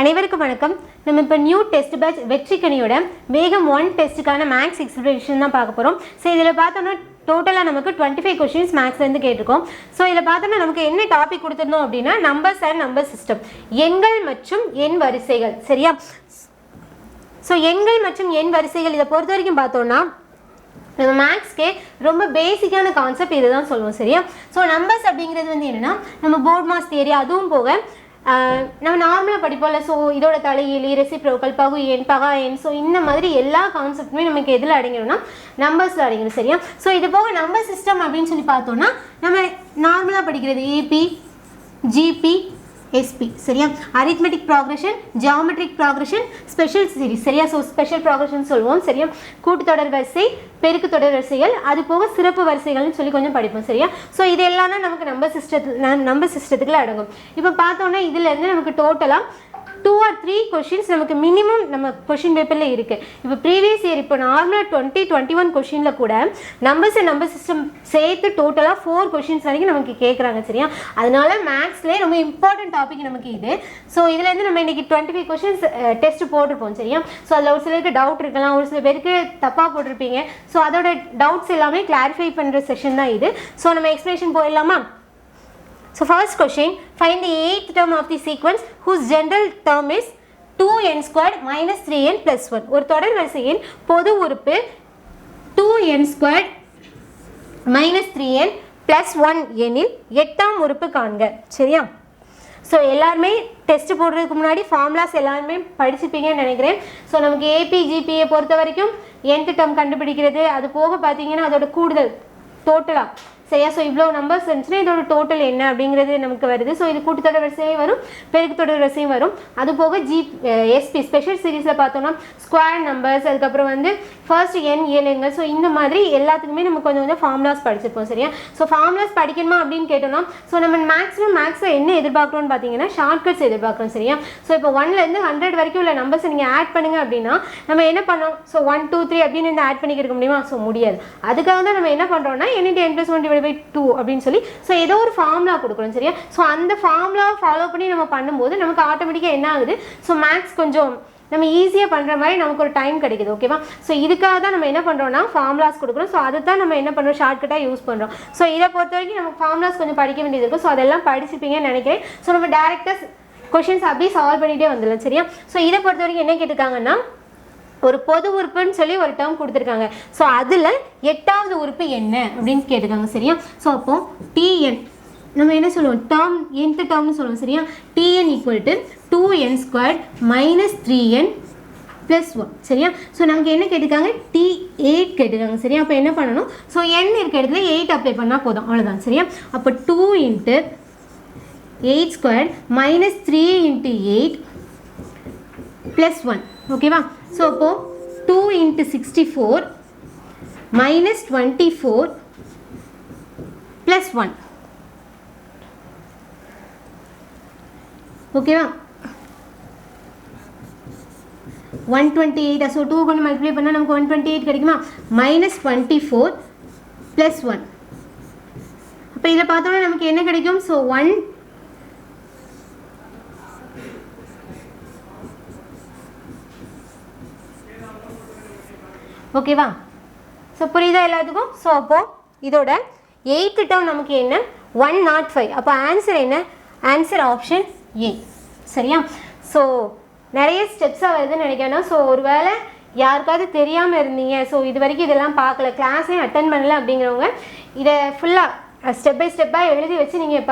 அனைவருக்கும் வணக்கம். நம்ம இப்போ நியூ டெஸ்ட் பேட்ச் வெற்றிக்கணியோட வேகம் 1 டெஸ்ட்டுக்கான மேக்ஸ் எக்ஸ்பிளேஷன் தான் பார்க்க போகிறோம். ஸோ இதில் பார்த்தோன்னா டோட்டலாக நமக்கு 25 கொஷின்ஸ் மேக்ஸ்லேருந்து கேட்டிருக்கோம். ஸோ இதில் பார்த்தோன்னா நமக்கு என்ன டாபிக் கொடுத்துருந்தோம் அப்படின்னா நம்பர்ஸ் அண்ட் நம்பர் சிஸ்டம், எண்கள் மற்றும் எண் வரிசைகள். சரியா? ஸோ எண்கள் மற்றும் எண் வரிசைகள் இதை பொறுத்த வரைக்கும் பார்த்தோன்னா நம்ம மேக்ஸ்க்கே ரொம்ப பேசிக்கான கான்செப்ட் இதை தான் சொல்லுவோம். சரியா? ஸோ நம்பர்ஸ் அப்படிங்கிறது வந்து என்னென்னா நம்ம போர்ட் மாஸ் தியரி அதுவும் போக நம்ம நார்மலாக படிப்போம்ல. ஸோ இதோட தலையீலி, ரெசிப்ரோக்கல், பகு எண், பகா எண், ஸோ இந்த மாதிரி எல்லா கான்செப்ட்டுமே நமக்கு எதில் அடங்கிடும்னா நம்பர்ஸில் அடங்கிடும். சரியா? ஸோ இது போக நம்பர் சிஸ்டம் அப்படின்னு சொல்லி பார்த்தோன்னா நம்ம நார்மலாக படிக்கிறது ஏபி, ஜிபி, எஸ்பி. சரியா? Arithmetic progression, geometric progression, special series. சரியா? ஸோ ஸ்பெஷல் ப்ராக்ரெஷன் சொல்லுவோம். சரியா? கூட்டுத்தொடர் வரிசை, பெருக்கு தொடர் வரிசைகள், அது போக சிறப்பு வரிசைகள்னு சொல்லி கொஞ்சம் படிப்போம். சரியா? ஸோ இது எல்லாமே நமக்கு நம்பர் சிஸ்டத்துக்குள்ள அடங்கும். இப்போ பார்த்தோன்னா இதுலேருந்து நமக்கு டோட்டலாக 2 or 3 கொஷின்ஸ் நமக்கு மினிமம் நம்ம கொஷின் பேப்பரில் இருக்குது. இப்போ ப்ரீவியஸ் இயர் இப்போ நார்மலாக 2021 கொஷினில் கூட நம்பர்ஸ் அண்ட் நம்பர் சிஸ்டம் சேர்த்து டோட்டலாக 4 கொஷின்ஸ் வரைக்கும் நமக்கு கேட்குறாங்க. சரியா? அதனால மேக்ஸ்லேயே ரொம்ப இம்பார்ட்டன்ட் டாபிக் நமக்கு இது. ஸோ இதுலேருந்து நம்ம இன்றைக்கி 25 கொஷின்ஸ் டெஸ்ட் போட்டிருப்போம். சரியா? ஸோ அதில் ஒரு சிலருக்கு டவுட் இருக்கலாம், ஒரு சில பேருக்கு தப்பாக போட்டிருப்பீங்க. ஸோ அதோட டவுட்ஸ் எல்லாமே கிளாரிஃபை பண்ணுற செஷன் தான் இது. ஸோ நம்ம எக்ஸ்பிளேஷன் போயிடலாமா? So first question, find the 8th term of the sequence whose general term is 2n squared minus 3n plus 1. ஒரு தொடர் வரிசையின் பொது உறுப்பு 2n squared minus 3n plus 1 எனில் 8ஆம் உறுப்பு காண்க. சரியா? ஸோ எல்லாருமே டெஸ்ட் போடுறதுக்கு முன்னாடி ஃபார்முலாஸ் எல்லாருமே படிச்சுப்பீங்கன்னு நினைக்கிறேன். ஸோ நமக்கு ஏபி ஜிபியை பொறுத்த வரைக்கும் nth டேர்ம் கண்டுபிடிக்கிறது, அது போக பார்த்தீங்கன்னா அதோட கூடுதல் டோட்டலாக. சரியா? ஸோ இவ்வளோ நம்பர்ஸ் இருந்துச்சுன்னா இதோட டோட்டல் என்ன அப்படிங்கிறது நமக்கு வருது. ஸோ இது கூட்டுத்தொடர் வரிசையும் வரும், பெருக்கு தொடர் வரிசையும் வரும். அது போக எஸ்பி ஸ்பெஷல் சீரீஸில் பார்த்தோம்னா ஸ்கொயர் நம்பர்ஸ், அதுக்கப்புறம் வந்து ஃபர்ஸ்ட் எண் இயலெண்கள். ஸோ இந்த மாதிரி எல்லாத்துக்குமே நம்ம கொஞ்சம் ஃபார்முலாஸ் படிச்சிருப்போம். சரியா? ஸோ ஃபார்முலாஸ் படிக்கணுமா அப்படின்னு கேட்டோம்னா ஸோ நம்ம மேக்ஸில் என்ன எதிர்பார்க்குறோம்னு பார்த்தீங்கன்னா ஷார்ட்கட்ஸ் எதிர்பார்க்குறோம். சரியா? ஸோ இப்போ 1லேருந்து 100 வரைக்கும் உள்ள நம்பர்ஸ் நீங்கள் ஆட் பண்ணுங்க அப்படின்னா நம்ம என்ன பண்ணோம்? ஸோ 1 2 3 அப்படின்னு இந்த ஆட் பண்ணிக்க முடியுமா? ஸோ முடியாது. அதுக்காக தான் நம்ம என்ன பண்ணுறோம்னா n+1 2 அப்படின்னு சொல்லி ஸோ ஏதோ ஒரு ஃபார்முலா கொடுக்குறோம். சரியா? ஸோ அந்த ஃபார்முலா ஃபாலோ பண்ணி நம்ம பண்ணும்போது நமக்கு ஆட்டோமேட்டிக்காக என்ன ஆகுது? ஸோ மேக்ஸ் கொஞ்சம் நம்ம ஈஸியாக பண்ணுற மாதிரி நமக்கு ஒரு டைம் கிடைக்குது. ஓகேவா? ஸோ இதுக்காக தான் நம்ம என்ன பண்ணுறோம்னா ஃபார்முலாஸ் கொடுக்குறோம். ஸோ அதை தான் நம்ம என்ன பண்ணுறோம்? ஷார்ட்கட்டாக யூஸ் பண்ணுறோம். ஸோ இதை பொறுத்த வரைக்கும் நம்ம ஃபார்முலாஸ் கொஞ்சம் படிக்க வேண்டியது இருக்கும். ஸோ அதெல்லாம் படிச்சிருப்பீங்கன்னு நினைக்கிறேன். ஸோ நம்ம டேரெக்டாக கொஷின்ஸ் அப்படியே சால்வ் பண்ணிகிட்டே வந்துடலாம். சரியா? ஸோ இதை பொறுத்த வரைக்கும் என்ன கேட்டிருக்காங்கன்னா ஒரு பொது உறுப்புன்னு சொல்லி ஒரு டேர்ம் கொடுத்துருக்காங்க. ஸோ அதில் 8ஆவது உறுப்பு என்ன அப்படின்னு கேட்டிருக்காங்க. சரியா? ஸோ அப்போ டிஎன் நம்ம என்ன சொல்லுவோம்? டேர்ம் nth டேர்ம்னு சொல்லுவோம். சரியா? TN equal to 2n square minus 3n plus 1. சரியா? ஸோ நமக்கு என்ன கேட்டிருக்காங்க? T8 கேட்டிருக்காங்க. சரியா? அப்போ என்ன பண்ணணும்? ஸோ n இருக்க இடத்துல 8 அப்ளை பண்ணால் போதும், அவ்வளோதான். சரியா? அப்போ 2 × 8 ஸ்கொயர் மைனஸ் 3 × 8 ப்ளஸ் 1. ஓகேவா? ஸோ அப்போது 2 × 64 மைனஸ் 24 ப்ளஸ் 1. ஓகேவா? 128. ஸோ 2 கொண்டு மல்டிப்ளை பண்ணால் நமக்கு 128 கிடைக்குமா? Minus 24 plus 1. அப்போ இதை பார்த்தோன்னா நமக்கு என்ன கிடைக்கும்? ஸோ 1 ஓகேவா? ஸோ புரியுதா எல்லாத்துக்கும்? ஸோ அப்போது இதோட 8th டேர்ம் நமக்கு என்ன? 105. அப்போ ஆன்சர் என்ன? Answer option A. சரியா? ஸோ நிறைய ஸ்டெப்ஸாக வருதுன்னு நினைக்கிறேன்னா ஸோ ஒரு வேளை யாருக்காவது தெரியாமல் இருந்தீங்க, ஸோ இது வரைக்கும் இதெல்லாம் பார்க்கல, கிளாஸையும் அட்டன் பண்ணல அப்படிங்கிறவங்க இதை ஃபுல்லாக ஸ்டெப் பை ஸ்டெப்பாக எழுதி வச்சு நீங்கள்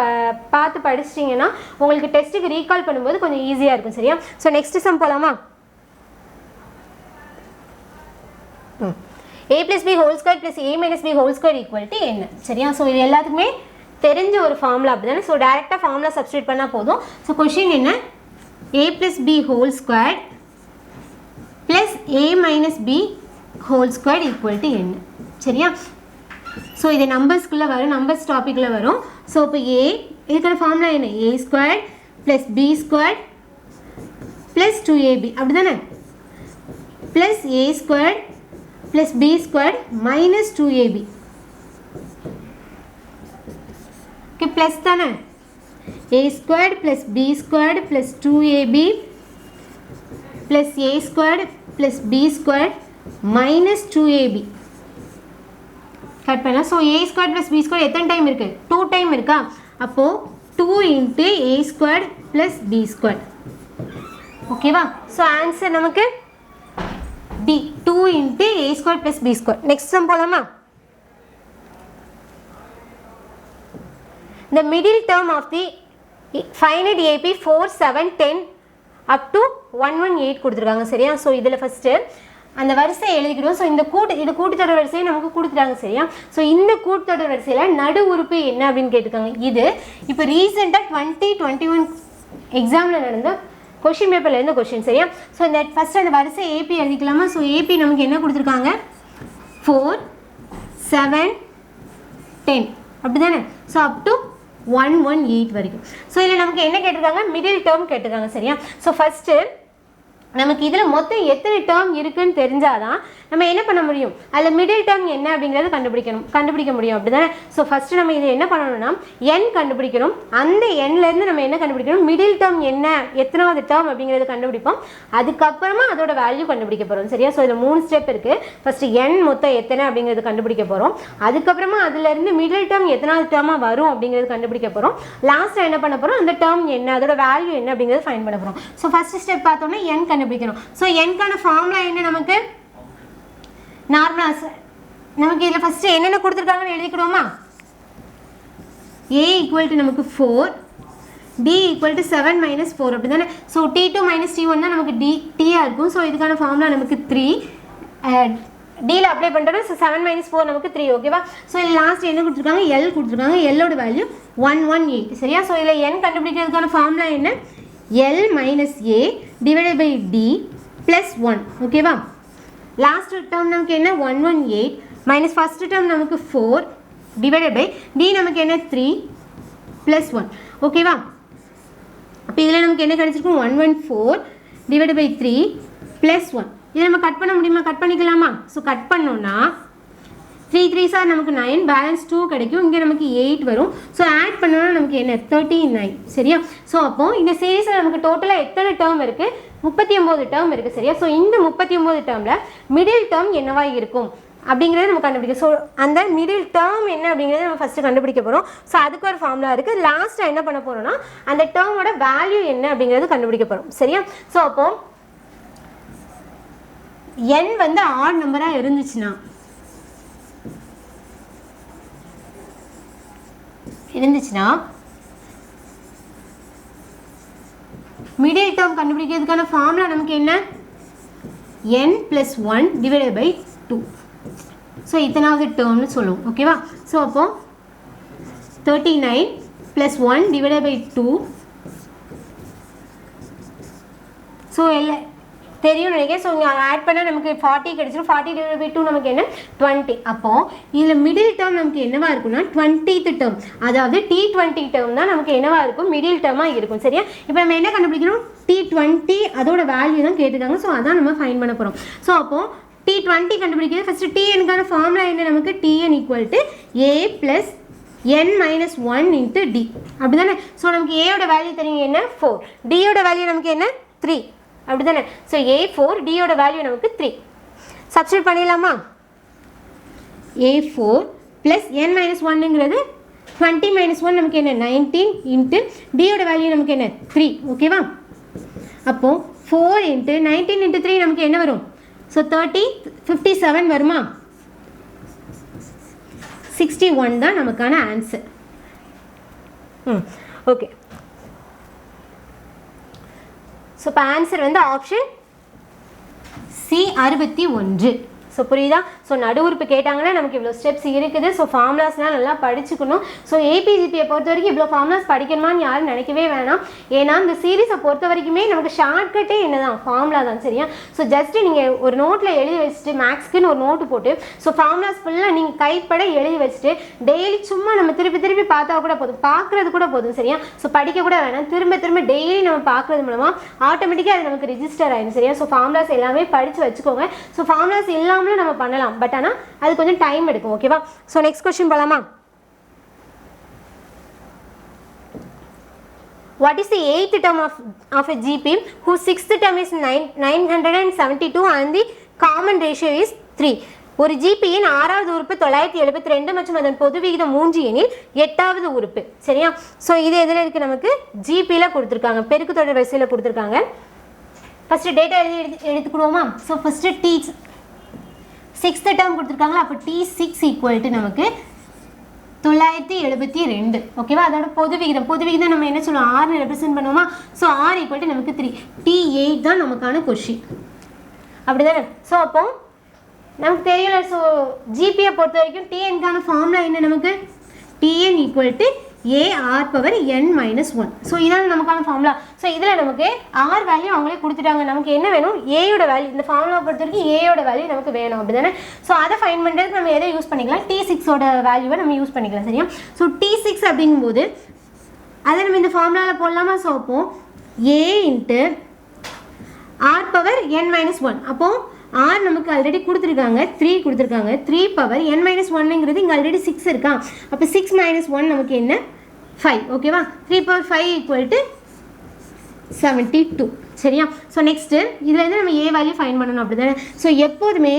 பார்த்து படிச்சிட்டிங்கன்னா உங்களுக்கு டெஸ்ட்டுக்கு ரீகால் பண்ணும்போது கொஞ்சம் ஈஸியாக இருக்கும். சரியா? ஸோ நெக்ஸ்ட் சம் போகலாமா? a plus b whole square plus a minus b whole square equal to என்ன? சரியா? ஸோ இது எல்லாத்துக்குமே தெரிஞ்ச ஒரு ஃபார்முலா அப்படி தானே. ஸோ டேரெக்டாக ஃபார்முலா சப்ஸ்டியூட் பண்ணால் போதும். ஸோ கொஷின் என்ன? a plus b whole square plus a minus b whole square equal to என்ன? சரியா? ஸோ இது நம்பர்ஸ்குள்ளே வரும், நம்பர்ஸ் டாப்பிக்கில் வரும். ஸோ இப்போ a இதுக்கான ஃபார்முலா என்ன? a square plus b square plus 2ab அப்படி தானே? Plus a square plus b squared minus 2ab. Okay, plus தானே? a squared plus b squared plus 2ab plus a squared plus b squared minus 2ab cut பண்ணலாம். So a squared plus b squared எத்தனை time இருக்குது? 2 time இருக்கா? அப்போது 2 into a squared plus b squared. ஓகேவா? So answer நமக்கு D 2 into a squared plus b squared. Next sum போலாமா? The middle term of the finite AP 4 7 10 up to 118 கொடுத்துருக்காங்க சரியா? So இதில் ஃபஸ்ட்டு அந்த வரிசையை எழுதிக்கிடுவோம். ஸோ இந்த இது கூட்டுத்தொடர் வரிசையை நமக்கு கொடுத்துட்டாங்க சரியா? ஸோ இந்த கூட்டுத்தொடர் வரிசையில் நடு உறுப்பு என்ன அப்படின்னு கேட்டிருக்காங்க. இது இப்போ ரீசெண்டாக 2021 எக்ஸாமில் நடந்த கொஷின் பேப்பரில் இருந்த கொஷின் சரியா? ஸோ இந்த ஃபஸ்ட்டு அந்த வரிசை ஏபி எழுதிக்கலாமா? ஸோ ஏபி நமக்கு என்ன கொடுத்துருக்காங்க? 4 7 10 அப்படி தானே? ஸோ அப் டு 118 வரைக்கும். ஸோ இதில் நமக்கு என்ன கேட்டிருக்காங்க? மிடில் டேர்ம் கேட்டிருக்காங்க சரியா? ஸோ ஃபஸ்ட்டு நமக்கு இதில் மொத்தம் எத்தனை டேர்ம் இருக்குன்னு தெரிஞ்சாதான் நம்ம என்ன பண்ண முடியும், அதில் மிடில் டேர்ம் என்ன அப்படிங்கிறத கண்டுபிடிக்க முடியும் அப்படி தானே? ஸோ ஃபஸ்ட்டு நம்ம இதை என்ன பண்ணணும்னா என் கண்டுபிடிக்கணும். அந்த எண்ணிலேருந்து நம்ம என்ன கண்டுபிடிக்கணும்? மிடில் டேர்ம் என்ன, எத்தனாவது டேர்ம் அப்படிங்கிறத கண்டுபிடிப்போம். அதுக்கப்புறமா அதோட வேல்யூ கண்டுபிடிக்க போகிறோம் சரியா? ஸோ இதில் 3 ஸ்டெப் இருக்குது. ஃபஸ்ட்டு எண் மொத்தம் எத்தனை அப்படிங்கிறது கண்டுபிடிக்க போகிறோம். அதுக்கப்புறமா அதுலேருந்து மிடில் டேர்ம் எத்தனாவது டேர்மாக வரும் அப்படிங்கிறது கண்டுபிடிக்க போகிறோம். லாஸ்ட்டாக என்ன பண்ண போகிறோம்? அந்த டேர்ம் என்ன, அதோட வேல்யூ என்ன அப்படிங்கிறது ஃபைண்ட் பண்ண போகிறோம். ஸோ ஃபஸ்ட்டு ஸ்டெப் பார்த்தோன்னா எண் கண்டுபிடிக்கணும். ஸோ எண்கான ஃபார்முலா என்ன? நமக்கு நார்மலாக நமக்கு இதில் ஃபஸ்ட்டு என்னென்ன கொடுத்துருக்காங்கன்னு எழுதிக்கிடுவோமா? a ஈக்குவல் டு நமக்கு 4, d ஈக்குவல் டு 7 மைனஸ் 4 அப்படி தானே? ஸோ t2 மைனஸ் t1 தான் நமக்கு t-ஆக இருக்கும். ஸோ இதுக்கான ஃபார்முலா நமக்கு 3 டியில் அப்ளை பண்ணுறோம். ஸோ 7 மைனஸ் 4 நமக்கு 3 ஓகேவா? ஸோ இதில் லாஸ்ட் என்ன கொடுத்துருக்காங்க? l கொடுத்துருக்காங்க. எல்லோட வேல்யூ 118 சரியா? ஸோ இதில் n கண்டுபிடிக்கிறதுக்கான ஃபார்முலா என்ன? l minus a divided by d plus 1 ஓகேவா? லாஸ்ட் டேர்ம் நமக்கு என்ன? 118 மைனஸ் ஃபஸ்ட் டேர்ம் நமக்கு 4 டிவைடட் பை d நமக்கு என்ன? 3 ப்ளஸ் 1 ஓகேவா? அப்போ இதில் நமக்கு என்ன கிடைச்சிருக்கும்? 114 டிவைடட் பை 3 ப்ளஸ் 1. இதை நம்ம கட் பண்ண முடியுமா? கட் பண்ணிக்கலாமா? ஸோ கட் பண்ணோன்னா 3 3 சார் நமக்கு 9 பேலன்ஸ் 2 கிடைக்கும். இங்கே நமக்கு 8 வரும். ஸோ ஆட் பண்ணோன்னா நமக்கு என்ன? 39 சரியா? ஸோ அப்போது இந்த சீரீஸில் நமக்கு டோட்டலாக எத்தனை டேர்ம் இருக்குது? 39 டேர்ம் இருக்குது சரியா? ஸோ இந்த 39 டேர்மில் மிடில் டேர்ம் என்னவாக இருக்கும் அப்படிங்கிறத நம்ம கண்டுபிடிக்க. ஸோ அந்த மிடில் டேர்ம் என்ன அப்படிங்கிறத நம்ம ஃபஸ்ட்டு கண்டுபிடிக்க போகிறோம். ஸோ அதுக்கு ஒரு ஃபார்முலா இருக்குது. லாஸ்ட்டாக என்ன பண்ண போகிறோம்னா அந்த டேர்மோட வேல்யூ என்ன அப்படிங்கிறது கண்டுபிடிக்க போகிறோம் சரியா? ஸோ அப்போது என் வந்து ஆட் நம்பராக இருந்துச்சுன்னா மிடில் டேர்ம் கண்டுபிடிக்கிறதுக்கான ஃபார்முலா நமக்கு என்ன? n + 1 divided by 2. ஸோ இத்தனாவது டேர்ம்னு சொல்லுவோம் ஓகேவா? ஸோ அப்போ 39 + 1 டிவைடட் பை 2. ஸோ தெரியும் நினைக்கிறேன். ஸோ இங்கே ஆட் பண்ணால் நமக்கு 40 கிடைச்சிடும். 40 டிவைட் பை 2 நமக்கு என்ன? 20. அப்போது இதில் மிடில் டேர்ம் நமக்கு என்னவாக இருக்கும்னா 20th டேர்ம், அதாவது T20 டேர்ம் தான் நமக்கு என்னவாக இருக்கும்? மிடில் டேர்மாக இருக்கும் சரியா? இப்போ நம்ம என்ன கண்டுபிடிக்கணும்? T20 அதோட வேல்யூ தான் கேட்டுருக்காங்க. ஸோ அதான் நம்ம ஃபைண்ட் பண்ண போகிறோம். ஸோ அப்போது T20 கண்டுபிடிக்கிறது ஃபஸ்ட்டு Tnக்கான ஃபார்முலா என்ன? நமக்கு Tn equal to a plus n minus 1 into d அப்படி தானே? ஸோ நமக்கு ஏயோட வேல்யூ தெரியும் என்ன? 4. டியோட வேல்யூ நமக்கு என்ன? 3 அப்படி தானே? ஸோ a4 டியோட வேல்யூ நமக்கு 3. சப்ஸ்டியூட் பண்ணிடலாமா? a4 ப்ளஸ் n மைனஸ் 1ங்கிறது 20 மைனஸ் 1 நமக்கு என்ன? 19 இன்ட்டு டியோட வேல்யூ நமக்கு என்ன? 3 ஓகேவா? அப்போது 4 இன்ட்டு 19 இன்ட்டு 3 நமக்கு என்ன வரும்? ஸோ 30 57 வருமா? 61 தான் நமக்கான ஆன்சர். ஓகே. ஸோ இப்போ ஆன்சர் வந்து ஆப்ஷன் சி 61. ஸோ புரியுதா? ஸோ நடு உறுப்பு கேட்டாங்கன்னா நமக்கு இவ்வளோ ஸ்டெப்ஸ் இருக்குது. ஸோ ஃபார்முலாஸ்லாம் நல்லா படிச்சுக்கணும். ஸோ ஏபிஜிபியை பொறுத்த வரைக்கும் இவ்வளோ ஃபார்முலாஸ் படிக்கணுமான்னு யாரும் நினைக்கவே வேணாம். ஏன்னா இந்த சீரீஸை பொறுத்த வரைக்குமே நமக்கு ஷார்ட்கட்டே என்ன தான்? ஃபார்முலா தான் சரியா? ஸோ ஜஸ்ட்டு நீங்கள் ஒரு நோட்டில் எழுதி வச்சுட்டு மேக்ஸ்க்குன்னு ஒரு நோட்டு போட்டு ஸோ ஃபார்முலாஸ் ஃபுல்லாக நீங்கள் கைப்பட எழுதி வச்சுட்டு டெய்லி சும்மா நம்ம திருப்பி திருப்பி பார்த்தா கூட போதும், பார்க்குறது கூட போதும் சரியா? ஸோ படிக்க கூட வேணாம், திரும்ப திரும்ப டெய்லி நம்ம பார்க்குறது மூலமாக ஆட்டோமேட்டிக்காக அது நமக்கு ரிஜிஸ்டர் ஆகிடும் சரியா? ஸோ ஃபார்முலாஸ் எல்லாமே படித்து வச்சுக்கோங்க. ஸோ ஃபார்முலாஸ் இல்லாமல் நம்ம பண்ணலாம், பட் ஆனால் அது கொஞ்சம் டைம் எடுக்கும் ஓகேவா? ஸோ நெக்ஸ்ட் கொஸ்டின் போகலாமா? what is the 8th term of a GP whose 6th term is 972 and the common ratio is 3? ஒரு ஜிபியின் 6வது உறுப்பு 972 மற்றும் அதன் பொது விகிதம் 3 எனில் 8வது உறுப்பு. சரியா? ஸோ இது எதில் இருக்குது? நமக்கு ஜிபியில் கொடுத்துருக்காங்க, பெருக்கு தொடர் வரிசையில் கொடுத்துருக்காங்க. ஃபஸ்ட்டு டேட்டா எடுத்துக்கிடுவோமா? So first the 6th term கொடுத்துருக்காங்களா, அப்போ T6 ஈக்குவல் டு நமக்கு 972. ஓகேவா? அதோட பொது விகிதம் நம்ம என்ன சொல்லுவோம்? ஆர்னு ரெப்ரசென்ட் பண்ணுவோமா? ஸோ ஆர் ஈக்குவல் டு நமக்கு 3. T8 தான் நமக்கான கொஷின். அப்படி தானே? ஸோ அப்போ நமக்கு தெரியல. ஸோ ஜிபியை பொறுத்த வரைக்கும் டிஎன்கான ஃபார்முலா என்ன? நமக்கு TN equal to AR power n minus 1. So இதான் நமக்கான ஃபார்முலா. ஸோ இதில் நமக்கு ஆர் வேல்யூ அவங்களே கொடுத்துட்டாங்க. நமக்கு என்ன வேணும்? ஏயோட வேல்யூ. இந்த ஃபார்முலா பொறுத்த வரைக்கும் ஏயோட வேல்யூ நமக்கு வேணும். அப்படி தானே? ஸோ அதை ஃபைன் பண்ணுறதுக்கு நம்ம எதை யூஸ் பண்ணிக்கலாம்? T6ஓட வேல்யூவை நம்ம யூஸ் பண்ணிக்கலாம். சரியா? ஸோ T6 அப்படிங்கும்போது அதை நம்ம இந்த ஃபார்முலாவில் போடலாமா? ஸோ அப்போது A into R power n minus 1. அப்போது ஆர் நமக்கு ஆல்ரெடி கொடுத்துருக்காங்க, 3 கொடுத்துருக்காங்க. 3 பவர் n மைனஸ் 1ங்கிறது இங்கே ஆல்ரெடி 6 இருக்கா? அப்போ 6 மைனஸ் 1 நமக்கு என்ன? 5. ஓகேவா? 3 பவர் 5 ஈக்குவல் டு 72. சரியா? ஸோ நெக்ஸ்ட்டு இதுலேருந்து நம்ம ஏ வேல்யூ ஃபைன் பண்ணணும். அப்படி தானே? ஸோ எப்போதுமே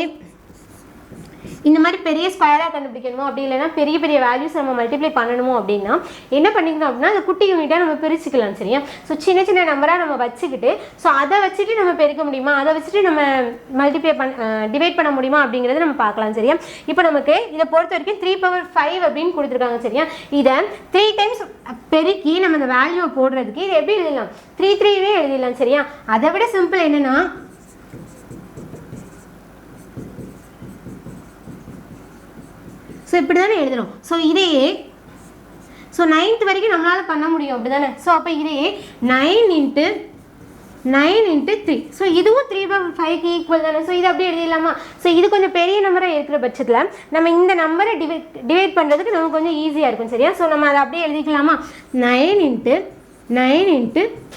இந்த மாதிரி பெரிய ஸ்கொயராக கண்டுபிடிக்கணுமோ அப்படி இல்லைன்னா பெரிய பெரிய வேல்யூஸ் நம்ம மல்டிப்ளை பண்ணணுமோ அப்படின்னா என்ன பண்ணிக்கணும் அப்படின்னா அந்த குட்டி யூனிட்டாக நம்ம பிரிச்சுக்கலாம். சரியா? ஸோ சின்ன சின்ன நம்பராக நம்ம வச்சுக்கிட்டு ஸோ அதை வச்சுட்டு நம்ம பெருக்க முடியுமா, அதை வச்சுட்டு நம்ம மல்டிப்ளை டிவைட் பண்ண முடியுமா அப்படிங்கிறத நம்ம பார்க்கலாம். சரியா? இப்போ நமக்கு இதை பொறுத்த வரைக்கும் 3 பவர் 5 அப்படின்னு கொடுத்துருக்காங்க. சரியா? இதை 3 டைம்ஸ் பெருக்கி நம்ம இந்த வேல்யூவை போடுறதுக்கு இது எப்படி எழுதலாம்? 3 எழுதிடலாம். சரியா? அதை விட சிம்பிள் என்னென்னா ஸோ இப்படி தானே எழுதணும். ஸோ இதையே ஸோ 9th வரைக்கும் நம்மளால் பண்ண முடியும். அப்படி தானே? ஸோ அப்போ இதையே 9 இன்ட்டு 3. ஸோ இதுவும் 3 பவர் 5க்கு ஈக்குவல் தானே? ஸோ இது அப்படியே எழுதிடலாமா? ஸோ இது கொஞ்சம் பெரிய நம்பராக இருக்கிற பட்சத்தில் நம்ம இந்த நம்பரை டிவைட் பண்ணுறதுக்கு நமக்கு கொஞ்சம் ஈஸியாக இருக்கும். சரியா? ஸோ நம்ம அதை அப்படியே எழுதிக்கலாமா? 9 இன்ட்டு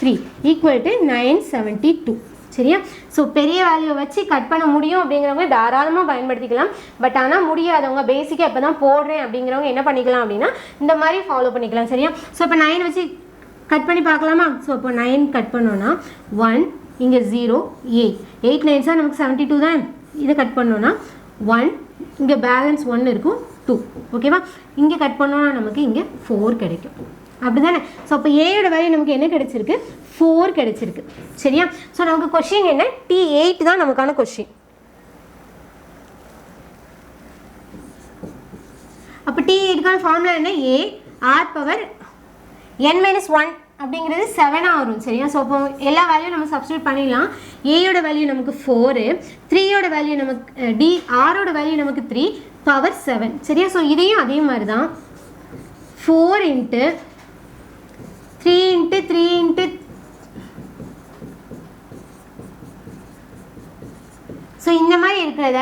3 ஈக்குவல் டு 972. சரியா? ஸோ பெரிய வேல்யூவை வச்சு கட் பண்ண முடியும் அப்படிங்கிறவங்க தாராளமாக பயன்படுத்திக்கலாம். பட் ஆனால் முடியாதவங்க பேசிக்காக இப்போ தான் போடுறேன் அப்படிங்கிறவங்க என்ன பண்ணிக்கலாம் அப்படின்னா இந்த மாதிரி ஃபாலோ பண்ணிக்கலாம். சரியா? ஸோ இப்போ 9 வச்சு கட் பண்ணி பார்க்கலாமா? ஸோ இப்போ 9 கட் பண்ணோன்னா 1 இங்கே 0 8 9 சார் நமக்கு 72 தான். இதை கட் பண்ணோன்னா 1 இங்கே பேலன்ஸ் 1 இருக்கும் 2. ஓகேவா? இங்கே கட் பண்ணோன்னா நமக்கு இங்கே 4 கிடைக்கும். அப்படி தானே? ஸோ அப்போ ஏயோட வேல்யூ நமக்கு என்ன கிடைச்சிருக்கு? 4 கிடைச்சிருக்கு. சரியா? ஸோ நமக்கு கொஸ்டின் என்ன? T8 தான் நமக்கான கொஸ்டின். அப்போ T8க்கான ஃபார்முலா என்ன? A R power n minus 1 அப்படிங்கிறது 7 வரும். சரியா? ஸோ அப்போ எல்லா வேல்யூ நம்ம சப்ஸ்டியூட் பண்ணிடலாம். ஏயோட வேல்யூ நமக்கு 4, 3யோட வேல்யூ நமக்கு ஆரோட வேல்யூ நமக்கு 3 பவர் 7. சரியா? ஸோ இதையும் அதே மாதிரி தான் 4 இன்ட்டு 3 இன்ட்டு 3 இன்ட்டு ஸோ இந்த மாதிரி இருக்கிறத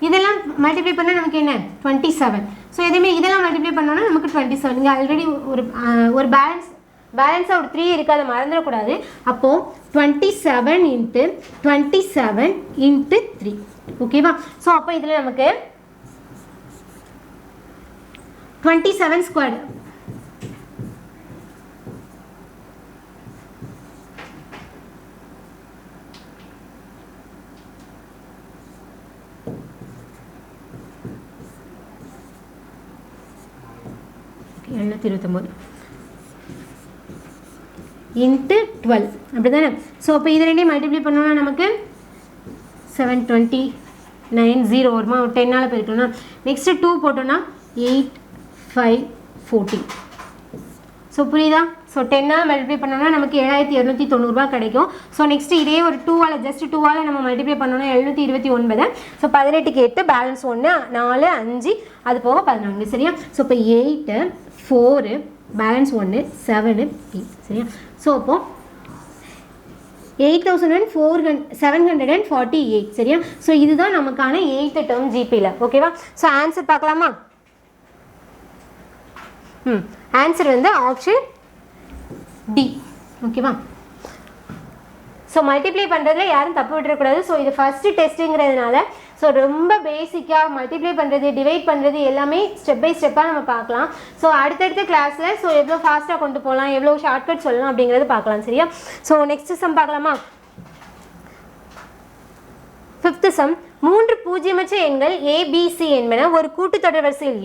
இதெல்லாம் மல்டிப்ளை பண்ணால் நமக்கு என்ன? 27. ஸோ எதுவுமே இதெல்லாம் மல்டிப்ளை பண்ணோன்னா நமக்கு 27. இங்கே ஆல்ரெடி ஒரு பேலன்ஸாக ஒரு 3 இருக்குது, அதை மறந்துடக்கூடாது. அப்போது 27 இன்ட்டு 27 இன்ட்டு 3. ஓகேவா? ஸோ அப்போ இதில் நமக்கு 27 ஸ்கொயர்டு இன்ட்டு 12. அப்படி தானே? ஸோ அப்போ இது ரெண்டையும் மல்டிப்ளை பண்ணோன்னா நமக்கு 729 0 வருமா? ஒரு 10ஆல் பெருக்கணும்னா நெக்ஸ்ட்டு 2 போட்டோன்னா 8 5 14. ஸோ புரியுதா? ஸோ 10ஆல் மல்டிப்ளை பண்ணோன்னா நமக்கு 7290 ரூபா கிடைக்கும். ஸோ நெக்ஸ்ட்டு இதே ஒரு 2ஆல் ஜஸ்ட் 2ஆல் நம்ம மல்டிப்ளை பண்ணோன்னா 729. ஸோ 18க்கு 8 பேலன்ஸ் 1 4 5 அது போக 14. சரியா? ஸோ இப்போ 8 4 பேலன்ஸ் 1 7 8. சரியா? ஸோ அப்போ 8748. சரியா? ஸோ இதுதான் நமக்கான 8th டேர்ம் ஜிபியில். ஓகேவா? ஸோ ஆன்சர் பார்க்கலாமா? ஆன்சர் வந்து ஆப்ஷன் டி. ஓகேவா? ஸோ மல்டிப்ளை பண்ணுறதுல யாரும் தப்பு விட்டுறக்கூடாது. ஸோ இது ஃபஸ்ட்டு டெஸ்ட்டுங்கிறதுனால ஸோ ரொம்ப பேசிக்காக மல்டிப்ளை பண்ணுறது, டிவைட் பண்ணுறது எல்லாமே ஸ்டெப் பை ஸ்டெப்பாக நம்ம பார்க்கலாம். ஸோ அடுத்தடுத்த கிளாஸில் ஸோ எவ்வளோ ஃபாஸ்ட்டாக கொண்டு போகலாம், எவ்வளோ ஷார்ட்கட் சொல்லலாம் அப்படிங்கிறது பார்க்கலாம். சரியா? ஸோ நெக்ஸ்ட் சம் பார்க்கலாமா? 5th some. 3 பூஜ்ஜியமற்ற எண்கள் ABC என்பன ஒரு கூட்டுத்தொடர் வரிசையில்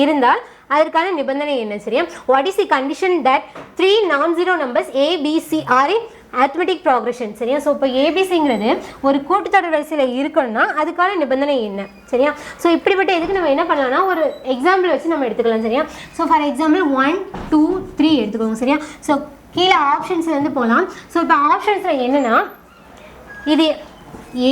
இருந்தால் அதற்கான நிபந்தனை என்ன? சரியா? What is the condition that 3 non-zero numbers ABC are in arithmetic progression? சரியா? ஸோ இப்போ ஏபிசிங்கிறது ஒரு கூட்டுத்தொடர் வரிசையில் இருக்கணும்னா அதுக்கான நிபந்தனை என்ன? சரியா? ஸோ இப்படிப்பட்ட இதுக்கு நம்ம என்ன பண்ணலாம்னா ஒரு எக்ஸாம்பிள் வச்சு நம்ம எடுத்துக்கலாம். சரியா? ஸோ ஃபார் எக்ஸாம்பிள் 1 2 3 எடுத்துக்கோங்க. சரியா? ஸோ கீழே ஆப்ஷன்ஸ்லேருந்து போகலாம். ஸோ இப்போ ஆப்ஷன்ஸில் என்னென்னா இது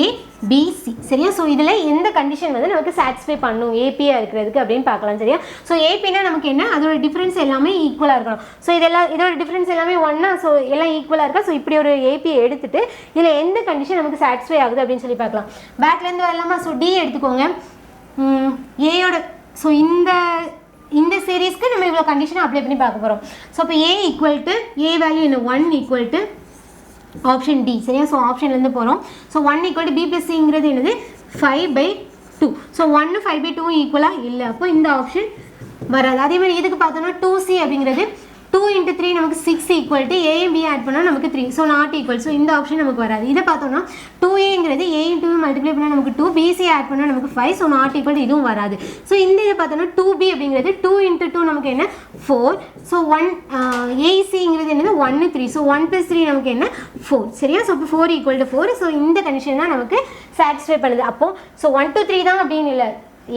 ABC. சரியா? ஸோ இதில் எந்த கண்டிஷன் வந்து நமக்கு சாட்டிஸ்ஃபை பண்ணும் ஏபியாக இருக்கிறதுக்கு அப்படின்னு பார்க்கலாம். சரியா? ஸோ ஏபினா நமக்கு என்ன, அதோட டிஃப்ரென்ஸ் எல்லாமே ஈக்குவலாக இருக்கணும். ஸோ இதோட டிஃப்ரென்ஸ் எல்லாமே ஒன்றா, ஸோ எல்லாம் ஈக்குவலாக இருக்கா. ஸோ இப்படி ஒரு ஏபியை எடுத்துட்டு இதில் எந்த கண்டிஷன் நமக்கு சாட்டிஸ்ஃபை ஆகுது அப்படின்னு சொல்லி பார்க்கலாம். பேக்லேருந்து வரலாமா? ஸோ டி எடுத்துக்கோங்க. ஏயோட ஸோ இந்த சீரீஸ்க்கு நம்ம இவ்வளோ கண்டிஷனை அப்ளை பண்ணி பார்க்க போகிறோம். ஸோ இப்போ A equal to A value என்ன 1 ஈக்குவல் டு ஆப்ஷன் டி. சரியா? ஸோ ஆப்ஷன்லேருந்து போகிறோம். So 1 equal to B plus சிங்கிறது என்னது 5/2. ஸோ 1 5/2 ஈக்குவலாக இல்லை, அப்போ இந்த ஆப்ஷன் வராது. அதே மாதிரி இதுக்கு பார்த்தோம்னா 2C அப்படிங்கிறது 2 × 3 நமக்கு 6 equal to A B add பண்ணால் நமக்கு 3. So not equal. ஸோ இந்த ஆப்ஷன் நமக்கு வராது. இதை பார்த்தோம்னா 2Aங்கிறது A × 2 மல்டிப்ளை பண்ணால் நமக்கு 2, BC ஆட் பண்ணால் நமக்கு 5. ஸோ நாட் ஈக்குவல் இதுவும் வராது. ஸோ இந்த இதை பார்த்தோம்னா 2B அப்படிங்கிறது 2 × 2 நமக்கு என்ன 4. ஸோ 1 ACங்கிறது என்னது 1 3. ஸோ 1 + 3 நமக்கு என்ன 4. சரியா? ஸோ இப்போ 4 = 4. ஸோ இந்த கண்டிஷன் தான் நமக்கு சாட்டிஸ்ஃபை பண்ணுது. அப்போது ஸோ 1 2 3 தான் அப்படின்னு இல்லை,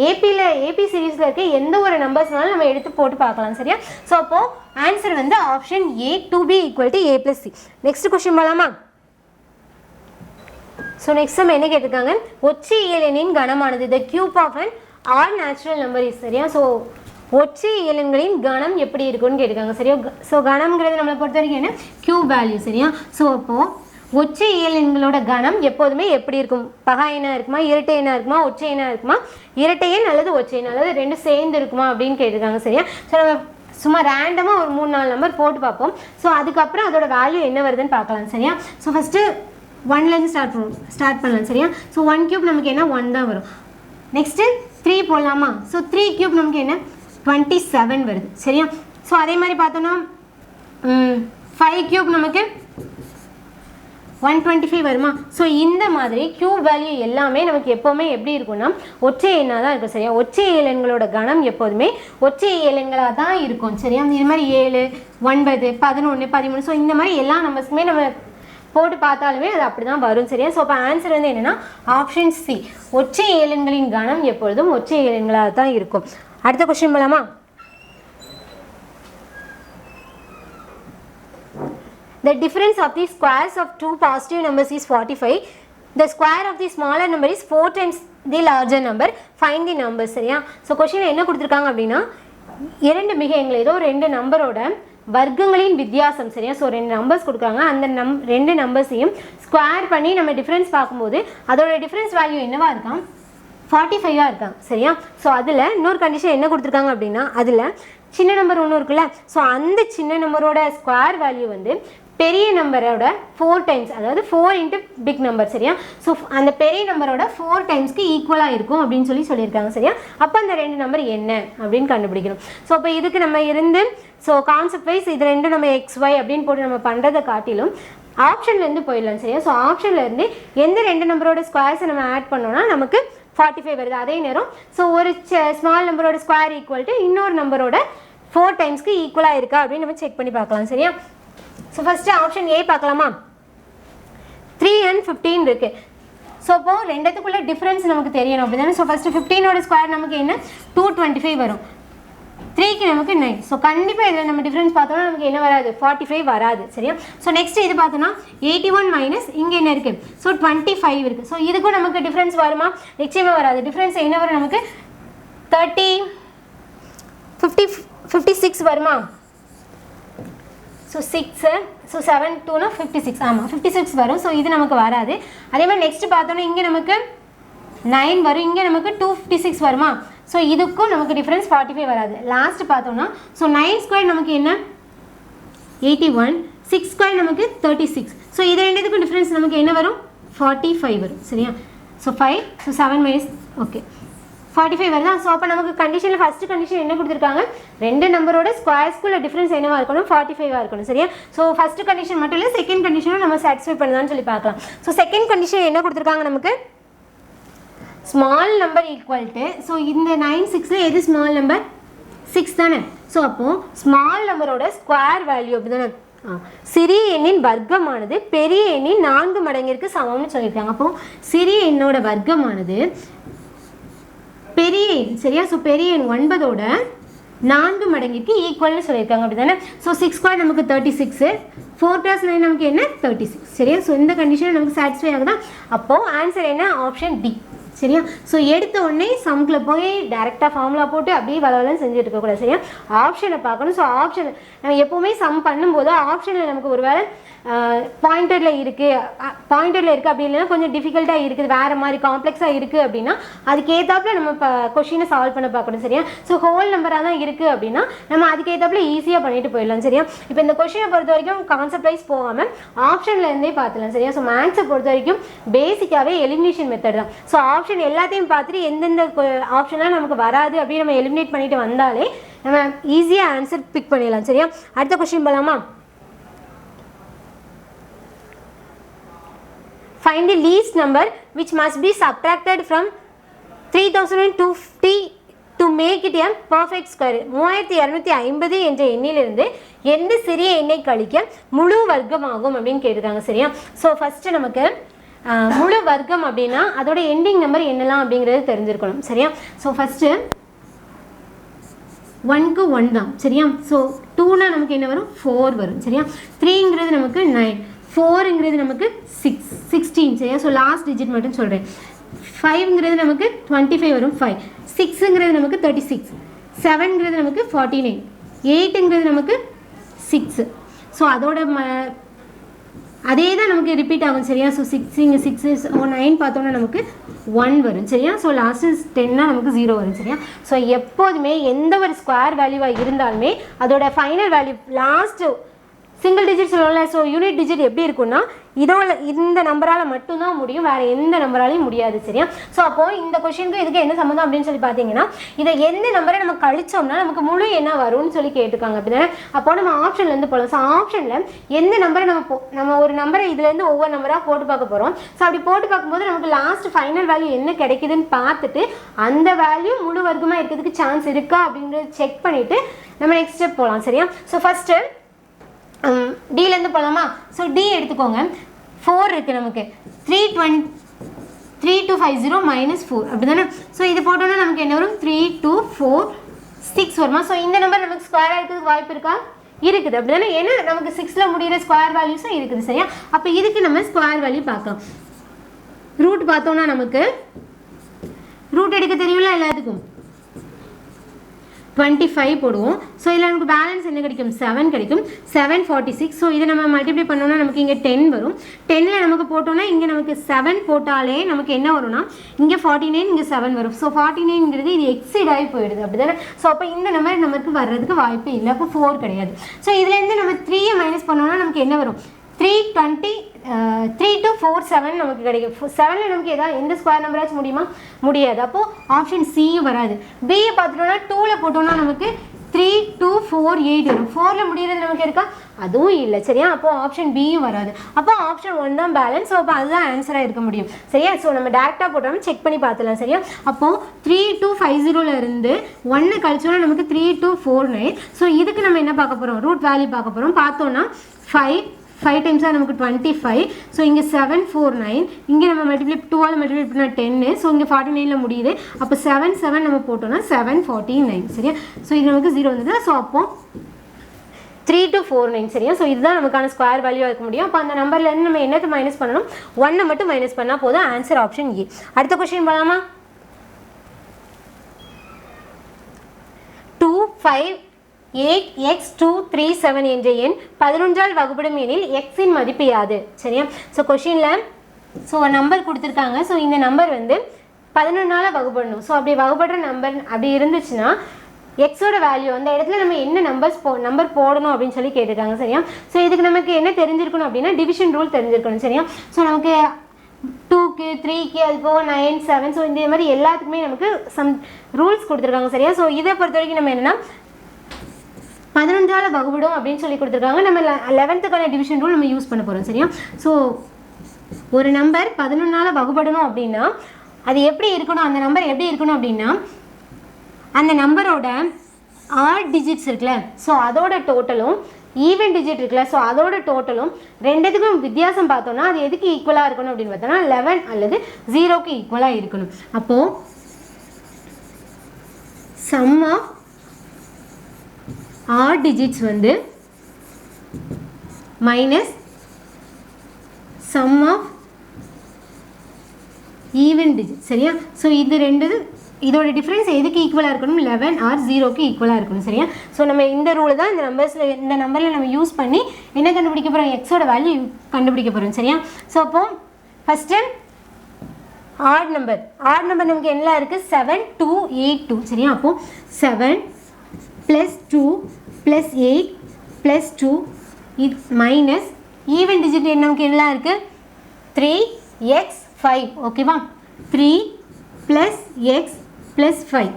ஏபி சீரீஸில் இருக்க எந்த ஒரு நம்பர்ஸ்னாலும் நம்ம எடுத்து போட்டு பார்க்கலாம். சரியா? ஸோ அப்போது ஆன்சர் வந்து option A 2B = A + C. Next question போகலாமா? ஸோ நெக்ஸ்ட் நம்ம என்ன கேட்டிருக்காங்க, ஒற்றை இயலெண்ணின் கணமானது the cube of an all natural number is. சரியா? ஸோ ஒற்றை இயலெண்களின் கணம் எப்படி இருக்குன்னு கேட்டிருக்காங்க. சரியா? ஸோ கணம்ங்கிறது நம்மளை பொறுத்த வரைக்கும் என்ன கியூப் வேல்யூ. சரியா? ஸோ அப்போது ஒற்றை இயலெண்களோட கணம் எப்போதுமே எப்படி இருக்கும், பகா எண்ணாக இருக்குமா, இரட்டை எண்ணாக இருக்குமா, ஒற்றை எண்ணாக இருக்குமா, இரட்டை எண் அல்லது ஒற்றை எண் அல்லது ரெண்டும் சேர்ந்து இருக்குமா அப்படின்னு கேட்டிருக்காங்க. சரியா? ஸோ நம்ம சும்மா ரேண்டமாக ஒரு 3-4 நம்பர் போட்டு பார்ப்போம். ஸோ அதுக்கப்புறம் அதோட வேல்யூ என்ன வருதுன்னு பார்க்கலாம். சரியா? ஸோ ஃபஸ்ட்டு 1லேருந்து ஸ்டார்ட் பண்ணலாம். சரியா? ஸோ 1³ நமக்கு என்ன 1 தான் வரும். நெக்ஸ்ட்டு 3 போடலாமா? ஸோ 3³ நமக்கு என்ன 27 வருது. சரியா? ஸோ அதே மாதிரி பார்த்தோன்னா 5³ நமக்கு 125 வருமா? ஸோ இந்த மாதிரி கியூப் வேல்யூ எல்லாமே நமக்கு எப்போவுமே எப்படி இருக்கும்னா ஒற்றை எண்ணாக தான் இருக்கும். சரியா? ஒற்றை இயலெண்களோட கணம் எப்போதுமே ஒற்றை இயலெண்களாக தான் இருக்கும். சரியா? இது மாதிரி 7 9 11 13 ஸோ இந்த மாதிரி எல்லா நம்பர்ஸுமே நம்ம போட்டு பார்த்தாலுமே அது அப்படி தான் வரும். சரியா? ஸோ இப்போ ஆன்சர் வந்து என்னென்னா ஆப்ஷன் சி, ஒற்றை இயலெண்களின் கணம் எப்பொழுதும் ஒற்றை இயலெண்களாக தான் இருக்கும். அடுத்த கொஸ்டின் போகலாமா? The difference of the squares of two positive numbers is 45. The square of the smaller number is 4 times the larger number. Find the numbers. சரியா? ஸோ கொஸ்டின் என்ன கொடுத்துருக்காங்க அப்படின்னா இரண்டு மிக எண்கள் ஏதோ 2 நம்பரோட வர்க்கங்களின் வித்தியாசம். சரியா? ஸோ 2 நம்பர்ஸ் கொடுக்குறாங்க. அந்த 2 நம்பர்ஸையும் ஸ்கொயர் பண்ணி நம்ம டிஃப்ரென்ஸ் பார்க்கும்போது அதோட டிஃப்ரென்ஸ் வேல்யூ என்னவா இருக்கான் 45 இருக்காங்க. சரியா? ஸோ அதில் இன்னொரு கண்டிஷன் என்ன கொடுத்துருக்காங்க அப்படின்னா அதில் சின்ன நம்பர் ஒன்று இருக்குல்ல, ஸோ அந்த சின்ன நம்பரோட ஸ்கொயர் வேல்யூ வந்து பெரிய நம்பரோட 4 டைம்ஸ், அதாவது 4 × பிக் நம்பர். சரியா? ஸோ அந்த பெரிய நம்பரோட 4 டைம்ஸ்க்கு ஈக்குவலாக இருக்கும் அப்படின்னு சொல்லியிருக்காங்க. சரியா? அப்போ அந்த 2 நம்பர் என்ன அப்படின்னு கண்டுபிடிக்கணும். ஸோ இப்போ இதுக்கு நம்ம இருந்து ஸோ கான்செப்ட் வைஸ் இது ரெண்டும் நம்ம XY அப்படின்னு போட்டு நம்ம பண்ணுறதை காட்டிலும் ஆப்ஷன்லேருந்து போயிடலாம். சரியா? ஸோ ஆப்ஷன்லேருந்து எந்த 2 நம்பரோட ஸ்கொயர்ஸை நம்ம ஆட் பண்ணோன்னா நமக்கு 45 வருது. அதே நேரம் ஸோ ஒரு ஸ்மால் நம்பரோட ஸ்கொயர் ஈக்குவல் டு இன்னொரு நம்பரோட 4 டைம்ஸ்க்கு ஈக்குவலாக இருக்கா அப்படின்னு நம்ம செக் பண்ணி பார்க்கலாம். சரியா? ஸோ ஃபஸ்ட்டு ஆப்ஷன் ஏ பார்க்கலாமா? 3 and 15 இருக்குது. ஸோ இப்போது ரெண்டுத்துக்குள்ள டிஃப்ரென்ஸ் நமக்கு தெரியணும் அப்படி தானே. ஸோ ஃபஸ்ட்டு 15ஓட ஸ்கொயர் நமக்கு என்ன 225 வரும், 3க்கு நமக்கு 9. ஸோ கண்டிப்பாக இதில் நம்ம டிஃப்ரென்ஸ் பார்த்தோம்னா நமக்கு என்ன வராது 45 வராது. சரியா? ஸோ நெக்ஸ்ட் இது பார்த்தோன்னா 81 மைனஸ் இங்கே என்ன இருக்குது ஸோ 25 இருக்குது. ஸோ இதுக்கும் நமக்கு டிஃப்ரென்ஸ் வருமா? நிச்சயமாக வராது. டிஃப்ரென்ஸ் என்ன வரும் நமக்கு 56 வருமா? So 6 so 7 2 56. ஆமாம் 56 வரும். ஸோ இது நமக்கு வராது. அதே மாதிரி நெக்ஸ்ட் பார்த்தோன்னா இங்கே நமக்கு 9 வரும், இங்கே நமக்கு 256 வருமா? ஸோ இதுக்கும் நமக்கு டிஃப்ரென்ஸ் 45 வராது. லாஸ்ட் பார்த்தோன்னா ஸோ 9 ஸ்கொயர் நமக்கு என்ன 81, 6 ஸ்கொயர் நமக்கு 36. ஸோ இது ரெண்டுத்துக்கும் டிஃப்ரென்ஸ் நமக்கு என்ன வரும் 45 வரும் சரியா ஸோ 5 ஸோ 7 மைனஸ் ஓகே 45 வருதா ஸோ அப்போ நமக்கு கண்டிஷனில் ஃபஸ்ட்டு கண்டிஷன் என்ன கொடுத்துருக்காங்க ரெண்டு நம்பரோட ஸ்கொயர்ஸ்குள்ள டிஃப்ரென்ஸ் என்னவாக இருக்கணும் 45 இருக்கணும் சரியா ஸோ ஃபஸ்ட்டு கண்டிஷன் மட்டும் இல்லை செகண்ட் கண்டிஷனும் நம்ம சாட்டிஸ்ஃபை பண்ணுதான்னு சொல்லி பார்க்கலாம் ஸோ செகண்ட் கண்டிஷன் என்ன கொடுத்துருக்காங்க நமக்கு small number equal to so இந்த 9 6 எது ஸ்மால் நம்பர் 6 தானே ஸோ அப்போது ஸ்மால் நம்பரோட ஸ்கொயர் வேல்யூ அப்படி தானே சிறிய எண்ணின் வர்க்கமானது பெரிய எண்ணின் 4 மடங்கிற்கு சமம்னு சொல்லியிருக்காங்க அப்போது சிறிய எண்ணோட வர்க்கமானது பெரிய எண் சரியா ஸோ பெரிய எண் 9ஓட 4 மடங்கிற்கு ஈக்குவல்னு சொல்லியிருக்காங்க அப்படி தானே ஸோ 6 ஸ்கொயர் நமக்கு 36 4 + 9 நமக்கு என்ன 36 சரியா ஸோ இந்த கண்டிஷன் நமக்கு சாட்டிஸ்ஃபை ஆகுதா அப்போது ஆன்சர் என்ன ஆப்ஷன் டி சரியா ஸோ எடுத்த உடனே சம்மில் போய் டேரெக்டாக ஃபார்முலா போட்டு அப்படியே வளவலன்னு செஞ்சுட்டு இருக்கக்கூடாது சரியா ஆப்ஷனை பார்க்கணும் ஸோ ஆப்ஷன் நம்ம எப்போவுமே சம் பண்ணும்போது ஆப்ஷனில் நமக்கு ஒரு வேளை பாயிண்டரில் இருக்குது அப்படி இல்லைன்னா கொஞ்சம் டிஃபிகல்ட்டாக இருக்குது வேறு மாதிரி காம்ப்ளெக்ஸாக இருக்குது அப்படின்னா அதுக்கேற்றாப்புல நம்ம இப்போ கொஷினை சால்வ் பண்ண பார்க்கணும் சரியா ஸோ ஹோல் நம்பராக தான் இருக்குது அப்படின்னா நம்ம அதுக்கேற்றாப்புல ஈஸியாக பண்ணிட்டு போயிடலாம் சரியா இப்போ இந்த கொஷினை பொறுத்த வரைக்கும் கான்செப்ட் வைஸ் போகாமல் ஆப்ஷன்லேருந்தே பார்த்துலாம் சரியா ஸோ மேக்ஸை பொறுத்த வரைக்கும் பேசிக்காகவே எலிமினேஷன் மெத்தட் தான் ஸோ ஆப்ஷன் எல்லாத்தையும் பார்த்துட்டு எந்தெந்த ஆப்ஷனாக நமக்கு வராது அப்படின்னு நம்ம எலிமினேட் பண்ணிட்டு வந்தாலே நம்ம ஈஸியாக ஆன்சர் பிக் பண்ணிடலாம் சரியா அடுத்த கொஷின் போகலாமா Find the least number which must be subtracted from 3250 to make it a perfect square. 3250 என்ற எண்ணிலிருந்து எந்த சிறிய எண்ணை கழிக்க முழு வர்க்கமாகும் அப்படின்னு கேட்டிருக்காங்க சரியா ஸோ ஃபஸ்ட்டு நமக்கு முழு வர்க்கம் அப்படின்னா அதோட எண்டிங் நம்பர் என்னலாம் அப்படிங்கிறது தெரிஞ்சிருக்கணும் சரியா ஸோ ஃபஸ்ட்டு 1க்கு 1 தான் சரியா ஸோ 2னா நமக்கு என்ன வரும் 4 வரும் சரியா 3ங்கிறது நமக்கு 9 4ங்கிறது நமக்கு 16 சரியா ஸோ லாஸ்ட் டிஜிட் மட்டும் சொல்கிறேன் 5ங்கிறது நமக்கு 25 வரும் 5 6ங்கிறது நமக்கு 36 7ங்கிறது நமக்கு 49 8ங்கிறது நமக்கு 6 ஸோ அதோட அதே தான் நமக்கு ரிப்பீட் ஆகும் சரியா ஸோ 6 9 பார்த்தோன்னா நமக்கு 1 வரும் சரியா ஸோ லாஸ்ட்டு 10னா நமக்கு 0 வரும் சரியா ஸோ எப்போதுமே எந்த ஒரு ஸ்கொயர் வேல்யூவாக இருந்தாலுமே அதோட final value last single digit சொல்லல ஸோ யூனிட் டிஜிட் எப்படி இருக்குன்னா இதோட இந்த நம்பரால் மட்டும்தான் முடியும் வேறு எந்த நம்பராலையும் முடியாது சரியா ஸோ அப்போது இந்த கொஷினுக்கு இதுக்கு என்ன சம்மந்தம் அப்படின்னு சொல்லி பார்த்தீங்கன்னா இதை எந்த நம்பரை நம்ம கழிச்சோம்னா நமக்கு முழு என்ன வரும்னு சொல்லி கேட்டுருக்காங்க அப்படி தானே அப்போது நம்ம ஆப்ஷன்லேருந்து போகலாம் ஸோ ஆப்ஷனில் எந்த நம்பரை நம்ம ஒரு நம்பரை இதுலேருந்து ஒவ்வொரு நம்பராக போட்டு பார்க்க போகிறோம் ஸோ அப்படி போட்டு பார்க்கும்போது நமக்கு லாஸ்ட் ஃபைனல் வேல்யூ என்ன கிடைக்குதுன்னு பார்த்துட்டு அந்த வேல்யூ முழு வர்க்கமாக இருக்கிறதுக்கு சான்ஸ் இருக்கா அப்படின்றத செக் பண்ணிவிட்டு நம்ம நெக்ஸ்ட் ஸ்டெப் போகலாம் சரியா ஸோ ஃபஸ்ட்டு டிலேருந்து போகலாமா ஸோ டி எடுத்துக்கோங்க 4 இருக்குது நமக்கு 3250 மைனஸ் 4 அப்படி தானே ஸோ இது போட்டோன்னா நமக்கு என்ன வரும் 3246 வருமா ஸோ இந்த நம்பர் நமக்கு ஸ்கொயராக இருக்கிறதுக்கு வாய்ப்பு இருக்கா இருக்குது அப்படி தானே ஏன்னா நமக்கு 6ல் முடிகிற ஸ்கொயர் வேல்யூஸும் இருக்குது சரியா அப்போ இதுக்கு நம்ம ஸ்கொயர் வேல்யூ பார்க்கலாம் ரூட் பார்த்தோன்னா நமக்கு ரூட் எடுக்க தெரியும்ல எல்லாத்துக்கும் 25 போடுவோம் ஸோ இதில் நமக்கு பேலன்ஸ் என்ன கிடைக்கும் 7 கிடைக்கும் 746 ஸோ இதை நம்ம மல்டிப்ளை பண்ணோம்னா நமக்கு இங்கே 10 வரும் 10ல் நமக்கு போட்டோம்னா இங்கே நமக்கு 7 போட்டாலே நமக்கு என்ன வரும்னா இங்கே 49 இங்கே 7 வரும் ஸோ 49ங்கிறது இது எக்ஸிட் ஆகி போயிடுது அப்படி தானே ஸோ அப்போ இந்த நம்பர் நமக்கு வர்றதுக்கு வாய்ப்பு இல்லை அப்போ 4 கிடையாது ஸோ இதுலேருந்து நம்ம 3 மைனஸ் பண்ணோம்னா நமக்கு என்ன வரும் 3247 நமக்கு கிடைக்கும் 7ல் நமக்கு ஏதாவது எந்த ஸ்கொயர் நம்பராச்சும் முடியாது அப்போது ஆப்ஷன் சியும் வராது பியை பார்த்துட்டோம்னா 2ல் போட்டோம்னா நமக்கு 3248 வரும் 4ல் முடிகிறது நமக்கு இருக்கா அதுவும் இல்லை சரியா அப்போது ஆப்ஷன் பியும் வராது அப்போ ஆப்ஷன் 1 தான் பேலன்ஸ் ஸோ அப்போ அதுதான் ஆன்சராக இருக்க முடியும் சரியா ஸோ நம்ம டேரெக்டாக போட்டோம்னா செக் பண்ணி பார்த்துலாம் சரியா அப்போது 3250 1 கழிச்சோன்னா நமக்கு 3249 ஸோ இதுக்கு நம்ம என்ன பார்க்க போகிறோம் ரூட் வேல்யூ பார்க்க போகிறோம் பார்த்தோன்னா 5 டைம்ஸாக நமக்கு 25 ஸோ இங்கே 749 இங்கே நம்ம மல்டிப்ளை 2ஆல் மல்டிப்ளை பண்ணால் 10 ஸோ இங்கே 49ல் முடியுது அப்போ 7 நம்ம போட்டோம்னா 749 சரியா ஸோ இது நமக்கு 0 வந்தது ஸோ அப்போது 3249 சரியா ஸோ இதுதான் நமக்கான ஸ்கொயர் வேல்யூ இருக்க முடியும் அப்போ அந்த நம்பர்லேருந்து நம்ம என்னத்தை மைனஸ் பண்ணணும் 1 மட்டும் மைனஸ் பண்ணால் போதும் ஆன்சர் ஆப்ஷன் ஏ அடுத்த கொஸ்டின் போகலாமா 258x237 என்ற எண் 11ஆல் வகுப்படும் எண்ணில் எக்ஸின் மதிப்பு யாது சரியா ஸோ கொஷினில் ஸோ நம்பர் கொடுத்துருக்காங்க ஸோ இந்த நம்பர் வந்து 11ஆல் வகுப்படணும் ஸோ அப்படி வகுப்படுற நம்பர் அப்படி இருந்துச்சுன்னா எக்ஸோட வேல்யூ அந்த இடத்துல நம்ம என்ன நம்பர் போடணும் அப்படின்னு சொல்லி கேட்டிருக்காங்க சரியா. ஸோ இதுக்கு நமக்கு என்ன தெரிஞ்சிருக்கணும் அப்படின்னா டிவிஷன் ரூல் தெரிஞ்சிருக்கணும் சரியா. ஸோ நமக்கு 2க்கு 3க்கு அது போக 9 7 ஸோ இந்த மாதிரி எல்லாத்துக்குமே நமக்கு சம் ரூல்ஸ் கொடுத்துருக்காங்க சரியா. ஸோ இதை பொறுத்த வரைக்கும் நம்ம என்னென்னா 11ஆல் வகுப்படும் அப்படின்னு சொல்லி கொடுத்துருக்காங்க. நம்ம 11க்கான டிவிஷன் ரூல் நம்ம யூஸ் பண்ண போகிறோம் சரியா. ஸோ ஒரு நம்பர் 11ஆல் வகுப்படணும் அப்படின்னா அது எப்படி இருக்கணும், அந்த நம்பர் எப்படி இருக்கணும் அப்படின்னா அந்த நம்பரோட ஆட் டிஜிட்ஸ் இருக்குல்ல, ஸோ அதோட டோட்டலும் ஈவன் டிஜிட் இருக்குல்ல, ஸோ அதோட டோட்டலும் ரெண்டுத்துக்கும் வித்தியாசம் பார்த்தோம்னா அது எதுக்கு ஈக்குவலாக இருக்கணும் அப்படின்னு பார்த்தோம்னா 11 அல்லது 0க்கு ஈக்குவலாக இருக்கணும். அப்போது சம் ஆஃப் ஆட் டிஜிட்ஸ் வந்து minus sum of even digit சரியா. ஸோ இது ரெண்டு இதோட டிஃப்ரென்ஸ் எதுக்கு ஈக்குவலாக இருக்கணும், 11 ஆர் 0க்கு ஈக்குவலாக இருக்கணும் சரியா. ஸோ நம்ம இந்த ரூலை தான் இந்த நம்பரில் நம்ம யூஸ் பண்ணி என்ன கண்டுபிடிக்க போகிறோம், எக்ஸோட வேல்யூ கண்டுபிடிக்க போகிறோம் சரியா. ஸோ அப்போது ஃபஸ்ட்டு ஆட் நம்பர் நமக்கு என்ன இருக்குது 7 2 8 2 சரியா. அப்போது 7 + 2 + 8 + 2 இது மைனஸ் ஈவன் டிஜிட் நமக்கு என்ன இருக்குது 3x 5 ஓகேவா. 3 + x + 5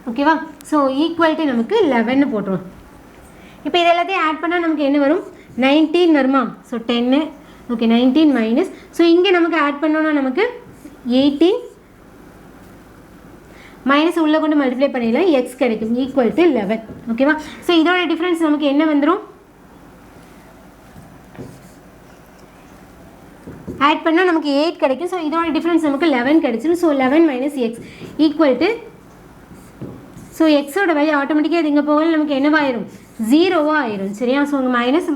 ஓகேவா. ஸோ ஈக்குவல்ட்டு நமக்கு 11 போட்டுருவோம். இப்போ இது எல்லாத்தையும் ஆட் பண்ணால் நமக்கு என்ன வரும் 19 வருமா. ஸோ 10 ஓகே 19 மைனஸ் ஸோ இங்கே நமக்கு ஆட் பண்ணோன்னா நமக்கு 18 மைனஸ் உள்ளே கொண்டு மல்டிப்ளை பண்ணிடலாம் எக்ஸ் கிடைக்கும் ஈக்குவல்ட்டு 11 ஓகேவா. ஸோ இதோட டிஃப்ரென்ஸ் நமக்கு என்ன வந்துடும், ஆட் பண்ணால் நமக்கு 8 கிடைக்கும். ஸோ இதோட டிஃப்ரென்ஸ் நமக்கு 11 கிடைச்சிடும். ஸோ 11 - x ஈக்குவல்ட்டு ஸோ எக்ஸோட வேல்யூ ஆட்டோமேட்டிக்காக இது இங்கே போகல நமக்கு என்னவாயிரும் 0வாக ஆயிரும் சரியா. ஸோ உங்கள் மைனஸ்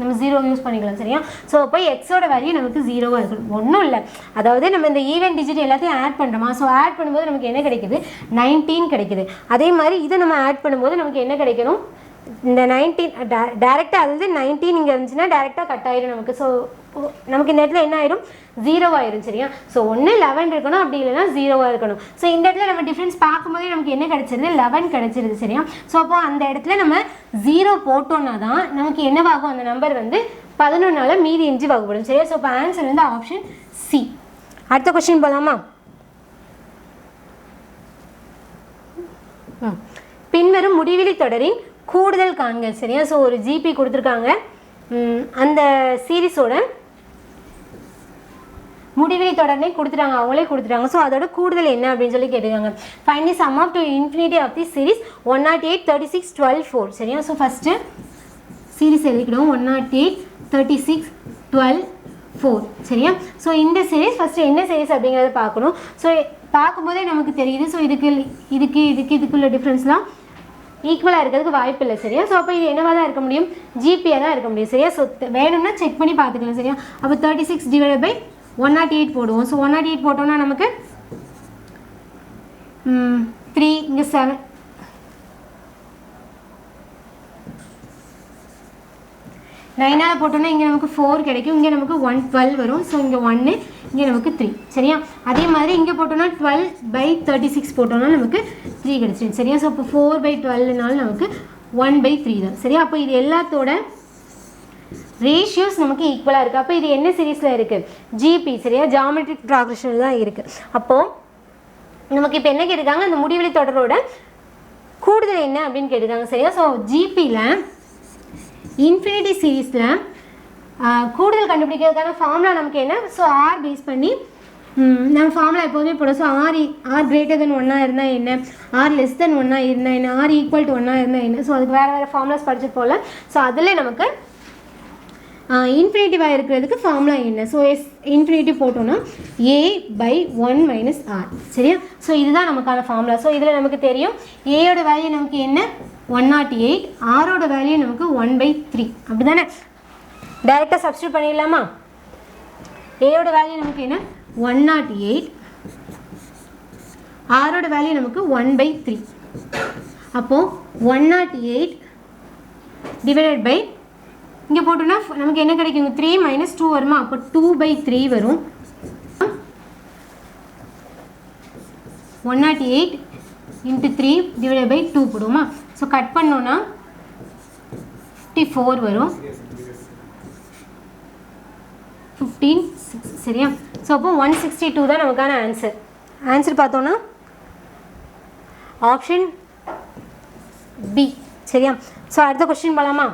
நம்ம 0 யூஸ் பண்ணிக்கலாம் சரியா. ஸோ அப்போ எக்ஸோட வேல்யூ நமக்கு 0வாக இருக்கணும். ஒன்றும் இல்லை, அதாவது நம்ம இந்த ஈவன் டிஜிட் எல்லாத்தையும் ஆட் பண்ணுறோமா. ஸோ ஆட் பண்ணும்போது நமக்கு என்ன கிடைக்குது 19 கிடைக்குது. அதே மாதிரி இதை நம்ம ஆட் பண்ணும்போது நமக்கு என்ன கிடைக்கணும் இந்த 19 டேரெக்டாக அதாவது 19 இங்கே இருந்துச்சுன்னா டேரெக்டாக கட் ஆயிரும் நமக்கு. ஸோ நமக்கு இந்த இடத்துல என்ன ஆயிரும் 0வாயிரும் சரியா. ஸோ ஒன்று 11 இருக்கணும், அப்படி இல்லைன்னா 0வாக இருக்கணும். ஸோ இந்த இடத்துல நம்ம டிஃப்ரென்ஸ் பார்க்கும்போதே நமக்கு என்ன கிடைச்சிருது 11 கிடைச்சிருது சரியா. ஸோ அப்போது அந்த இடத்துல நம்ம 0 போட்டோன்னா தான் நமக்கு என்னவாகும் அந்த நம்பர் வந்து 11ஆல் மீதி இன்ச்சு வகுப்படும் சரியா. ஸோ இப்போ ஆன்சர் வந்து ஆப்ஷன் சி. அடுத்த கொஸ்டின் போகலாமா. பின்வரும் முடிவிலி தொடரின் கூடுதல் காண்க சரியா. ஸோ ஒரு ஜிபி கொடுத்துருக்காங்க, அந்த சீரீஸோட முடிவிலி தொடர்னே கொடுத்துட்டாங்க, அவங்களே கொடுத்துட்டாங்க. ஸோ அதோட கூடுதல் என்ன அப்படின்னு சொல்லி கேட்டுருக்காங்க. Find the sum of to infinity of the series 108 36 12 4 சரியா. ஸோ ஃபஸ்ட்டு சீரீஸ் எழுதிக்கிடுவோம் 108 36 12 4 சரியா. ஸோ இந்த சீரீஸ் ஃபஸ்ட்டு என்ன சீரீஸ் அப்படிங்கிறத பார்க்கணும். ஸோ பார்க்கும்போதே நமக்கு தெரியுது. ஸோ இதுக்குள்ள டிஃப்ரென்ஸ்லாம் ஈக்குவலாக இருக்கிறதுக்கு வாய்ப்பு இல்லை சரியா. ஸோ அப்போ இது என்னவாக தான் இருக்க முடியும் ஜிபியாக தான் இருக்க முடியும் சரியா. ஸோ வேணும்னா செக் பண்ணி பார்த்துக்கலாம் சரியா. அப்போ 36 / 108 போடுவோம். ஸோ 108 போட்டோம்னா நமக்கு 3 இங்கே 7 9ஆல் போட்டோம்னா இங்கே நமக்கு 4 கிடைக்கும், இங்கே நமக்கு 112 வரும். ஸோ இங்கே 1 இங்கே நமக்கு 3 சரியா. அதே மாதிரி இங்கே போட்டோம்னா 12/36 போட்டோம்னா நமக்கு 3 கிடைச்சிடும் சரியா. ஸோ இப்போ 4/12னாலும் நமக்கு 1/3 தான் சரியா. அப்போ இது எல்லாத்தோட ரேஷியோஸ் நமக்கு ஈக்குவலாக இருக்குது. அப்போ இது என்ன சீரீஸில் இருக்குது ஜிபி சரியா, ஜியோமெட்ரிக் ப்ராக்ரெஷனில் தான் இருக்குது. அப்போது நமக்கு இப்போ என்ன கேட்டிருக்காங்க அந்த முடிவெளி தொடரோட கூடுதல் என்ன அப்படின்னு கேட்டிருக்காங்க சரியா. ஸோ ஜிபியில் இன்ஃபினிட்டி சீரீஸில் கூடுதல் கண்டுபிடிக்கிறதுக்கான ஃபார்முலா நமக்கு என்ன, ஸோ ஆர் பேஸ் பண்ணி நம்ம ஃபார்முலா எப்போதுமே போடுவோம். ஸோ ஆர் கிரேட்டர் தென் 1 இருந்தால் என்ன, ஆர் லெஸ் தென் 1 இருந்தால் என்ன, ஆர் ஈக்குவல் டு 1 இருந்தால் என்ன. ஸோ அதுக்கு வேறு ஃபார்முலாஸ் படிச்சுட்டு போகல. ஸோ அதில் நமக்கு இன்ஃபினிட்டிவாக இருக்கிறதுக்கு ஃபார்முலா என்ன, ஸோ இன்ஃபினிட்டிவ் போட்டோன்னா a/1 - r சரியா. ஸோ இதுதான் நமக்கான ஃபார்முலா. ஸோ இதில் நமக்கு தெரியும் ஏயோட வேல்யூ நமக்கு என்ன 108, ஆரோட வேல்யூ நமக்கு 1/3 அப்படி தானே. டைரெக்டாக சப்ஸ்டியூட் பண்ணிடலாமா. ஏயோட வேல்யூ நமக்கு என்ன 108, ஆரோட வேல்யூ நமக்கு 1/3. அப்போது 108 டிவைடட் பை இங்கே போட்டோன்னா நமக்கு என்ன கிடைக்கும் 3 - 2 வருமா. அப்போ 2/3 வரும். 108 இன்ட்டு 3 டிவைடட் பை 2 போடுவோமா. ஸோ கட் பண்ணோன்னா 54 வரும், 15 6 சரியா. ஸோ அப்போ 162 தான் நமக்கான ஆன்சர். ஆன்சர் பார்த்தோன்னா ஆப்ஷன் பி சரியா. ஸோ அடுத்த கொஸ்டின் போகலாமா.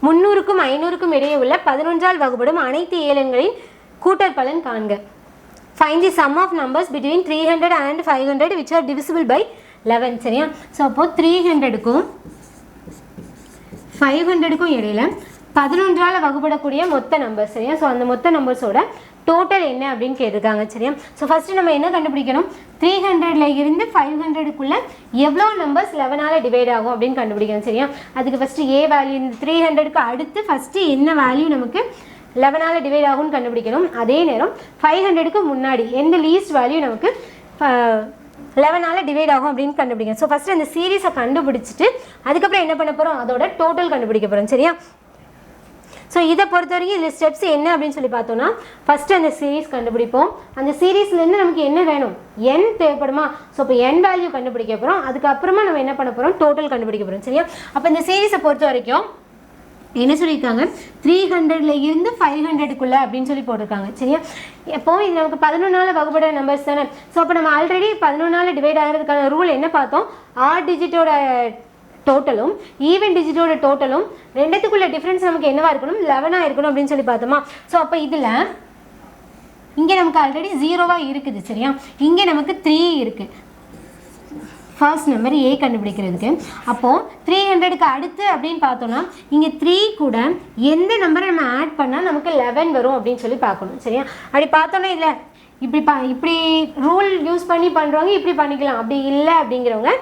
300க்கும் 500க்கும் இடையே உள்ள 11ஆல் வகுப்படும் அனைத்து ஏலங்களின் கூட்டல் பலன் காண்க. Find the sum of numbers between 300 and 500 which are divisible by 11 சரியா. ஸோ அப்போது 300க்கும் 500க்கும் இடையில 11ஆல் வகுப்படக்கூடிய மொத்த நம்பர் சரியா. ஸோ அந்த மொத்த நம்பர்ஸோட டோட்டல் என்ன அப்படின்னு கேட்டிருக்காங்க சரியா. ஸோ ஃபஸ்ட்டு நம்ம என்ன கண்டுபிடிக்கணும், 300ல் இருந்து 500க்குள்ளே எவ்வளோ நம்பர்ஸ் 11ஆல் டிவைட் ஆகும் அப்படின்னு கண்டுபிடிக்கணும் சரியா. அதுக்கு ஃபஸ்ட்டு ஏ வேல்யூ, இந்த 300க்கு அடுத்து ஃபஸ்ட்டு என்ன வேல்யூ நமக்கு 11ஆல் டிவைட் ஆகும்னு கண்டுபிடிக்கணும். அதே நேரம் 500க்கு முன்னாடி எந்த லீஸ்ட் வேல்யூ நமக்கு 11ஆல் டிவைட் ஆகும் அப்படின்னு கண்டுபிடிக்கணும். ஸோ ஃபஸ்ட்டு அந்த சீரீஸை கண்டுபிடிச்சிட்டு அதுக்கப்புறம் என்ன பண்ண போகிறோம், அதோட டோட்டல் கண்டுபிடிக்க போகிறோம் சரியா. ஸோ இதை பொறுத்த வரைக்கும் இதில் ஸ்டெப்ஸ் என்ன அப்படின்னு சொல்லி பார்த்தோன்னா, ஃபஸ்ட்டு அந்த சீரீஸ் கண்டுபிடிப்போம். அந்த சீரீஸ்லேருந்து நமக்கு என்ன வேணும், n தேவைப்படுமா. ஸோ இப்போ n வேல்யூ கண்டுபிடிக்க போகிறோம். அதுக்கப்புறமா நம்ம என்ன பண்ண போகிறோம், டோட்டல் கண்டுபிடிக்க போகிறோம் சரியா. அப்போ இந்த சீரீஸை பொறுத்த வரைக்கும் என்ன சொல்லியிருக்காங்க, 300ல் இருந்து 500க்குள்ளே அப்படின்னு சொல்லி போட்டிருக்காங்க சரியா. எப்போ இது நமக்கு 11ஆல் வகுப்பட நம்பர்ஸ் தானே. ஸோ அப்போ நம்ம ஆல்ரெடி 11ஆல் டிவைட் ஆகிறதுக்கான ரூல் என்ன பார்த்தோம், 6 டிஜிட்டோட டோட்டலும் ஈவன் டிஜிட்டோட டோட்டலும் ரெண்டுத்துக்குள்ள டிஃப்ரென்ஸ் நமக்கு என்னவா இருக்கணும், 11ஆக இருக்கணும் அப்படின்னு சொல்லி பார்த்தோமா. ஸோ அப்போ இதில் இங்கே நமக்கு ஆல்ரெடி 0வாக இருக்குது சரியா. இங்கே நமக்கு 3 இருக்குது ஃபர்ஸ்ட் நம்பர் ஏ கண்டுபிடிக்கிறதுக்கு. அப்போது 300க்கு அடுத்து அப்படின்னு பார்த்தோன்னா இங்கே 3 கூட எந்த நம்பரை நம்ம ஆட் பண்ணால் நமக்கு 11 வரும் அப்படின்னு சொல்லி பார்க்கணும் சரியா. அப்படி பார்த்தோன்னா இல்லை இப்படி ரூல் யூஸ் பண்ணி பண்ணுறவங்க இப்படி பண்ணிக்கலாம், அப்படி இல்லை அப்படிங்கிறவங்க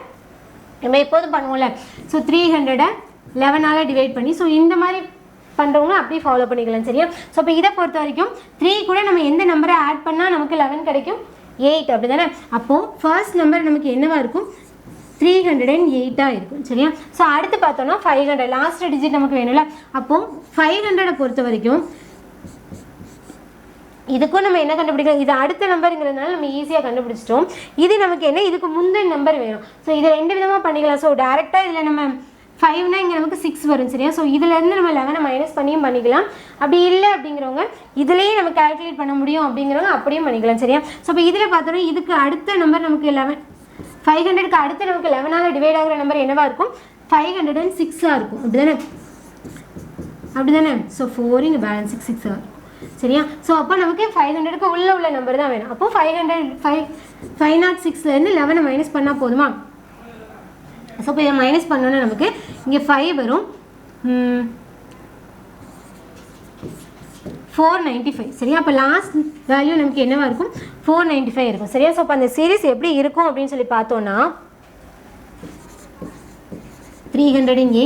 நம்ம எப்போதும் பண்ணுவோம்ல. ஸோ 300 11ஆல் டிவைட் பண்ணி, ஸோ இந்த மாதிரி பண்ணுறவங்க அப்படியே ஃபாலோ பண்ணிக்கலாம் சரியா. ஸோ இப்போ இதை பொறுத்த வரைக்கும் 3 கூட நம்ம எந்த நம்பரை ஆட் பண்ணால் நமக்கு 11 கிடைக்கும், 8 அப்படி தானே. அப்போது ஃபர்ஸ்ட் நம்பர் நமக்கு என்னவா இருக்கும், 308 இருக்கும் சரியா. ஸோ அடுத்து பார்த்தோன்னா 500 லாஸ்ட் டிஜிட் நமக்கு வேணும்ல. அப்போது 500 பொறுத்த வரைக்கும் இதுக்கும் நம்ம என்ன கண்டுபிடிக்கலாம், இது அடுத்த நம்பருங்கிறதுனால நம்ம ஈஸியாக கண்டுபிடிச்சிட்டோம். இது நமக்கு என்ன, இதுக்கு முந்தின நம்பர் வேணும். ஸோ இதை 2 விதமாக பண்ணிக்கலாம். ஸோ டேரெக்டாக இதில் நம்ம 5னா இங்கே நமக்கு 6 வரும் சரியா. ஸோ இதிலேருந்து நம்ம 11 மைனஸ் பண்ணியும் பண்ணிக்கலாம். அப்படி இல்லை அப்படிங்கிறவங்க இதுலேயே நம்ம கால்குலேட் பண்ண முடியும் அப்படிங்கிறவங்க அப்படியும் பண்ணிக்கலாம் சரியா. ஸோ இப்போ இதில் பார்த்தோன்னா இதுக்கு அடுத்த நம்பர் நமக்கு 11, 500க்கு அடுத்து நமக்கு 11ஆல் டிவைட் ஆகிற நம்பர் என்னவாக இருக்கும், 506ஆக இருக்கும் அப்படி தானே. ஸோ 4 இங்கே பேலன்ஸ் 6 ஆகும் சரியா. ஸோ அப்போ நமக்கு 500க்கு உள்ள நம்பர் தான் வேணும். அப்போது 506லேருந்து 11 மைனஸ் பண்ணால் போதுமா. ஸோ இப்போ இதை மைனஸ் பண்ணோன்னா நமக்கு இங்கே 5 வரும், 495 சரியா. அப்போ லாஸ்ட் வேல்யூ நமக்கு என்னவாக இருக்கும், 495 இருக்கும் சரியா. ஸோ இப்போ அந்த சீரீஸ் எப்படி இருக்கும் அப்படின்னு சொல்லி பார்த்தோன்னா 308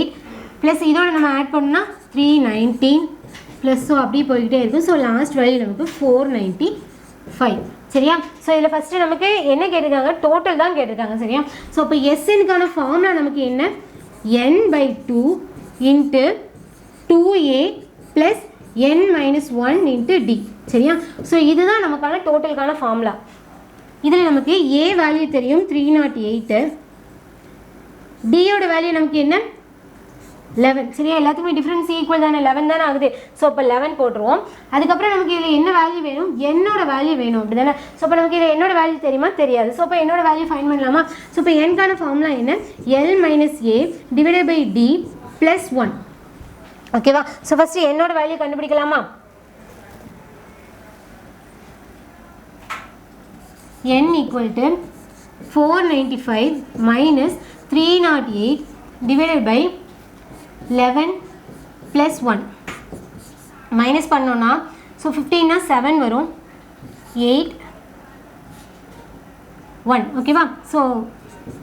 ப்ளஸ் இதோட நம்ம ஆட் பண்ணோம்னா 319 ப்ளஸ் ஸோ அப்படியே போய்கிட்டே இருக்கும். ஸோ லாஸ்ட் வேல்யூ நமக்கு 495 சரியா. ஸோ இதில் ஃபஸ்ட்டு நமக்கு என்ன கேட்டிருக்காங்க, டோட்டல் தான் கேட்டிருக்காங்க சரியா. ஸோ இப்போ எஸ்எனுக்கான ஃபார்முலா நமக்கு என்ன, n/2 into 2a plus n-1 into d சரியா. ஸோ இதுதான் நமக்கான டோட்டலுக்கான ஃபார்முலா. இதில் நமக்கு a வேல்யூ தெரியும் 308, டியோட வேல்யூ நமக்கு என்ன 11 சரியா. எல்லாத்துக்குமே டிஃப்ரென்ஸ் ஈக்குவல் தானே, 11 தானே ஆகுது. ஸோ இப்போ 11 போட்டுருவோம். அதுக்கப்புறம் நமக்கு இதில் என்ன வேல்யூ வேணும், என்னோட வேல்யூ வேணும் அப்படி தானே. ஸோ இப்போ நமக்கு இதில் என்னோட வேல்யூ தெரியுமா, தெரியாது. ஸோ இப்போ என்னோட வேல்யூ ஃபைன் பண்ணலாமா. ஸோ இப்போ என்கான ஃபார்முலா என்ன, l-a divided by d plus 1 ஓகேவா. ஸோ ஃபஸ்ட்டு என்னோட value கண்டுபிடிக்கலாமா. n = 495 minus 308 divided by 11 plus 1 minus பண்ணோன்னா ஸோ 15னா 7 வரும், 8 1 ஓகேவா. ஸோ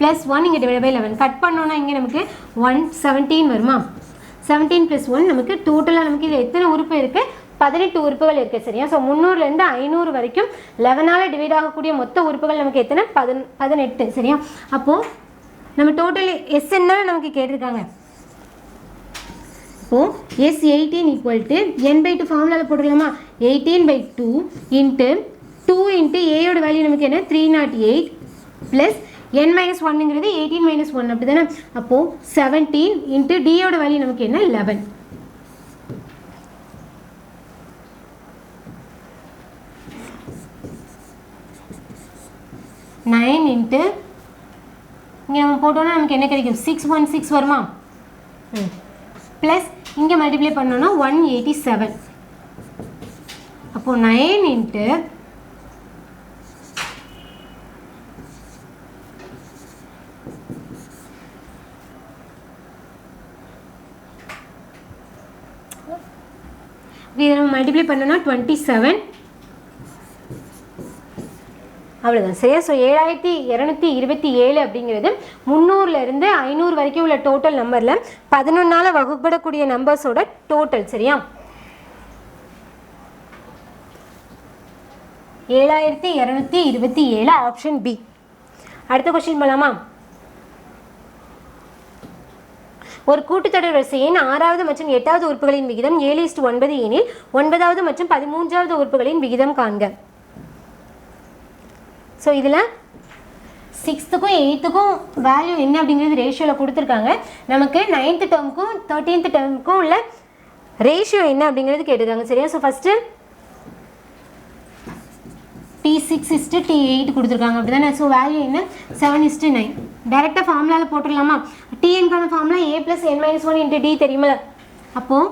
ப்ளஸ் 1 இங்கே டிவைட் பை 11 கட் பண்ணோன்னா இங்கே நமக்கு 117 வருமா. 17 + 1 நமக்கு டோட்டலாக நமக்கு இதில் எத்தனை உறுப்பு இருக்குது, 18 உறுப்புகள் இருக்குது சரியா. ஸோ 300லேருந்து 500 வரைக்கும் 11ஆல் டிவைட் ஆகக்கூடிய மொத்த உறுப்புகள் நமக்கு எத்தனை, 18 சரியா. அப்போது நம்ம டோட்டல் எஸ் என்ன நமக்கு கேட்டிருக்காங்க. இப்போது S18 = n/2 ஃபார்முலாவில் போட்டுக்கலாமா. 18/2 இன்ட்டு 2 இன்ட்டு ஏயோட வேல்யூ நமக்கு என்ன 308 ப்ளஸ் n மைனஸ் ஒன்னுங்கிறது 18 மைனஸ் ஒன் அப்படி தானே. அப்போது 17 இன்ட்டு டியோட வேல்யூ நமக்கு என்ன 11. நைன் இன்ட்டு இங்கே நம்ம போட்டோன்னா நமக்கு என்ன கிடைக்கும் 616 வருமா. ப்ளஸ் இங்கே மல்டிப்ளை பண்ணோன்னா 187. அப்போது 9 இன்ட்டு இதை நம்ம மல்டிப்ளை பண்ணோன்னா 27. அவ்வளோதான் சரியா. ஸோ 7227 அப்படிங்கிறது 300லேருந்து 500 வரைக்கும் உள்ள டோட்டல் நம்பரில் 11ஆல் வகுப்படக்கூடிய நம்பர்ஸோட டோட்டல் சரியா. 7227 ஆப்ஷன் பி. அடுத்த கொஸ்டின் போகலாமா. ஒரு கூட்டுத்தொடர் வரிசையின் 6வது மற்றும் 8வது உறுப்புகளின் விகிதம் 7:9 எனில் 9வது மற்றும் 13வது உறுப்புகளின் விகிதம் காண்க. ஸோ இதில் 6த்துக்கும் 8த்துக்கும் வேல்யூ என்ன அப்படிங்கிறது ரேஷியோவில் கொடுத்துருக்காங்க. நமக்கு 9th டேர்முக்கும் 13th டேர்முக்கும் உள்ள ரேஷியோ என்ன அப்படிங்கிறது கேட்டுருக்காங்க சரியா. ஸோ ஃபஸ்ட்டு T6:T8 கொடுத்துருக்காங்க அப்படி தானே. ஸோ வேல்யூ என்ன 7:9. டேரெக்டாக ஃபார்முலாவில் போட்டுடலாமா. டிஎன்கான ஃபார்முலா A + n-1 × D தெரியுமில்ல. அப்போது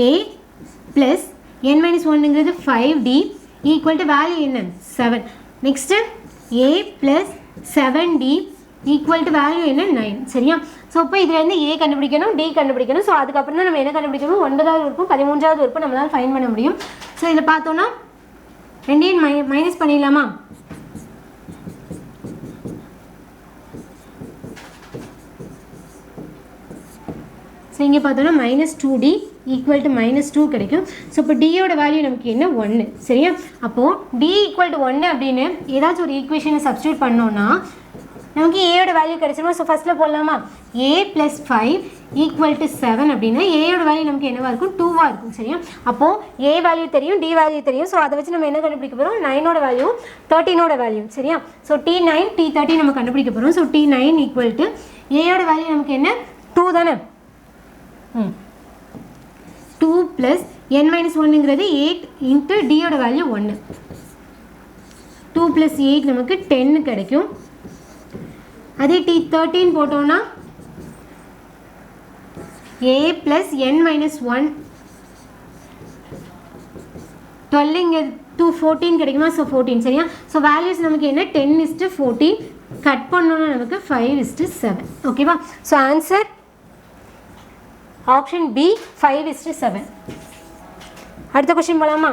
A + n-1ங்கிறது 5D equal to value என்ன 7. Next A + 7D equal to value என்ன 9 சரியா. ஸோ இப்போ இதுலேருந்து A கண்டுபிடிக்கணும், D கண்டுபிடிக்கணும். ஸோ அதுக்கப்புறம் தான் நம்ம என்ன கண்டுபிடிக்கணும் 9வது உறுப்பும் 13வது உறுப்பும் நம்மளால் ஃபைன் பண்ண முடியும். ஸோ இதில் பார்த்தோன்னா ரெண்டையும் மைனஸ் பண்ணிடலாமா. ஸோ இங்கே பார்த்தோன்னா -2D ஈக்குவல் டு -2 கிடைக்கும். ஸோ இப்போ டியோட வேல்யூ நமக்கு என்ன 1 சரியா. அப்போது D = 1 அப்படின்னு ஏதாச்சும் ஒரு ஈக்குவேஷனை சப்ஸ்டியூட் பண்ணோன்னா நமக்கு ஏயோட வேல்யூ கிடைச்சிடும். ஸோ ஃபஸ்ட்டில் போடலாமா. A + 5 = 7 அப்படின்னா ஏயோட வேல்யூ நமக்கு என்னவாக இருக்கும் 2வாக இருக்கும் சரியா. அப்போது A வேல்யூ தெரியும், D வேல்யூ தெரியும். ஸோ அதை வச்சு நம்ம என்ன கண்டுபிடிக்க போகிறோம் 9ஓட வேல்யூ 13ஓட வேல்யூ சரியா. ஸோ T9 T13 நம்ம கண்டுபிடிக்க போகிறோம். ஸோ T9 = ஏயோட வேல்யூ நமக்கு என்ன 2 தானே. 2 + n-1ங்கிறது 8 இன்ட்டு டியோட வேல்யூ 1. 2 + 8 நமக்கு 10 கிடைக்கும். அதே T13 போட்டோன்னா A + n-1 12 இங்கே 2 14 கிடைக்குமா. ஸோ 14 சரியா. ஸோ வேல்யூஸ் நமக்கு என்ன 10:14 கட் பண்ணோன்னா நமக்கு 5:7 ஓகேவா. So answer option B 5:7. அடுத்த கொஸ்டின் போகலாமா.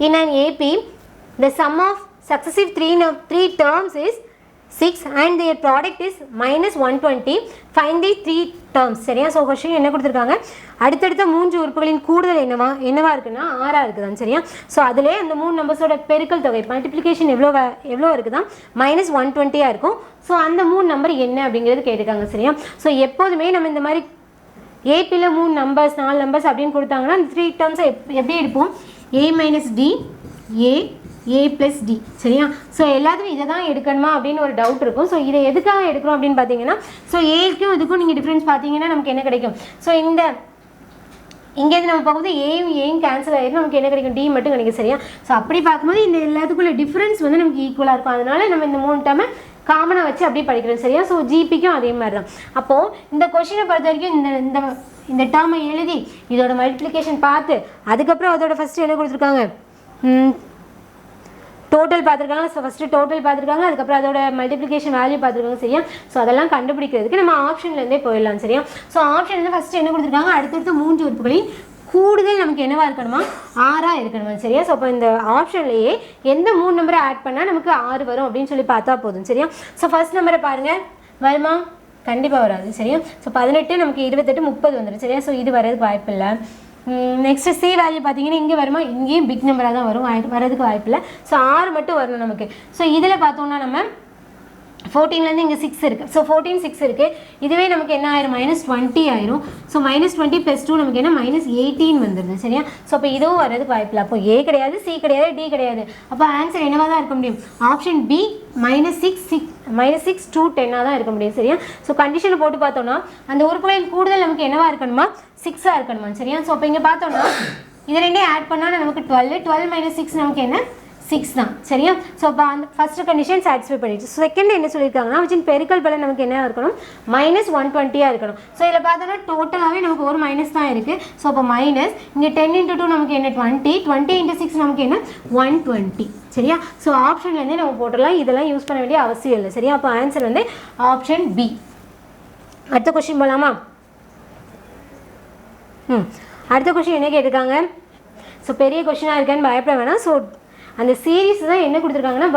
In an AP, the sum of successive three terms is 6 and their product is -120. Find the 3 terms சரியா. ஸோ கொஸ்டின் என்ன கொடுத்துருக்காங்க அடுத்தடுத்த 3 உறுப்புகளின் கூடுதல் என்னவா இருக்குன்னா 6 இருக்குதான் சரியா. ஸோ அதிலே அந்த 3 நம்பர்ஸோட பெருக்கல் தொகை மல்டிப்ளிகேஷன் எவ்வளோ இருக்குதான் -120 இருக்கும். ஸோ அந்த 3 நம்பர் என்ன அப்படிங்கிறது கேட்டிருக்காங்க சரியா. ஸோ எப்போதுமே நம்ம இந்த மாதிரி ஏபியில் 3 நம்பர்ஸ் 4 நம்பர்ஸ் அப்படின்னு கொடுத்தாங்கன்னா அந்த 3 டேர்ம்ஸை எப்படி எடுப்போம் A - D A + D சரியா. ஸோ எல்லாத்துக்கும் இதை தான் எடுக்கணுமா அப்படின்னு ஒரு டவுட் இருக்கும். ஸோ இதை எதுக்காக எடுக்கிறோம் அப்படின்னு பார்த்தீங்கன்னா ஸோ ஏக்கும் இதுக்கும் நீங்கள் டிஃப்ரென்ஸ் பார்த்தீங்கன்னா நமக்கு என்ன கிடைக்கும். ஸோ இங்கேருந்து நம்ம பார்க்கும்போது ஏயும் கேன்சல் ஆகிடும், நமக்கு என்ன கிடைக்கும் D மட்டும் கிடைக்கும் சரியா. ஸோ அப்படி பார்க்கும்போது இந்த எல்லாத்துக்குள்ள டிஃப்ரென்ஸ் வந்து நமக்கு ஈக்குவலாக இருக்கும். அதனால நம்ம இந்த 3 டேர்மை காமனாக வச்சு அப்படியே படிக்கிறோம் சரியா. ஸோ ஜிபிக்கும் அதே மாதிரி தான். அப்போது இந்த கொஷினை பொறுத்த வரைக்கும் இந்த டேர்மை எழுதி இதோட மல்டிப்ளிகேஷன் பார்த்து அதுக்கப்புறம் அதோட ஃபஸ்ட்டு என்ன கொடுத்துருக்காங்க டோட்டல் பார்த்துருக்காங்க. ஸோ ஃபஸ்ட்டு டோட்டல் பார்த்துருக்காங்க, அதுக்கப்புறம் அதோட மல்டிப்ளிகேஷன் வேல்யூ பார்த்துருக்காங்க சரியா. ஸோ அதெல்லாம் கண்டுபிடிக்கிறதுக்கு நம்ம ஆப்ஷன்லேருந்தே போயிடலாம் சரியா. ஸோ ஆப்ஷன்லேருந்து ஃபஸ்ட்டு என்ன கொடுத்துருக்காங்க அடுத்தடுத்து 3 உறுப்புகளின் கூடுதல் நமக்கு என்னவா இருக்கணுமா 6 இருக்கணுமா சரியா. ஸோ அப்போ இந்த ஆப்ஷன்லேயே எந்த 3 நம்பரை ஆட் பண்ணால் நமக்கு 6 வரும் அப்படின்னு சொல்லி பார்த்தா போதும் சரியா. ஸோ ஃபஸ்ட் நம்பரை பாருங்கள் வருமா கண்டிப்பாக வராது சரியா. ஸோ 18 நமக்கு 28 30 வந்துடும் சரியா. ஸோ இது வரதுக்கு வாய்ப்பு இல்லை. நெக்ஸ்ட்டு சி வேல்யூ பார்த்தீங்கன்னா இங்கே வருமா இங்கேயும் பிக் நம்பராக தான் வரும், வரதுக்கு வாய்ப்பு இல்லை. ஸோ 6 மட்டும் வரணும் நமக்கு. ஸோ இதில் பார்த்தோம்னா நம்ம 14லேருந்து இங்கே 6 இருக்குது. ஸோ 14 6 இருக்குது. இதுவே நமக்கு என்ன ஆயிரும் -20 ஆயிரும். ஸோ -20 + 2 நமக்கு என்ன -18 வந்துடுது. சரியா? ஸோ அப்போ இதுவும் வர்றதுக்கு வாய்ப்பில்லை. அப்போ ஏ கிடையாது, சி கிடையாது, டி கிடையாது. அப்போ ஆன்சர் என்னவாக தான் இருக்க முடியும்? ஆப்ஷன் பி -6 to 10 தான் இருக்க முடியும். சரியா? ஸோ கண்டிஷனை போட்டு பார்த்தோம்னா அந்த உறுப்புகளின் கூடுதல் நமக்கு என்னவா இருக்கணுமா? 6 இருக்கணுமா? சரியா? ஸோ அப்போ இங்கே பார்த்தோம்னா இது ரெண்டையும் ஆட் பண்ணால் நமக்கு 12 - 6 நமக்கு என்ன 6 தான். சரியா? ஸோ அப்போ அந்த ஃபர்ஸ்ட் கண்டிஷன் சாட்டிஸ்ஃபை பண்ணிடுச்சு. செகண்ட் என்ன சொல்லியிருக்காங்கன்னா வச்சின் பெருக்கல் பலன் நமக்கு என்ன இருக்கணும்? -120 இருக்கணும். ஸோ இதில் பார்த்தோன்னா டோட்டலாகவே நமக்கு ஒரு மைனஸ் தான் இருக்குது. ஸோ அப்போ மைனஸ் இங்கே 10 × 2 நமக்கு என்ன 20, 20 × 6 நமக்கு என்ன 120. சரியா? ஸோ ஆப்ஷன்லேருந்தே நம்ம போட்டுடலாம். இதெல்லாம் யூஸ் பண்ண வேண்டிய அவசியம் இல்லை. சரியா? அப்போ ஆன்சர் வந்து ஆப்ஷன் பி. அடுத்த கொஸ்டின் போகலாமா? அடுத்த கொஸ்டின் என்ன கேட்டிருக்காங்க? ஸோ பெரிய கொஸ்டினாக இருக்கேன்னு பயப்பட வேணாம். ஸோ அந்த சீரீஸ் தான் என்ன கொடுத்துருக்காங்கன்னா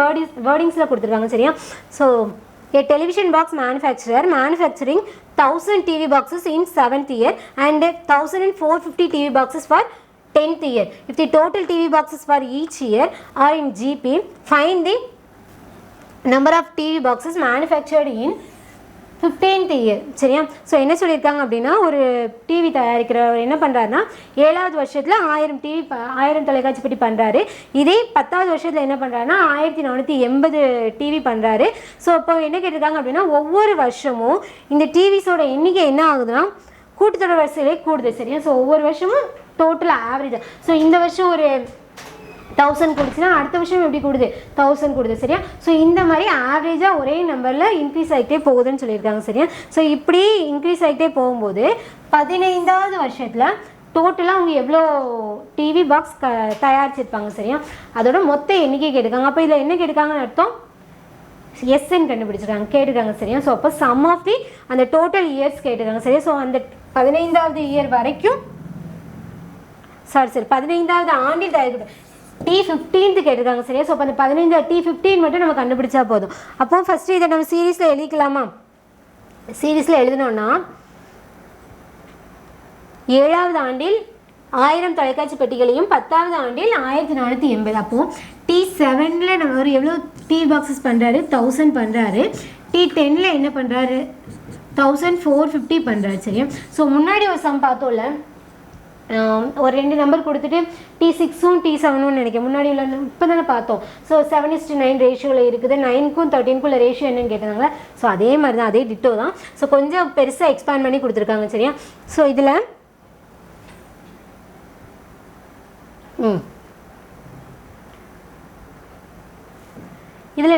வேர்டிங்ஸில் கொடுத்துருக்காங்க. சரியா? So a television box manufacturer manufacturing 1000 TV boxes in 7th year and 1450 TV boxes for 10th year. If the total TV boxes for each year are in GP, find the number of TV boxes manufactured in 15th year. சரியா? So என்ன சொல்லியிருக்காங்க அப்படின்னா ஒரு TV தயாரிக்கிறவர் என்ன பண்ணுறாருன்னா 7வது வருஷத்தில் 1000 தொலைக்காட்சி பெட்டி பண்ணுறாரு. இதே 10வது வருஷத்தில் என்ன பண்ணுறாருன்னா 1480 டிவி பண்ணுறாரு. ஸோ இப்போ என்ன கேட்டிருக்காங்க அப்படின்னா ஒவ்வொரு வருஷமும் இந்த டிவிஸோட எண்ணிக்கை என்ன ஆகுதுன்னா கூட்டுத்தொடர் வரிசையிலே கூடுது. சரியா? ஸோ ஒவ்வொரு வருஷமும் டோட்டலாக ஆவரேஜாக ஸோ இந்த வருஷம் ஒரு 1000 கொடுத்துன்னா அடுத்த வருஷம் எப்படி கூடுது 1000 கூடுது. சரியா? ஸோ இந்த மாதிரி ஆவரேஜாக ஒரே நம்பரில் இன்க்ரீஸ் ஆகிட்டே போகுதுன்னு சொல்லியிருக்காங்க. சரியா? ஸோ இப்படி இன்க்ரீஸ் ஆகிட்டே போகும்போது 15வது வருஷத்தில் டோட்டலாக அவங்க எவ்வளோ டிவி பாக்ஸ் தயாரிச்சிருப்பாங்க. சரியா? அதோட மொத்த எண்ணிக்கை கேட்டிருக்காங்க. அப்போ இதில் என்ன கேட்டிருக்காங்கன்னு அர்த்தம்? எஸ்ன்னு கண்டுபிடிச்சிருக்காங்க கேட்டிருக்காங்க. சரியா? ஸோ அப்போ சம் ஆஃப் தி அந்த டோட்டல் இயர்ஸ் கேட்டிருக்காங்க. சரியா? ஸோ அந்த 15வது இயர் வரைக்கும் சரி 15வது ஆண்டில் தயாரிக்கப்பட்ட T15 கேட்டிருக்காங்க. சரியா? ஸோ அப்போ அந்த 15 T15 மட்டும் நம்ம கண்டுபிடிச்சா போதும். அப்போ ஃபஸ்ட்டு இதை நம்ம சீரீஸில் எழுதிக்கலாமா? சீரீஸில் எழுதினோன்னா 7வது ஆண்டில் 1000 தொலைக்காட்சி பெட்டிகளையும் 10வது ஆண்டில் 1480. அப்போது T7ல் நம்ம ஒரு எவ்வளோ டிவி பாக்ஸஸ் பண்ணுறாரு 1000 பண்ணுறாரு. T10ல் என்ன பண்ணுறாரு 1450 பண்ணுறாரு. சரியா? ஸோ முன்னாடி ஒரு சம் பார்த்தோம்ல ஒரு 2 நம்பர் கொடுத்துட்டு T6ம் T7ம் நினைக்கிறேன் முன்னாடி உள்ள இப்போ தானே பார்த்தோம். ஸோ 7:9 ரேஷியோவில் இருக்குது. 9க்கும் 13க்குள்ள ரேஷியோ என்னன்னு கேட்டாங்க. ஸோ அதே மாதிரி தான் அதே டிட்டோ தான். ஸோ கொஞ்சம் பெருசாக எக்ஸ்பேண்ட் பண்ணி கொடுத்துருக்காங்க. சரியா? ஸோ இதில்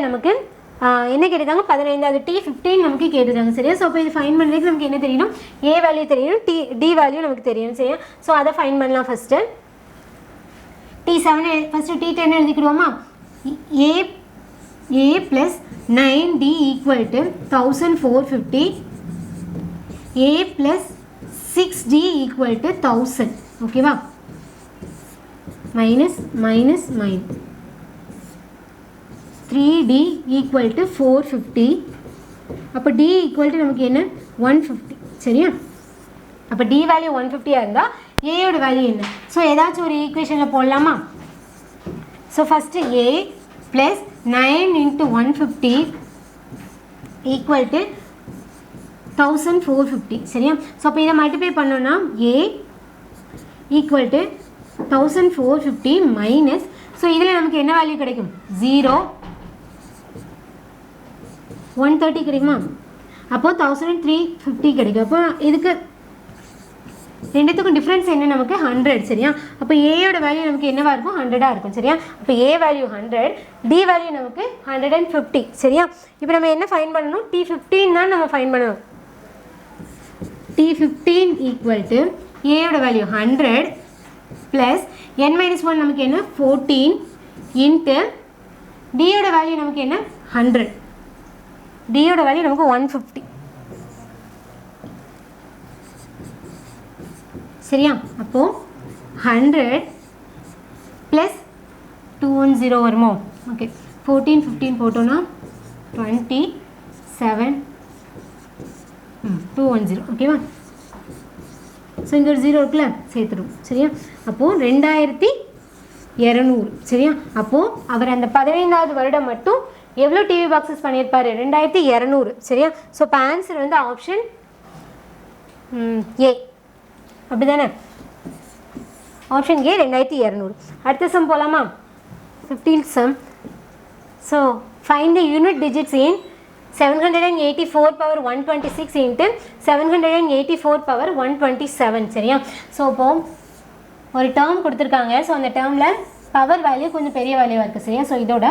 நமக்கு என்ன கேட்டிருக்காங்க 15வது T15 நமக்கு கேட்டிருக்காங்க. சரியா? ஸோ அப்போ இது ஃபைன் பண்ணுறதுக்கு நமக்கு என்ன தெரியணும்? ஏ வேல்யூ தெரியணும், டி வேல்யூ நமக்கு தெரியணும். சரியா? ஸோ அதை ஃபைன் பண்ணலாம். First T7 first T10 எழுதிக்கிடுவோமா? ஏ ப்ளஸ் 9D = 1450 ஏ ப்ளஸ் 6D = 1000. ஓகேவா? Minus 3D = 450. அப்போ D = நமக்கு என்ன 150. சரியா? அப்போ D வேல்யூ 150 இருந்தால் ஏயோட வேல்யூ என்ன? ஸோ ஏதாச்சும் ஒரு ஈக்குவேஷனில் போடலாமா? So first A plus 9 × 150 = 1450. சரியா? ஸோ அப்போ இதை மல்டிப்ளை பண்ணோன்னா A = 1450 மைனஸ் ஸோ இதில் நமக்கு என்ன வேல்யூ கிடைக்கும் 0 130 கிடைக்குமா? அப்போது 1350 கிடைக்கும். அப்போ இதுக்கு ரெண்டுத்துக்கும் டிஃப்ரென்ஸ் என்ன நமக்கு 100. சரியா? அப்போ ஏயோட வேல்யூ நமக்கு என்னவாக இருக்கும் 100ஆக இருக்கும். சரியா? அப்போ ஏ வேல்யூ 100, டி வேல்யூ நமக்கு 150. சரியா? இப்போ நம்ம என்ன ஃபைன் பண்ணணும்? T15 தான் நம்ம ஃபைன் பண்ணணும். T15 = ஏயோட வேல்யூ 100 ப்ளஸ் n-1 நமக்கு என்ன 14 இன்ட்டு டியோட வேல்யூ நமக்கு என்ன 100. டியோட வேல்யூ நமக்கு 150. சரியா? அப்போது 100 ப்ளஸ் 210 வருமோ? ஓகே 14 15 போட்டோன்னா 27 210. ஓகேவா? ஸோ இங்கே ஒரு 0 இருக்குல்ல சேர்த்துடும். சரியா? அப்போது 2200. சரியா? அப்போது அவர் அந்த 15வது வருடம் மட்டும் எவ்வளோ டிவி பாக்ஸஸ் பண்ணியிருப்பாரு 2200 சரியா. ஸோ இப்போ ஆன்சர் வந்து ஆப்ஷன் ஏ அப்படி தானே, ஆப்ஷன் ஏ 2200. அடுத்த சம் போகலாமா, 15th sum. So find the unit digits in 784 power 126 into 784 power 127 சரியா. ஸோ இப்போது ஒரு டேர்ம் கொடுத்துருக்காங்க. ஸோ அந்த டேர்மில் பவர் வேல்யூ கொஞ்சம் பெரிய வேல்யூவாக இருக்குது சரியா. ஸோ இதோட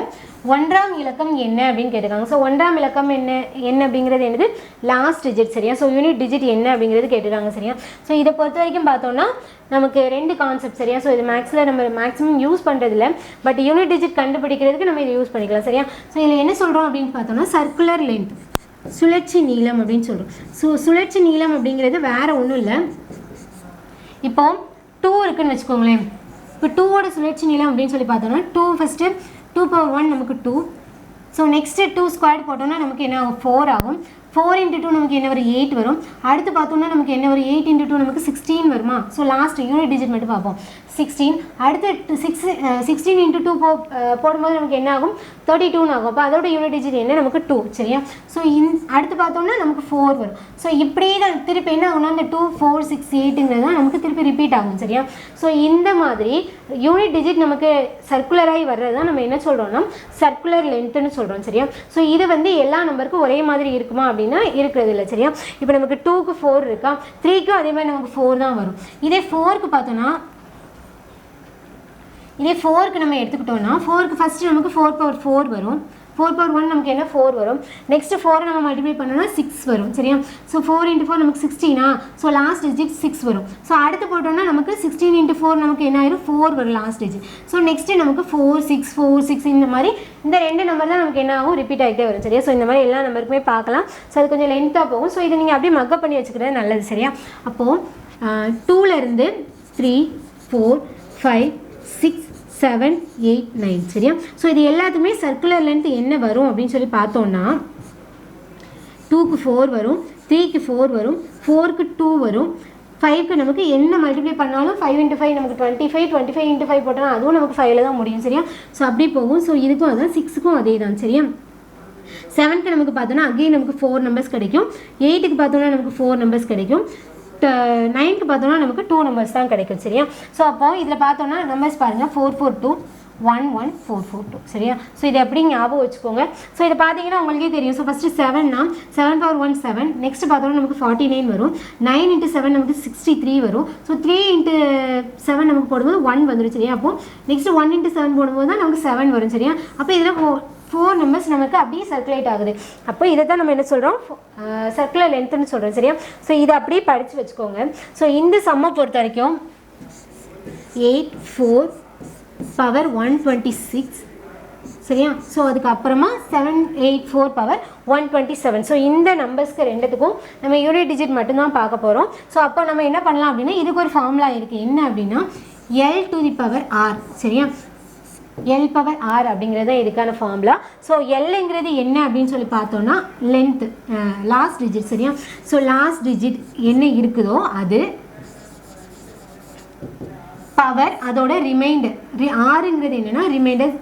1ஆம் இலக்கம் என்ன அப்படின்னு கேட்டிருக்காங்க. ஸோ 1ஆம் இலக்கம் என்ன அப்படிங்கிறது என்னது, லாஸ்ட் டிஜிட் சரியா. ஸோ யூனிட் டிஜிட் என்ன அப்படிங்கிறது கேட்டிருக்காங்க சரியா. ஸோ இதை பொறுத்த வரைக்கும் பார்த்தோன்னா நமக்கு 2 கான்செப்ட் சரியா. ஸோ இது மேக்ஸில் நம்ம மேக்ஸிமம் யூஸ் பண்ணுறதில்ல, பட் யூனிட் டிஜிட் கண்டுபிடிக்கிறதுக்கு நம்ம இதை யூஸ் பண்ணிக்கலாம் சரியா. ஸோ இதில் என்ன சொல்கிறோம் அப்படின்னு பார்த்தோன்னா சர்க்குலர் லென்த், சுழற்சி நீளம் அப்படின்னு சொல்கிறோம். ஸோ சுழற்சி நீளம் அப்படிங்கிறது வேறு ஒன்றும் இல்லை. இப்போ 2 இருக்குதுன்னு வச்சுக்கோங்களேன். இப்போ 2ஓட சுழற்சி நீளம் அப்படின்னு சொல்லி பார்த்தோன்னா 2 ஃபஸ்ட்டு 2 power 1 நமக்கு 2. ஸோ நெக்ஸ்ட்டு 2 ஸ்கொயர் போட்டோன்னா நமக்கு என்ன ஆகும் 4 ஆகும். 4 into 2 நமக்கு என்ன வரும் 8 வரும். அடுத்து பார்த்தோம்னா நமக்கு என்ன வரும் 8 into 2 நமக்கு 16 வருமா. ஸோ லாஸ்ட் யூனிட் டிஜிட் மட்டும் பார்ப்போம் 16. அடுத்து 16 into 2 போடும்போது நமக்கு என்ன ஆகும் 32 ஆகும். அப்போ அதோட யூனிட் டிஜிட் என்ன நமக்கு 2 சரியா. ஸோ அடுத்து பார்த்தோம்னா நமக்கு 4 வரும். ஸோ இப்படியே தான் திருப்பி என்ன ஆகும்னா அந்த 2 4 6 8ங்கிறது தான் நமக்கு திருப்பி ரிப்பீட் ஆகும் சரியா. ஸோ இந்த மாதிரி யூனிட் டிஜிட் நமக்கு சர்க்குலராகி வர்றது தான் நம்ம என்ன சொல்கிறோம்னா சர்க்குலர் லென்த்துன்னு சொல்கிறோம் சரியா. ஸோ இது வந்து எல்லா நம்பருக்கும் ஒரே மாதிரி இருக்குமா அப்படின்னா இருக்கிறது இல்லை சரியா. இப்போ நமக்கு 2க்கு 4 இருக்கா, 3க்கும் அதே மாதிரி நமக்கு 4 தான் வரும். இதே 4க்கு பார்த்தோன்னா இதே 4க்கு நம்ம எடுத்துக்கிட்டோம்னா 4க்கு ஃபஸ்ட்டு நமக்கு 4 power 4 வரும். 4 power 1 நமக்கு என்ன 4 வரும். நெக்ஸ்ட்டு 4 நம்ம மல்டிப்ளை பண்ணோம்னா 6 வரும் சரியா. ஸோ 4 into 4 நமக்கு 16. ஸோ லாஸ்ட் டிஜிட் 6 வரும். ஸோ அடுத்து போட்டோம்னா நமக்கு 16 into 4 நமக்கு என்ன ஆயிரும் 4 வரும் லாஸ்ட் டிஜிட். ஸோ நெக்ஸ்ட்டு நமக்கு 4 6 4 6 இந்த மாதிரி இந்த 2 நம்பர் தான் நமக்கு என்ன ஆகும் ரிப்பீட் ஆகிட்டே வரும் சரியா. ஸோ இந்த மாதிரி எல்லா நம்பருக்குமே பார்க்கலாம். ஸோ அது கொஞ்சம் லென்த்தாக போகும். ஸோ இதை நீங்கள் அப்படியே மக்கப் பண்ணி வச்சுக்கிறது நல்லது சரியா. அப்போது 2லேருந்து 3 4 5 6 7 8 9 சரியா. ஸோ இது எல்லாத்துக்குமே சர்க்குலர் லென்த் என்ன வரும் அப்படின்னு சொல்லி பார்த்தோம்னா 2க்கு 4 வரும், 3க்கு 4 வரும், 4க்கு 2 வரும், 5க்கு நமக்கு என்ன மல்டிப்ளை பண்ணாலும் 5 into 5 நமக்கு 25, 25 into 5 போட்டாலும் அதுவும் நமக்கு 5ல் தான் முடியும் சரியா. ஸோ அப்படி போகும். ஸோ இதுக்கும் அதான் 6க்கும் அதே தான் சரியா. 7க்கு நமக்கு பார்த்தோன்னா அகெயின் நமக்கு 4 நம்பர்ஸ் கிடைக்கும். 8க்கு பார்த்தோன்னா நமக்கு 4 நம்பர்ஸ் கிடைக்கும். 9க்கு பார்த்தோன்னா நமக்கு 2 நம்பர்ஸ் தான் கிடைக்கும் சரியா. ஸோ அப்போ இதில் பார்த்தோன்னா நம்பர்ஸ் பாருங்கள் 442 11442 சரியா. ஸோ இதை எப்படி ஞாபகம் வச்சுக்கோங்க. ஸோ இதை பார்த்தீங்கன்னா உங்களுக்கே தெரியும். ஸோ ஃபஸ்ட்டு 7னா 7 power 1 7. நெக்ஸ்ட் பார்த்தோன்னா நமக்கு 49 வரும். 9 into 7 நமக்கு 63 வரும். ஸோ 3 into 7 நமக்கு போடும்போது 1 வந்துடும் சரியா. அப்போது நெக்ஸ்ட்டு 1 into 7 போடும்போது தான் நமக்கு 7 வரும் சரியா. அப்போ இதில் 4 நம்பர்ஸ் நமக்கு அப்படியே சர்க்குலேட் ஆகுது. அப்போ இதை தான் நம்ம என்ன சொல்கிறோம் சர்க்குலர் லென்த்துன்னு சொல்கிறோம் சரியா. ஸோ இதை அப்படியே படித்து வச்சுக்கோங்க. ஸோ இந்த சம்மை பொறுத்த வரைக்கும் 84 power 126 சரியா. ஸோ அதுக்கப்புறமா 784 power 127. ஸோ இந்த நம்பர்ஸ்க்கு ரெண்டுத்துக்கும் நம்ம யூனிட் டிஜிட் மட்டும்தான் பார்க்க போகிறோம். ஸோ அப்போ நம்ம என்ன பண்ணலாம் அப்படின்னா இதுக்கு ஒரு ஃபார்முலா இருக்குது. என்ன அப்படின்னா L to the power R சரியா. L power R அப்படிங்கிறது இதுக்கான ஃபார்முலா. ஸோ Lங்கிறது என்ன அப்படின்னு சொல்லி பார்த்தோன்னா லென்த்து, லாஸ்ட் டிஜிட் சரியா. ஸோ லாஸ்ட் டிஜிட் என்ன இருக்குதோ அது பவர் அதோட ரிமைண்டர். ஆறுங்கிறது என்னென்னா ரிமைண்டர்,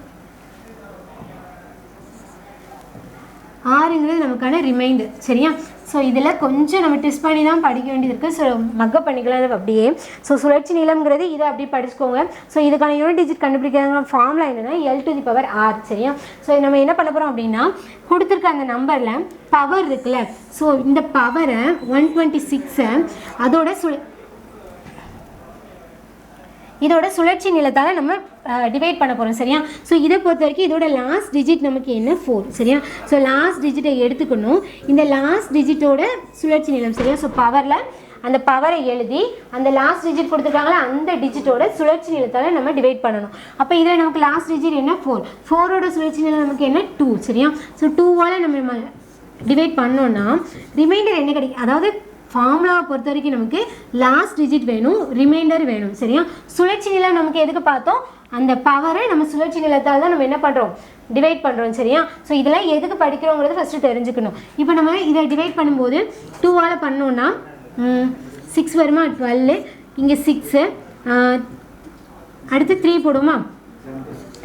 ஆறுங்கிறது நமக்கான ரிமைண்டர் சரியா. ஸோ இதில் கொஞ்சம் நம்ம டெஸ்ட் பண்ணி தான் படிக்க வேண்டியது இருக்குது. ஸோ மக்கப் பண்ணிக்கலாம் அது அப்படியே. ஸோ சுழற்சி நீளம்ங்கிறது இதை அப்படி படிச்சுக்கோங்க. ஸோ இதுக்கான யூனிட் டிஜிட் கண்டுபிடிக்கிற ஃபார்முலா என்னென்னா L to the power R சரியா. ஸோ நம்ம என்ன பண்ண போகிறோம் அப்படின்னா கொடுத்துருக்க அந்த நம்பரில் பவர் இருக்குல்ல. ஸோ இந்த பவரை 126 அதோட இதோட சுழற்சி நீளத்தால் நம்ம டிவைட் பண்ண போகிறோம் சரியா. ஸோ இதை பொறுத்த வரைக்கும் இதோட லாஸ்ட் டிஜிட் நமக்கு என்ன 4 சரியா. ஸோ லாஸ்ட் டிஜிட்டை எடுத்துக்கணும். இந்த லாஸ்ட் டிஜிட்டோட சுழற்சி நீளம் சரியா. ஸோ பவரில் அந்த பவரை எழுதி அந்த லாஸ்ட் டிஜிட் கொடுத்துருக்காங்களா அந்த டிஜிட்டோட சுழற்சி நீளத்தால் நம்ம டிவைட் பண்ணணும். அப்போ இதில் நமக்கு லாஸ்ட் டிஜிட் என்ன 4, 4ஓட சுழற்சி நீளம் நமக்கு என்ன 2 சரியா. ஸோ 2வால் நம்ம டிவைட் பண்ணோன்னா ரிமைண்டர் என்ன கிடைக்கும். அதாவது ஃபார்முலாவை பொறுத்த வரைக்கும் நமக்கு லாஸ்ட் டிஜிட் வேணும், ரிமைண்டர் வேணும் சரியா. சுழற்சி நிலம் நமக்கு எதுக்கு பார்த்தோம், அந்த பவரை நம்ம சுழற்சி நிலத்தால் தான் நம்ம என்ன பண்ணுறோம் டிவைட் பண்ணுறோம் சரியா. ஸோ இதெல்லாம் எதுக்கு படிக்கிறோங்கிறது ஃபஸ்ட்டு தெரிஞ்சுக்கணும். இப்போ நம்ம இதை டிவைட் பண்ணும்போது 2ஆல் பண்ணோன்னா 6 வருமா, 12 இங்கே 6 அடுத்து 3 போடுமா,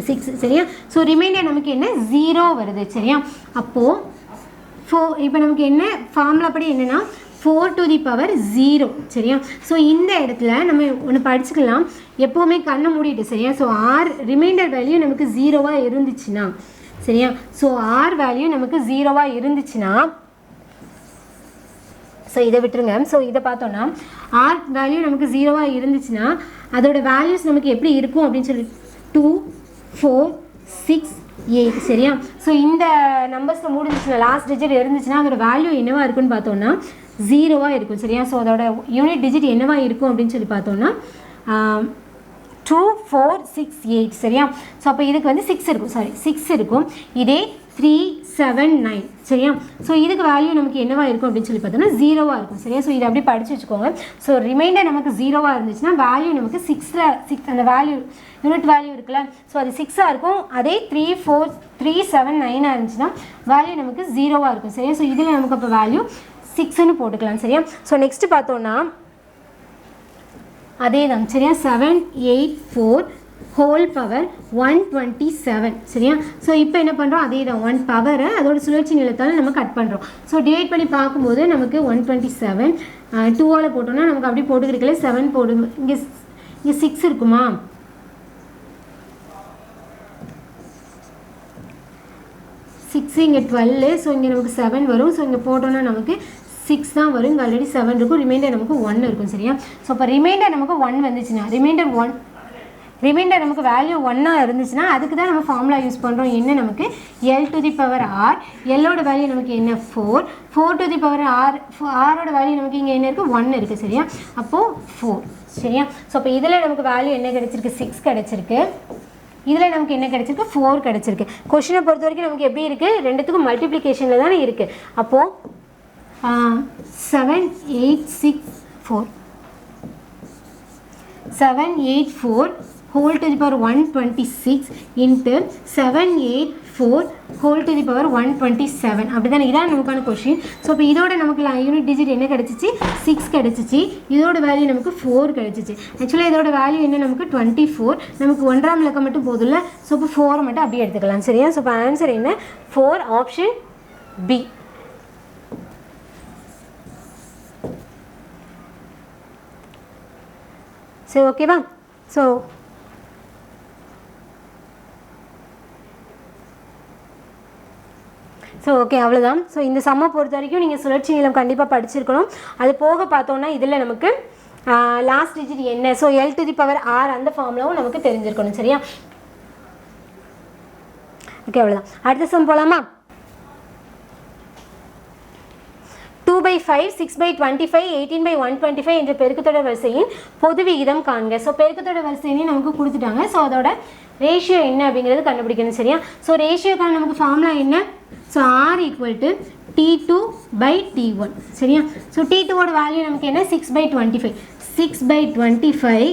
6 சரியா. ஸோ ரிமைண்டர் நமக்கு என்ன 0 வருது சரியா. அப்போது 4 இப்போ நமக்கு என்ன ஃபார்முலா படி என்னென்னா 4 to the power 0 சரியா. ஸோ இந்த இடத்துல நம்ம ஒன்று படிச்சுக்கலாம், எப்போவுமே கண்ணை மூடிட்டு சரியா. ஸோ ஆர் ரிமைண்டர் வேல்யூ நமக்கு 0வாக இருந்துச்சுன்னா சரியா. ஸோ ஆர் வேல்யூ நமக்கு 0வாக இருந்துச்சுன்னா ஸோ இதை விட்டுருங்க. ஸோ இதை பார்த்தோன்னா ஆர் வேல்யூ நமக்கு 0வாக இருந்துச்சுன்னா அதோட வேல்யூஸ் நமக்கு எப்படி இருக்கும் அப்படின்னு சொல்லி 2 4 6 8 சரியா. ஸோ இந்த நம்பர்ஸில் முடிஞ்சிச்சுன்னா லாஸ்ட் டிஜிட் இருந்துச்சுன்னா அதோட வேல்யூ என்னவா இருக்குன்னு பார்த்தோன்னா 0வாக இருக்கும் சரியா. ஸோ அதோட யூனிட் டிஜிட் என்னவா இருக்கும் அப்படின்னு சொல்லி பார்த்தோன்னா 2 4 6 8 சரியா. ஸோ அப்போ இதுக்கு வந்து 6 இருக்கும், சாரி 6 இருக்கும். இதே 3 7 9 சரியா. ஸோ இதுக்கு வேல்யூ நமக்கு என்னவா இருக்கும் அப்படின்னு சொல்லி பார்த்தோம்னா 0வாக இருக்கும் சரியா. ஸோ இதை அப்படியே படித்து வச்சுக்கோங்க. ஸோ ரிமைண்டர் நமக்கு 0வாக இருந்துச்சுன்னா வேல்யூ நமக்கு 6 அந்த வேல்யூ யூனிட் வேல்யூ இருக்குல்ல, ஸோ அது 6ஆக இருக்கும். அதே 3 4 3 7 9 இருந்துச்சுன்னா வேல்யூ நமக்கு 0வாக இருக்கும் சரியா. ஸோ இதில் நமக்கு அப்போ வேல்யூ 6ன்னு போட்டுக்கலாம் சரியா. ஸோ நெக்ஸ்ட்டு பார்த்தோன்னா அதே தான் சரியா. 7 8 4 ஹோல் பவர் 127 சரியா. ஸோ இப்போ என்ன பண்ணுறோம், அதே தான் 1 பவரை அதோட சுழற்சி நிலத்தால் நம்ம கட் பண்ணுறோம். ஸோ டிவைட் பண்ணி பார்க்கும்போது நமக்கு 127 2ஆல் போட்டோம்னா நமக்கு அப்படி போட்டுக்கிறதுல 7 போடும். இங்கே 6 இருக்குமா, இங்கே 12. ஸோ இங்கே நமக்கு 7 வரும். ஸோ இங்கே போட்டோன்னா நமக்கு 6 தான் வரும். இங்கே ஆல்ரெடி 7 இருக்கும். ரிமைண்டர் நமக்கு 1 இருக்கும் சரியா. ஸோ இப்போ ரிமைண்டர் நமக்கு 1 வந்துச்சுன்னா ரிமைண்டர் நமக்கு வேல்யூ 1ஆக இருந்துச்சுன்னா அதுக்கு தான் நம்ம ஃபார்முலா யூஸ் பண்ணுறோம். என்ன நமக்கு L to the power R, எல்லோட வேல்யூ நமக்கு என்ன 4 4 டு தி பவர் ஆர், ஆரோட வேல்யூ நமக்கு இங்கே என்ன இருக்குது 1 இருக்குது சரியா. அப்போது 4 சரியா. ஸோ அப்போ இதில் நமக்கு வேல்யூ என்ன கிடச்சிருக்கு 6 கிடச்சிருக்கு. இதில் நமக்கு என்ன கிடச்சிருக்கு 4 கிடச்சிருக்கு. கொஷினை பொறுத்த வரைக்கும் நமக்கு எப்படி இருக்குது, ரெண்டுத்துக்கும் மல்டிப்ளிகேஷனில் தானே இருக்குது. அப்போது 7 8 6 4 7 8 4 whole to the power 126 into 7 8 4 whole to the power 127 அப்படி தானே, இதான் நமக்கான கொஷின். ஸோ இப்போ இதோட நமக்கு யூனிட் டிஜிட் என்ன கிடச்சிச்சு 6 கிடச்சிச்சு. இதோட வேல்யூ நமக்கு 4 கிடச்சிச்சு. ஆக்சுவலாக இதோட வேல்யூ என்ன நமக்கு 24. நமக்கு 1ஆம் இலக்கம் மட்டும் போதில்ல. ஸோ இப்போ 4 மட்டும் அப்படியே எடுத்துக்கலாம் சரியா. ஸோ இப்போ ஆன்சர் என்ன 4 ஆப்ஷன் பி. சரி ஓகேவா. ஸோ ஓகே அவ்வளோதான். ஸோ இந்த சம்மை பொறுத்த வரைக்கும் நீங்கள் சுழற்சி நீளம் கண்டிப்பாக படிச்சிருக்கணும். அது போக பார்த்தோன்னா இதில் நமக்கு லாஸ்ட் டிஜிட் என்ன, so L to the power R அந்த ஃபார்முலாவும் நமக்கு தெரிஞ்சிருக்கணும் சரியா. ஓகே அவ்வளோதான். அடுத்த சம் போகலாமா. 2/5 6/25 18/125 என்ற பெருக்குத்தொடர் வரிசையின் பொது விகிதம் காண்க. ஸோ பெருக்குத்தொடர் வரிசையினே நமக்கு கொடுத்துட்டாங்க. ஸோ அதோட ரேஷியோ என்ன அப்படிங்கிறது கண்டுபிடிக்கணும் சரியா. ஸோ ரேஷியோக்கான நமக்கு ஃபார்முலா என்ன, ஸோ R = T2/T1 சரியா. ஸோ T2ஓட வேல்யூ நமக்கு என்ன 6/25 6/25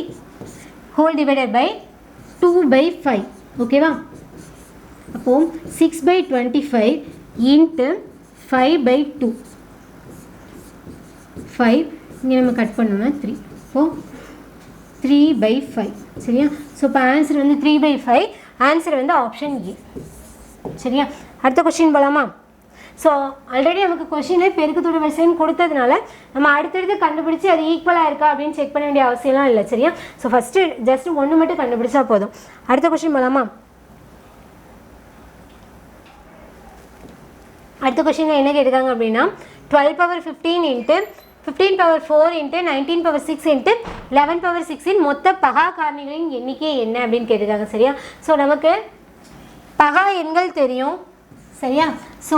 ஹோல் டிவைடட் பை 2/5 ஓகேவா. அப்போது 6/25 இன்ட்டு 5/2 5 இங்கே நம்ம கட் பண்ணோம்னா 3 இப்போது 3/5 சரியா. ஸோ இப்போ ஆன்சர் வந்து 3/5. ஆன்சர் வந்து ஆப்ஷன் ஏ சரியா. அடுத்த கொஸ்டின் போகலாமா. ஸோ ஆல்ரெடி நமக்கு கொஸ்டினே பெருக்குத்தொடர் வரிசைன்னு கொடுத்ததுனால நம்ம அடுத்தடுத்து கண்டுபிடிச்சி அது ஈக்குவலாக இருக்கா அப்படின்னு செக் பண்ண வேண்டிய அவசியம்லாம் இல்லை சரியா. ஸோ ஃபஸ்ட்டு ஜஸ்ட் ஒன்று மட்டும் கண்டுபிடிச்சா போதும். அடுத்த கொஸ்டின் போகலாமா. அடுத்த கொஸ்டினில் என்ன கேட்டிருக்காங்க அப்படின்னா 12/15 இன்ட்டு 15/4 இன்ட்டு 19/6 இன்ட்டு 11/6 மொத்த பகா காரணிகளின் எண்ணிக்கை என்ன அப்படின்னு கேட்டிருக்காங்க சரியா. ஸோ நமக்கு பகா எண்கள் தெரியும் சரியா. ஸோ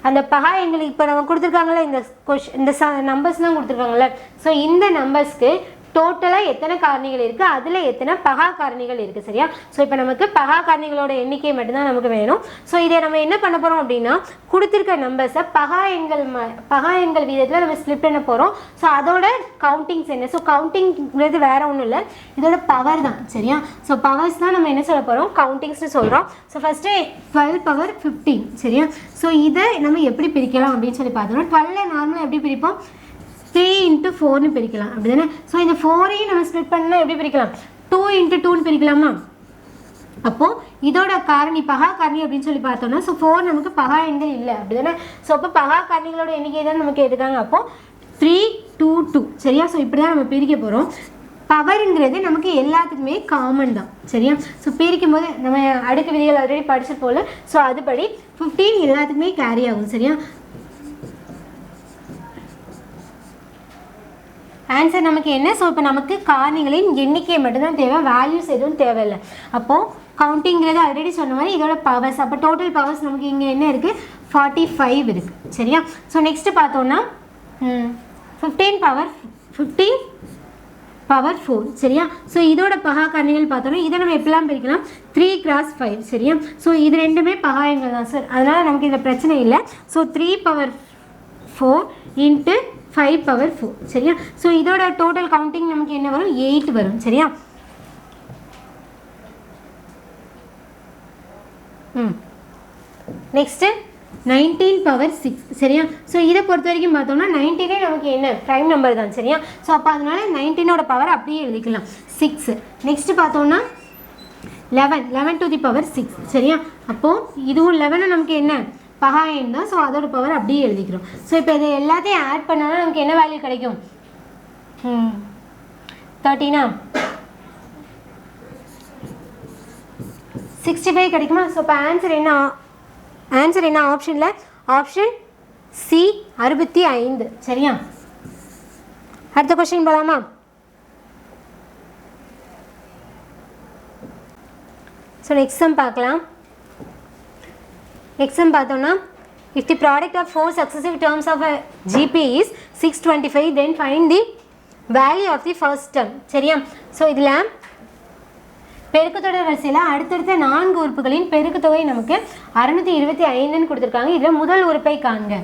அந்த பகா எண்கள் இப்போ நம்ம கொடுத்துருக்காங்களே இந்த நம்பர்ஸ்லாம் கொடுத்துருக்காங்கல்ல. ஸோ இந்த நம்பர்ஸ்க்கு டோட்டலாக எத்தனை காரணிகள் இருக்குது, அதில் எத்தனை பகா காரணிகள் இருக்குது சரியா. ஸோ இப்போ நமக்கு பகா காரணிகளோட எண்ணிக்கை மட்டும்தான் நமக்கு வேணும். ஸோ இதை நம்ம என்ன பண்ண போகிறோம் அப்படின்னா கொடுத்துருக்க நம்பர்ஸை பகா எண்கள் வீதத்தில் நம்ம ஸ்ப்ளிட் பண்ண போகிறோம். ஸோ அதோட கவுண்டிங்ஸ் என்ன, ஸோ கவுண்டிங்கிறது வேறு ஒன்றும் இல்லை, இதோட பவர் தான் சரியா. ஸோ பவர்ஸ் தான் நம்ம என்ன சொல்ல போகிறோம் கவுண்டிங்ஸ்னு சொல்கிறோம். ஸோ ஃபஸ்ட்டு 12/15 சரியா. ஸோ இதை நம்ம எப்படி பிரிக்கலாம் அப்படின்னு சொல்லி பார்த்தோம்னா 12 நார்மலாக எப்படி பிரிப்போம் 3 × 4ன்னு பிரிக்கலாம் அப்படி தானே. ஸோ இந்த 4ஐயும் நம்ம ஸ்ப்ளிட் பண்ணால் எப்படி பிரிக்கலாம் 2 × 2ன்னு பிரிக்கலாமா. அப்போது இதோட காரணி பகா காரணி அப்படின்னு சொல்லி பார்த்தோம்னா ஸோ 4 நமக்கு பகா எண்கள் இல்லை அப்படி தானே. ஸோ அப்போ பகா காரணிகளோட எண்ணிக்கை தான் நமக்கு எடுக்காங்க. அப்போது 3 2 2 சரியா. ஸோ இப்படி தான் நம்ம பிரிக்க போகிறோம். பவருங்கிறது நமக்கு எல்லாத்துக்குமே காமன் தான் சரியா. ஸோ பிரிக்கும் போது நம்ம அடுக்கு விதிகள் ஆல்ரெடி படிச்சு போல. ஸோ அதுபடி 15 எல்லாத்துக்குமே கேரி ஆகும் சரியா. ஆன்சர் நமக்கு என்ன? ஸோ இப்போ நமக்கு காரணிகளின் எண்ணிக்கை மட்டும்தான் தேவை, வேல்யூஸ் எதுவும் தேவையில்லை. அப்போது கவுண்டிங்கிறது ஆல்ரெடி சொன்ன மாதிரி இதோட பவர்ஸ், அப்போ டோட்டல் பவர்ஸ் நமக்கு இங்கே என்ன இருக்குது? 45 இருக்குது சரியா. ஸோ நெக்ஸ்ட்டு பார்த்தோன்னா 15 பவர் 4 சரியா. ஸோ இதோட பகா காரணிகள் பார்த்தோன்னா இதை நம்ம எப்படிலாம் பிரிக்கலாம்? 3 × 5 சரியா. ஸோ இது ரெண்டுமே பகா எண்கள் தான் சார், அதனால் நமக்கு இதில் பிரச்சனை இல்லை. ஸோ 3 பவர் 4 × 5 பவர் 4 சரியா. ஸோ இதோட டோட்டல் கவுண்டிங் நமக்கு என்ன வரும்? 8 வரும் சரியா. நெக்ஸ்ட்டு 19 பவர் 6 சரியா. ஸோ இதை பொறுத்த வரைக்கும் பார்த்தோம்னா 19 நமக்கு என்ன? ப்ரைம் நம்பர் தான் சரியா. ஸோ அப்போ அதனால 19ஓட பவர் அப்படியே எழுதிக்கலாம் 6. நெக்ஸ்ட்டு பார்த்தோம்னா 11 to the power 6 சரியா. அப்போது இதுவும் 11 நமக்கு என்ன? பகா எண் தான். ஸோ அதோட பவர் அப்படியே எழுதிக்கிறோம். ஸோ இப்போ இதை எல்லாத்தையும் ஆட் பண்ணாலும் நமக்கு என்ன வேல்யூ கிடைக்கும்? 13 65 கிடைக்குமா? ஸோ இப்போ ஆன்சர் என்ன ஆப்ஷனில்? ஆப்ஷன் சி 65 சரியா. அடுத்த கொஸ்டின் போகலாமா? ஸோ நெக்ஸ்ட் சம் பார்க்கலாம். நெக்ஸ்ட் சம் பார்த்தோம்னா if the product of 4 successive terms of a GP is 625 then find the value of the first term சரியா. ஸோ இதில் பெருக்குத்தொடர் வரிசையில் அடுத்தடுத்த 4 உறுப்புகளின் பெருக்குத்தொகை நமக்கு 625ன்னு கொடுத்துருக்காங்க. இதில் முதல் உறுப்பை காண்க.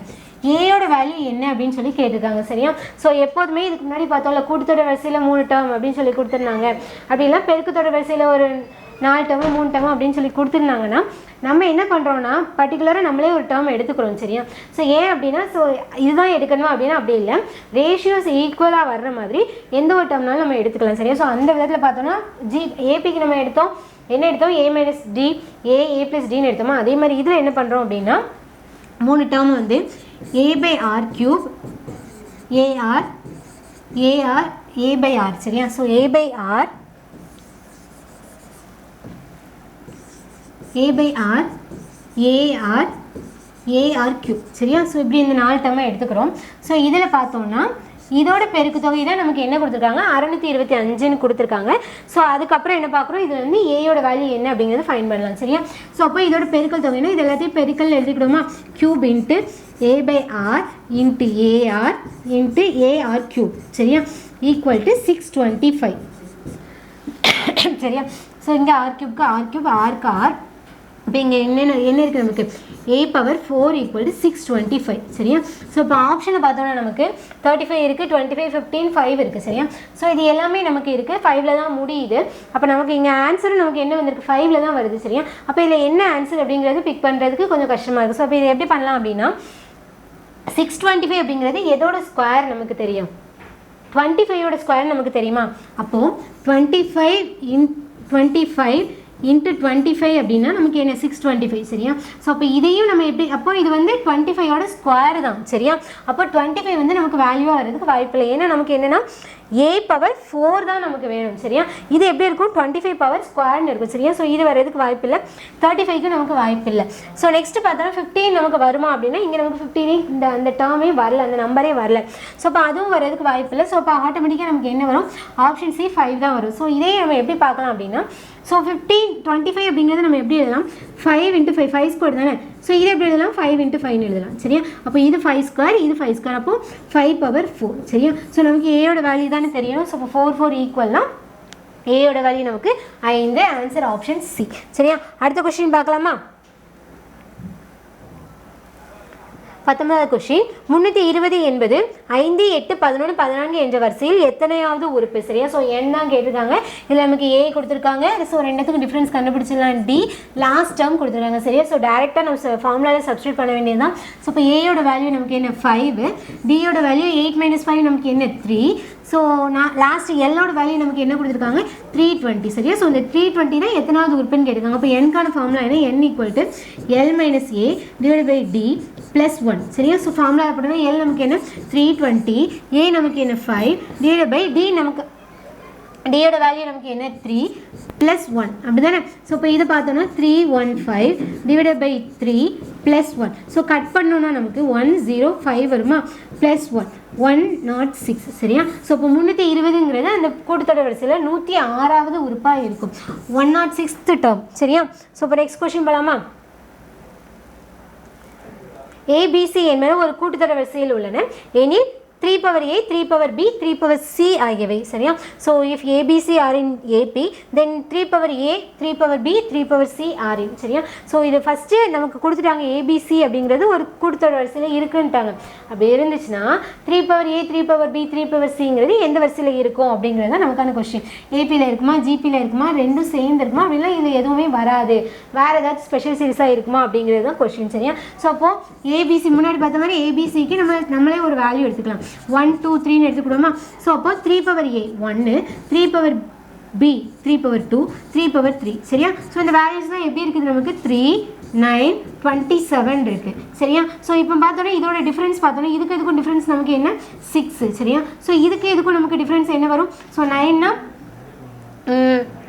ஏயோட வேல்யூ என்ன அப்படின்னு சொல்லி கேட்டிருக்காங்க சரியா. ஸோ எப்போதுமே இதுக்கு முன்னாடி பார்த்தோம்ல கூட்டுத்தொடர் வரிசையில் 3 டேர்ம் அப்படின்னு சொல்லி கொடுத்துருந்தாங்க. அப்படின்னா பெருக்குத்தொடர் வரிசையில் ஒரு 4 டேர்மு 3 டேர்மு அப்படின்னு சொல்லி கொடுத்துருந்தாங்கன்னா நம்ம என்ன பண்ணுறோன்னா பர்டிகுலராக நம்மளே ஒரு டேர்ம் எடுத்துக்கிறோம் சரியா. ஸோ ஏன் அப்படின்னா ஸோ இதுதான் எடுக்கணும் அப்படின்னா அப்படி இல்லை, ரேஷியோஸ் ஈக்குவலாக வர்ற மாதிரி எந்த ஒரு டேர்ம்னாலும் நம்ம எடுத்துக்கலாம் சரியா. ஸோ அந்த விதத்தில் பார்த்தோன்னா ஏபிக்கு நம்ம எடுத்தோம் என்ன எடுத்தோம்? A - D A + Dன்னு எடுத்தோமா. அதே மாதிரி இதில் என்ன பண்ணுறோம் அப்படின்னா 3 டேர்ம் வந்து A/R³ AR A/R சரியா. ஸோ A/R AR சரியா. ஸோ இப்படி இந்த 4 டேர்மை எடுத்துக்கிறோம். ஸோ இதில் பார்த்தோம்னா இதோட பெருக்கு தொகை தான் நமக்கு என்ன கொடுத்துருக்காங்க? 625ன்னு கொடுத்துருக்காங்க. ஸோ அதுக்கப்புறம் என்ன பார்க்குறோம்? இதில் வந்து ஏயோட வேல்யூ என்ன அப்படிங்கிறது ஃபைன் பண்ணலாம் சரியா. ஸோ அப்போ இதோட பெருக்கல் தொகைனா இது எல்லாத்தையும் பெருக்கல் எழுதிக்கிடுமா? Cube into A/R into AR into AR³ சரியா ஈக்குவல் டு 625 சரியா. ஸோ இங்கே R³ Rக்கு R. இப்போ இங்கே என்ன இருக்குது நமக்கு? A/4 = 625 சரியா. ஸோ இப்போ ஆப்ஷனை பார்த்தோன்னா நமக்கு 35 இருக்குது, 25 15 5 இருக்குது சரியா. ஸோ இது எல்லாமே நமக்கு இருக்குது, 5ல் தான் முடியுது. அப்போ நமக்கு இங்கே ஆன்சரும் நமக்கு என்ன வந்திருக்கு? 5ல் தான் வருது சரியா. அப்போ இதில் என்ன ஆன்சர் அப்படிங்கிறது பிக் பண்ணுறதுக்கு கொஞ்சம் கஷ்டமாக இருக்குது. ஸோ அப்போ இதை எப்படி பண்ணலாம் அப்படின்னா 625 அப்படிங்கிறது எதோட ஸ்கொயர் நமக்கு தெரியும்? 25ஓட ஸ்கொயர் நமக்கு தெரியுமா? அப்போது 25 × 25 அப்படின்னா நமக்கு என்ன? 625 சரியா. ஸோ அப்போ இதையும் நம்ம எப்படி? அப்போ இது வந்து 25ஓட ஸ்கொயர் தான் சரியா. அப்போ 25 வந்து நமக்கு வேல்யூவாக வர்றதுக்கு வாய்ப்பு இல்லை. ஏன்னா நமக்கு என்னென்னா A/4 தான் நமக்கு வேணும் சரியா. இது எப்படி இருக்கும்? 25 பவர் ஸ்கொயர்னு இருக்கும் சரியா. ஸோ இது வர்றதுக்கு வாய்ப்பு இல்லை, 35க்கு நமக்கு வாய்ப்பு இல்லை. ஸோ நெக்ஸ்ட் பார்த்தோன்னா 15 நமக்கு வருமா அப்படின்னா இங்கே நமக்கு 15 அந்த டேர்மே வரல, அந்த நம்பரே வரல. ஸோ அப்போ அதுவும் வர்றதுக்கு வாய்ப்பு இல்லை. ஸோ அப்போ ஆட்டோமேட்டிக்காக நமக்கு என்ன வரும்? ஆப்ஷன் சி 5 தான் வரும். ஸோ இதே நம்ம எப்படி பார்க்கலாம் அப்படின்னா ஸோ 25 அப்படிங்கிறது நம்ம எப்படி எழுதலாம்? 5 × 5 5² தானே. ஸோ இது எப்படி எழுதலாம்? 5 × 5 எழுதலாம் சரியா. அப்போ இது 5² இது 5², அப்போ 5/4 சரியா. ஸோ நமக்கு ஏயோட வேல்யூ தானே தெரியணும். ஸோ அப்போ 4 ஈக்குவல்னா ஏயோட வேல்யூ நமக்கு 5. ஆன்சர் ஆப்ஷன் சி சரியா. அடுத்த கொஸ்டின் பார்க்கலாமா? 19வது கொஸ்டின் 320 என்பது 5, 8, 11, 14 என்ற வரிசையில் எத்தனையாவது உறுப்பு? சரியா? ஸோ n தான் கேட்டிருக்காங்க. இதில் நமக்கு a கொடுத்துருக்காங்க. ஸோ ரெண்டுத்துக்கும் டிஃப்ரென்ஸ் கண்டுபிடிச்சிடலாம். d லாஸ்ட் டேர்ம் கொடுத்துருக்காங்க. சரியா? ஸோ டேரெக்டாக நம்ம ஃபார்முலாவில் சப்ஸ்டியூட் பண்ண வேண்டியது தான். ஸோ இப்போ ஏயோட வேல்யூ நமக்கு என்ன 5, டியோட வேல்யூ 8 - 5 நமக்கு என்ன 3. ஸோ நான் லாஸ்ட் எல்லோட வேல்யூ நமக்கு என்ன கொடுத்துருக்காங்க 320. சரியா? ஸோ இந்த 320 தான் எத்தனாவது உறுப்புன்னு கேட்டிருக்காங்க. அப்போ nக்கான ஃபார்முலா என்ன? n = L - a / d + 1. சரியா? ஸோ ஃபார்முலா போட்டோம்னா L நமக்கு என்ன 320, a நமக்கு என்ன 5 / d நமக்கு டியோட வேல்யூ நமக்கு என்ன 3 + 1. அப்படி தானே? ஸோ இப்போ இதை பார்த்தோன்னா 315 / 3 + 1. ஸோ கட் பண்ணோன்னா நமக்கு 105 வருமா + 1 106. சரியா? ஸோ இப்போ 320ங்கிறது அந்த கூட்டுத்தொடர் வரிசையில் 106வது உறுப்பாக இருக்கும். 106th term. சரியா? ஸோ இப்போ நெக்ஸ்ட் கொஸ்டின் போகலாமா? ABC என்பது ஒரு கூட்டுத்தொடர் வரிசையில் உள்ளன எனில் 3/a, 3/b, 3/c ஆகியவை. சரியா? So if ABC are in AP then 3/a, 3/b, 3/c are in. சரியா? ஸோ இது ஃபஸ்ட்டு நமக்கு கொடுத்துட்டாங்க. ABC அப்படிங்கிறது ஒரு கூட்டுத்தொடர் வரிசையில் இருக்குன்ட்டாங்க. அப்படி இருந்துச்சுன்னா 3/a, 3/b, 3/cங்கிறது எந்த வரிசையில் இருக்கும் அப்படிங்கிறது தான் நமக்கான கொஸ்டின். ஏபியில் இருக்குமா, ஜிபியில் இருக்குமா, ரெண்டும் சேர்ந்து இருக்குமா, அப்படின்னா இது எதுவுமே வராது, வேறு ஏதாச்சும் ஸ்பெஷல் சீரிஸாக இருக்குமா அப்படிங்கிறது தான் கொஸ்டின். சரியா? ஸோ அப்போது ஏபிசி முன்னாடி பார்த்த மாதிரி ஏபிசிக்கு நம்மளே ஒரு வேல்யூ எடுத்துக்கலாம். 1, 2, 3ன்னு எடுத்துக்கிட்டோமா? ஸோ அப்போ 3/a 1, 3/b 3/2, 3/3. சரியா? ஸோ இந்த வேல்யூஸ் தான் எப்படி இருக்குது நமக்கு 3, 9, 27 இருக்குது. சரியா? ஸோ இப்போ பார்த்தோன்னா இதோட டிஃப்ரென்ஸ் பார்த்தோன்னா இதுக்கும் டிஃப்ரென்ஸ் நமக்கு என்ன 6. சரியா? ஸோ இதுக்கும் நமக்கு டிஃப்ரென்ஸ் என்ன வரும்? ஸோ 9னா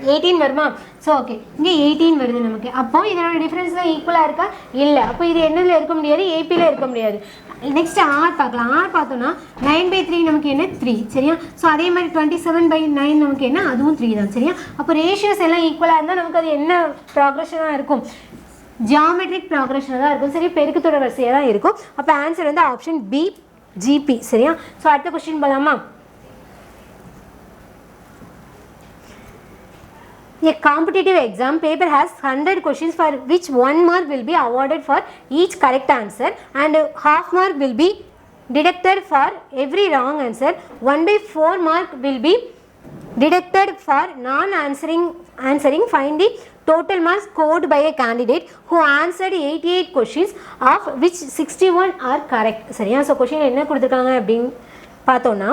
18 வருமா? ஸோ ஓகே, இங்கே 18 வருது நமக்கு. அப்போது இதோட டிஃப்ரென்ஸ் தான் ஈக்குவலாக இருக்கா? இல்லை. அப்போ இது என்னதில் இருக்க முடியாது? ஏபியில் இருக்க முடியாது. நெக்ஸ்ட் ஆர் பார்க்கலாம். ஆர் பார்த்தோன்னா 9/3 நமக்கு என்ன 3. சரியா? ஸோ அதே மாதிரி 27/9 நமக்கு என்ன? அதுவும் 3 தான். சரியா? அப்போ ரேஷியோஸ் எல்லாம் ஈக்குவலாக இருந்தால் நமக்கு அது என்ன ப்ராக்ரெஷனாக இருக்கும்? ஜியாமெட்ரிக் ப்ராக்ரெஷனாக தான் இருக்கும். சரி, பெருக்குத்தொடர் வரிசையாக தான் இருக்கும். அப்போ ஆன்சர் வந்து ஆப்ஷன் பி, ஜிபி. சரியா? ஸோ அடுத்த கொஸ்டின் போகலாமா? A competitive exam paper has 100 questions for which 1 mark will be awarded for each correct answer and half mark will be deducted for every wrong answer. 1/4 mark will be deducted for non-answering. Find the total marks scored by a candidate who answered 88 questions of which 61 are correct. சரியா? So question என்ன கொடுத்துருக்காங்க அப்படின்னு பார்த்தோன்னா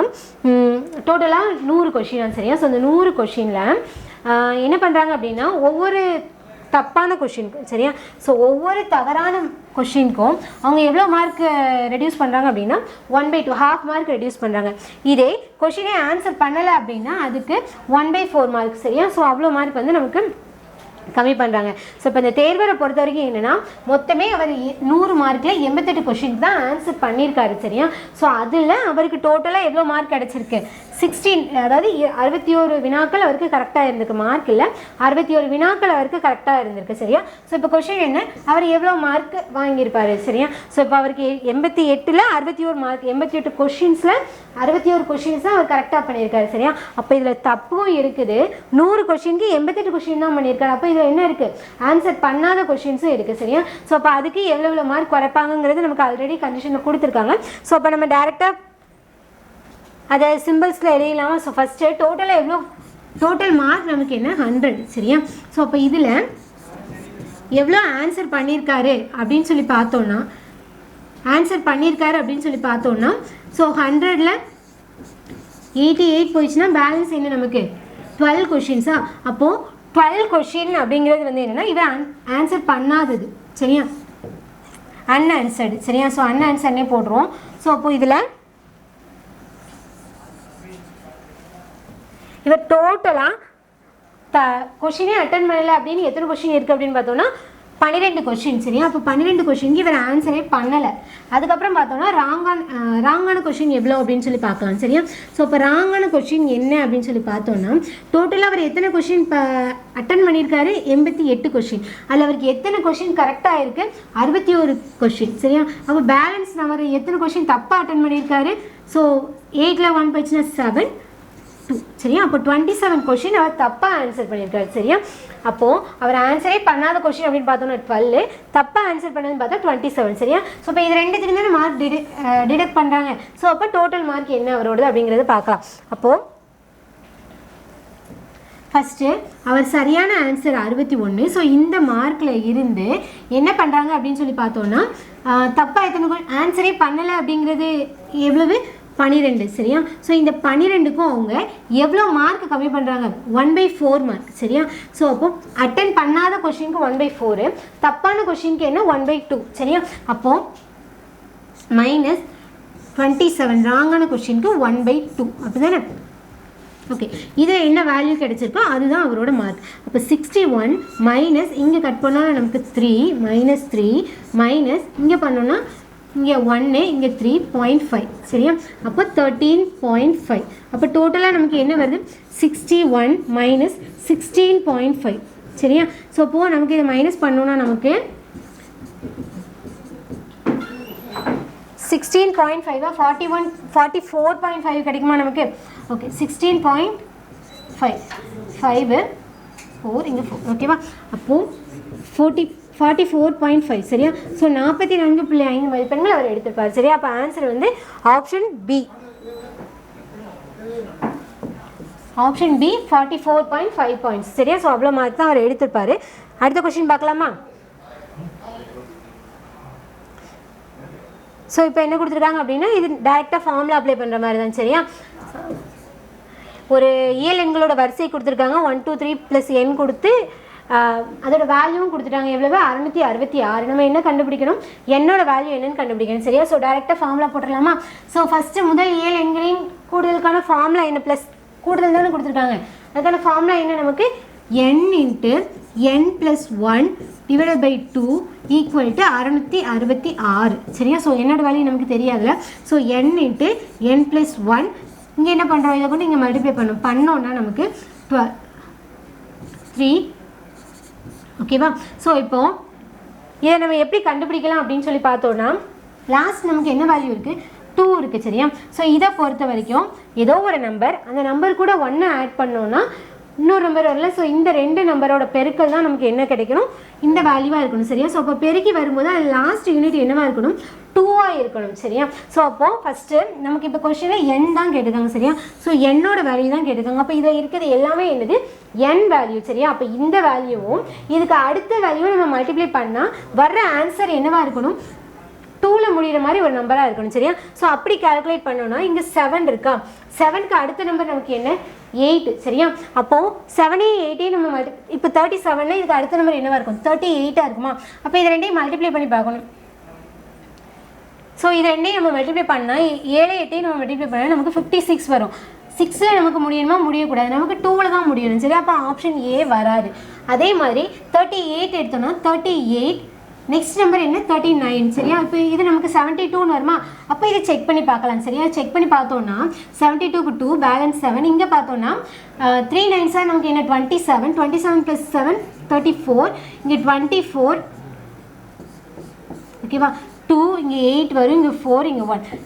டோட்டலாக 100 question. சரியா? So இந்த 100 கொஷினில் என்ன பண்ணுறாங்க அப்படின்னா ஒவ்வொரு தப்பான கொஷினுக்கும், சரியா, ஸோ ஒவ்வொரு தவறான கொஷினுக்கும் அவங்க எவ்வளோ மார்க் ரெடியூஸ் பண்ணுறாங்க அப்படின்னா 1/2 ஹாஃப் மார்க் ரெடியூஸ் பண்ணுறாங்க. இதே கொஷினே ஆன்சர் பண்ணலை அப்படின்னா அதுக்கு 1/4 மார்க். சரியா? ஸோ அவ்வளோ மார்க் வந்து நமக்கு கம்மி பண்ணுறாங்க. ஸோ இப்போ இந்த தேர்வரை பொறுத்த வரைக்கும் என்னென்னா மொத்தமே அவர் 100 மார்க்கில் 88 கொஷினுக்கு தான் ஆன்சர் பண்ணியிருக்காரு. சரியா? ஸோ அதில் அவருக்கு டோட்டலாக எவ்வளோ மார்க் கிடச்சிருக்கு 16, அதாவது 61 வினாக்கள் அவருக்கு கரெக்டாக இருந்திருக்கு. மார்க் இல்லை, 61 வினாக்கள் அவருக்கு கரெக்டாக இருந்திருக்கு. சரியா? ஸோ இப்போ கொஷின் என்ன, அவர் எவ்வளோ மார்க் வாங்கியிருப்பார்? சரியா? ஸோ இப்போ அவருக்கு 88ல் 61 மார்க், 88 கொஷின்ஸில் 61 கொஷின்ஸ் தான் அவர் கரெக்டாக பண்ணியிருக்காரு. சரியா? அப்போ இதில் தப்பும் இருக்குது. 100 கொஷினுக்கு 88 கொஷின் தான் பண்ணியிருக்காரு. அப்போ இதில் என்ன இருக்குது, ஆன்சர் பண்ணாத கொஷின்ஸும் இருக்குது. சரியா? ஸோ அப்போ அதுக்கு எவ்வளோ மார்க் குறைப்பாங்கிறது நமக்கு ஆல்ரெடி கண்டிஷனில் கொடுத்துருக்காங்க. ஸோ அப்போ நம்ம டேரெக்டாக அதை சிம்பிள்ஸில் எழுதிடலாமா? ஸோ ஃபஸ்ட்டு டோட்டலாக எவ்வளோ, டோட்டல் மார்க் நமக்கு என்ன 100. சரியா? ஸோ அப்போ இதில் எவ்வளோ ஆன்சர் பண்ணியிருக்காரு அப்படின்னு சொல்லி பார்த்தோன்னா, ஸோ 100ல் 88 போயிடுச்சுன்னா பேலன்ஸ் என்ன நமக்கு 12 கொஷின்ஸா? அப்போது 12 கொஷின் அப்படிங்கிறது வந்து என்னென்னா இவன் ஆன்சர் பண்ணாதது. சரியா? அன்ஆன்சர்டு. சரியா? ஸோ அன்ஆன்சர்னே போடுறோம். ஸோ அப்போது இதில் இவர் டோட்டலாக கொஷினே அட்டன் பண்ணலை அப்படின்னு எத்தனை கொஷின் இருக்குது அப்படின்னு பார்த்தோன்னா 12 கொஷின். சரியா? அப்போ 12 கொஷினுக்கு இவர் ஆன்சரே பண்ணலை. அதுக்கப்புறம் பார்த்தோன்னா ராங்கான கொஷின் எவ்வளோ அப்படின்னு சொல்லி பார்க்கலாம். சரியா? ஸோ இப்போ ராங்கான கொஷின் என்ன அப்படின்னு சொல்லி பார்த்தோன்னா டோட்டலாக அவர் எத்தனை கொஷின் அட்டன் பண்ணியிருக்காரு 88 கொஷின். அதில் அவருக்கு எத்தனை கொஷின் கரெக்டாக இருக்குது 61 கொஷின். சரியா? அப்போ பேலன்ஸ் அவர் எத்தனை கொஷின் தப்பாக அட்டன் பண்ணியிருக்காரு? ஸோ 8ல் 1 போயிடுச்சுன்னா 7, 2 சரியா. அப்போ 27 கொஷின் அவர் தப்பாக ஆன்சர் பண்ணியிருக்காரு சரியா. அப்போது அவர் ஆன்சரே பண்ணாத கொஷின் அப்படின்னு பார்த்தோன்னா 12, தப்பாக ஆன்சர் பண்ணதுன்னு பார்த்தா 27 சரியா. ஸோ இப்போ இது ரெண்டுத்துக்கு தானே மார்க் டிடெக்ட் பண்ணுறாங்க. ஸோ அப்போ டோட்டல் மார்க் என்ன அவரோடது அப்படிங்கிறத பார்க்கலாம். அப்போது ஃபஸ்ட்டு அவர் சரியான ஆன்சர் 61. ஸோ இந்த மார்க்கில் இருந்து என்ன பண்ணுறாங்க அப்படின்னு சொல்லி பார்த்தோன்னா தப்பாக எத்தனை ஆன்சரே பண்ணலை அப்படிங்கிறது எவ்வளவு 12 சரியா. ஸோ இந்த 12க்கும் அவங்க எவ்வளோ மார்க் கம்மி பண்ணுறாங்க 1/4 மார்க் சரியா. ஸோ அப்போது அட்டன் பண்ணாத கொஷினுக்கு 1/4, தப்பான கொஷினுக்கு என்ன 1/2 சரியா. அப்போது -27 ராங்கான கொஷினுக்கு 1/2 அப்படி தானே. ஓகே, இதில் என்ன வேல்யூ கிடைச்சிருக்கோ அதுதான் அவரோட மார்க். அப்போ 61 மைனஸ் இங்கே கட் பண்ணால் நமக்கு 3 -3 மைனஸ் இங்கே பண்ணோன்னா இங்கே 1 இங்கே 3.5 சரியா. அப்போ 13.5. அப்போ டோட்டலாக நமக்கு என்ன வருது 61 மைனஸ் 16.5 சரியா. ஸோ அப்போது நமக்கு இதை மைனஸ் பண்ணோன்னா நமக்கு 16.5 44.5 கிடைக்குமா நமக்கு. ஓகே 16.5 5 4 இங்கே 4 ஓகேவா. அப்போது 44.5 சரியா. ஸோ 44.5 மதிப்பெண்கள் அவர் எடுத்திருப்பார் சரியா. அப்போ ஆன்சர் வந்து ஆப்ஷன் பி 44.5 பாயிண்ட்ஸ் சரியா. ஸோ அவ்வளோ மார்க் தான் அவர் எடுத்திருப்பார். அடுத்த கொஸ்டின் பார்க்கலாமா. ஸோ இப்போ என்ன கொடுத்துருக்காங்க அப்படின்னா இது டைரெக்டாக ஃபார்முலா அப்ளை பண்ணுற மாதிரி தான் சரியா. ஒரு இயல் எண்களோட வரிசை கொடுத்துருக்காங்க 1 2 3 ப்ளஸ் எண் கொடுத்து அதோட வேல்யூவும் கொடுத்துட்டாங்க எவ்வளவு 666. நம்ம என்ன கண்டுபிடிக்கணும் என்னோட வேல்யூ என்னன்னு கண்டுபிடிக்கணும் சரியா. ஸோ டைரெக்டாக ஃபார்முலா போட்டுடலாமா. ஸோ ஃபஸ்ட்டு முதல் இயல் எண்களின் கூடுதலுக்கான ஃபார்முலா என்ன ப்ளஸ் கூடுதல் தானே கொடுத்துருக்காங்க. அதுக்கான ஃபார்முலா என்ன நமக்கு n × n + 1 / 2 = 666 சரியா. ஸோ என்னோட வேல்யூ நமக்கு தெரியாதுல்ல. ஸோ n × n + 1 இங்கே என்ன பண்ணுறோம் இதை கொண்டு இங்கே மல்டிப்ளை பண்ணோன்னா நமக்கு 3 ஓகேவா. ஸோ இப்போது இதை நம்ம எப்படி கண்டுபிடிக்கலாம் அப்படின்னு சொல்லி பார்த்தோன்னா லாஸ்ட் நமக்கு என்ன வேல்யூ இருக்குது 2 இருக்குது சரியா. ஸோ இதை பொறுத்த வரைக்கும் ஏதோ ஒரு நம்பர் அந்த நம்பர் கூட 1 ஆட் பண்ணோன்னா இன்னொரு நம்பர் வரல. ஸோ இந்த 2 நம்பரோட பெருக்கல் தான் நமக்கு என்ன கிடைக்கணும் இந்த வேல்யூவாக இருக்கணும் சரியா. ஸோ அப்போ பெருக்கி வரும்போது அது லாஸ்ட் யூனிட் என்னவாக இருக்கணும் 2ஆக இருக்கணும் சரியா. ஸோ அப்போது ஃபஸ்ட்டு நமக்கு இப்போ கொஸ்டினில் n தான் கேட்டுக்காங்க சரியா. ஸோ என்னோட வேல்யூ தான் கேட்டுக்காங்க. அப்போ இதில் இருக்கிறது எல்லாமே என்னது n வேல்யூ சரியா. அப்போ இந்த வேல்யூவும் இதுக்கு அடுத்த வேல்யூவும் நம்ம மல்டிப்ளை பண்ணால் வர்ற ஆன்சர் என்னவாக இருக்கணும் 2ல் முடிகிற மாதிரி ஒரு நம்பராக இருக்கணும் சரியா. ஸோ அப்படி கால்குலேட் பண்ணோன்னா இங்கே 7 இருக்கா. 7க்கு அடுத்த நம்பர் நமக்கு என்ன 8 சரியா. அப்போது 7 8 நம்ம இப்போ 37 இதுக்கு அடுத்த நம்பர் என்னவாக இருக்கும் 38 இருக்குமா. அப்போ இது ரெண்டையும் மல்டிப்ளை பண்ணி பார்க்கணும். ஸோ இது ரெண்டையும் நம்ம மல்டிப்ளை பண்ணால் 7 8 நம்ம மல்டிப்ளை பண்ணால் நமக்கு 56 வரும். 6ல் நமக்கு முடியணுமா முடியக்கூடாது நமக்கு 2ல் தான் முடியணும் சரி. அப்போ ஆப்ஷன் ஏ வராது. அதே மாதிரி 38 எடுத்தோன்னா 38 நெக்ஸ்ட் நம்பர் என்ன 39 சரியா. இப்போ இது நமக்கு 72ன்னு வருமா. அப்போ இதை செக் பண்ணி பார்க்கலாம் சரியா. செக் பண்ணி பார்த்தோன்னா 72க்கு 2 பேலன்ஸ் 7. இங்கே பார்த்தோன்னா 3 9s நமக்கு என்ன 27 27 + 7 34 இங்கே 24 ஓகேவா. 2 இங்கே 8 வரும் இங்கே 4 இங்கே 1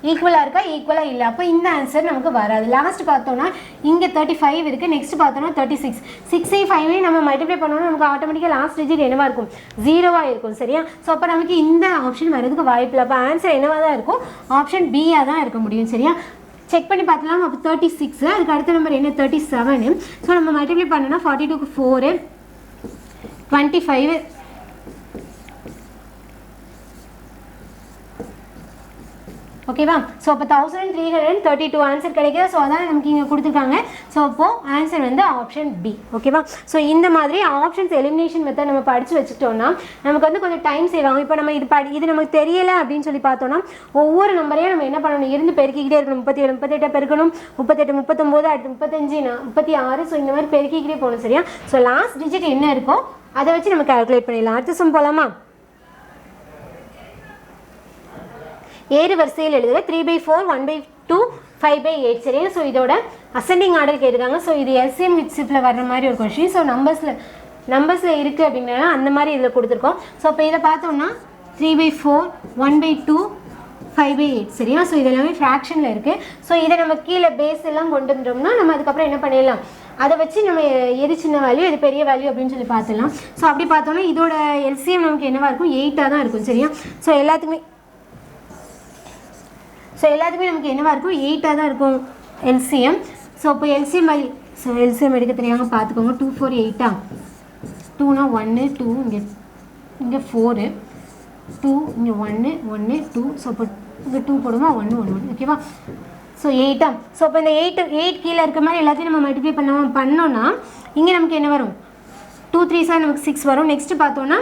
ஈக்குவலாக இருக்கா ஈக்குவலாக இல்லை. அப்போ இந்த ஆன்சர் நமக்கு வராது. லாஸ்ட் பார்த்தோன்னா இங்கே 35 இருக்குது. நெக்ஸ்ட் பார்த்தோன்னா 36 6 5 நம்ம மல்டிப்ளை பண்ணோன்னா நமக்கு ஆட்டோமேட்டிக்காக லாஸ்ட் டிஜிட் என்னவாக இருக்கும் 0வாக இருக்கும் சரியா. ஸோ அப்போ நமக்கு இந்த ஆப்ஷன் வரதுக்கு வாய்ப்பு இல்லை. அப்போ ஆன்சர் என்னவாக தான் இருக்கும் ஆப்ஷன் பியாக தான் இருக்க முடியும் சரியா. செக் பண்ணி பார்த்தலாம். அப்போ 36 அதுக்கு அடுத்த நம்பர் என்ன 37. ஸோ நம்ம மல்டிப்ளை பண்ணோன்னா 42க்கு 4 25 ஓகேவா. ஸோ அப்போ 1332 ஆன்சர் கிடைக்குது. ஸோ அதான் நமக்கு இங்கே கொடுத்துருக்காங்க. ஸோ அப்போது ஆன்சர் வந்து ஆப்ஷன் பி ஓகேவா. ஸோ இந்த மாதிரி ஆப்ஷன்ஸ் எலிமினேஷன் மெத்தட் நம்ம படித்து வச்சுக்கிட்டோம்னா நமக்கு வந்து கொஞ்சம் டைம் சேவ் ஆகும். இப்போ நம்ம இது நமக்கு தெரியலை அப்படின்னு சொல்லி பார்த்தோன்னா ஒவ்வொரு நம்பரையும் நம்ம என்ன பண்ணணும் இருந்து பெருக்கிக்கிட்டே இருக்கணும். 37 38 பெருக்கணும் 38 39 அடுத்து 35 36. ஸோ இந்த மாதிரி பெருக்கிக்கிட்டே போகணும் சரியா. ஸோ லாஸ்ட் டிஜிட் என்ன இருக்கோ அதை வச்சு நம்ம கால்குலேட் பண்ணிடலாம். அடுத்த சம் போகலாமா. ஏறு வரிசையில் எழுதுக 3/4 1/2 5/8 சரியா. ஸோ இதோட அசெண்டிங் ஆர்டர் கேட்டிருக்காங்க. ஸோ இது எல்சிஎம் விட்ஸிப்பில் வர்ற மாதிரி ஒரு கொஸ்டின். ஸோ நம்பர்ஸில் இருக்குது அப்படின்னா அந்த மாதிரி இதில் கொடுத்துருக்கோம். ஸோ இப்போ இதை பார்த்தோம்னா 3/4 1/2 5/8 சரியா. ஸோ இது எல்லாமே ஃப்ராக்ஷனில் இருக்குது. ஸோ இதை நம்ம கீழே பேஸ் எல்லாம் கொண்டு வந்துட்டோம்னா நம்ம அதுக்கப்புறம் என்ன பண்ணிடலாம், அதை வச்சு நம்ம எது சின்ன வேல்யூ எது பெரிய வேல்யூ அப்படின்னு சொல்லி பார்த்துடலாம். ஸோ அப்படி பார்த்தோன்னா இதோட எல்சிஎம் நமக்கு என்னவாக இருக்கும், 8ஆக தான் இருக்கும் சரியா. ஸோ எல்லாத்துக்குமே நமக்கு என்னவாக இருக்கும், 8ஆக தான் இருக்கும் எல்சிஎம். ஸோ இப்போ எல்சிஎம் வேல்யூ, ஸோ எல்சிஎம் எடுக்க தெரியாமல் பார்த்துக்கோங்க. 2 4 8 2னா 1 2 இங்கே 4 2 இங்கே 1 1 2. ஸோ இப்போ இங்கே 2 போடுமா 1 1 1 ஓகேவா. ஸோ 8. ஸோ இப்போ இந்த 8 கீழே இருக்க மாதிரி எல்லாத்தையும் நம்ம மல்டிப்ளை பண்ணோன்னா இங்கே நமக்கு என்ன வரும், 2 3 சார் நமக்கு 6 வரும். நெக்ஸ்ட்டு பார்த்தோன்னா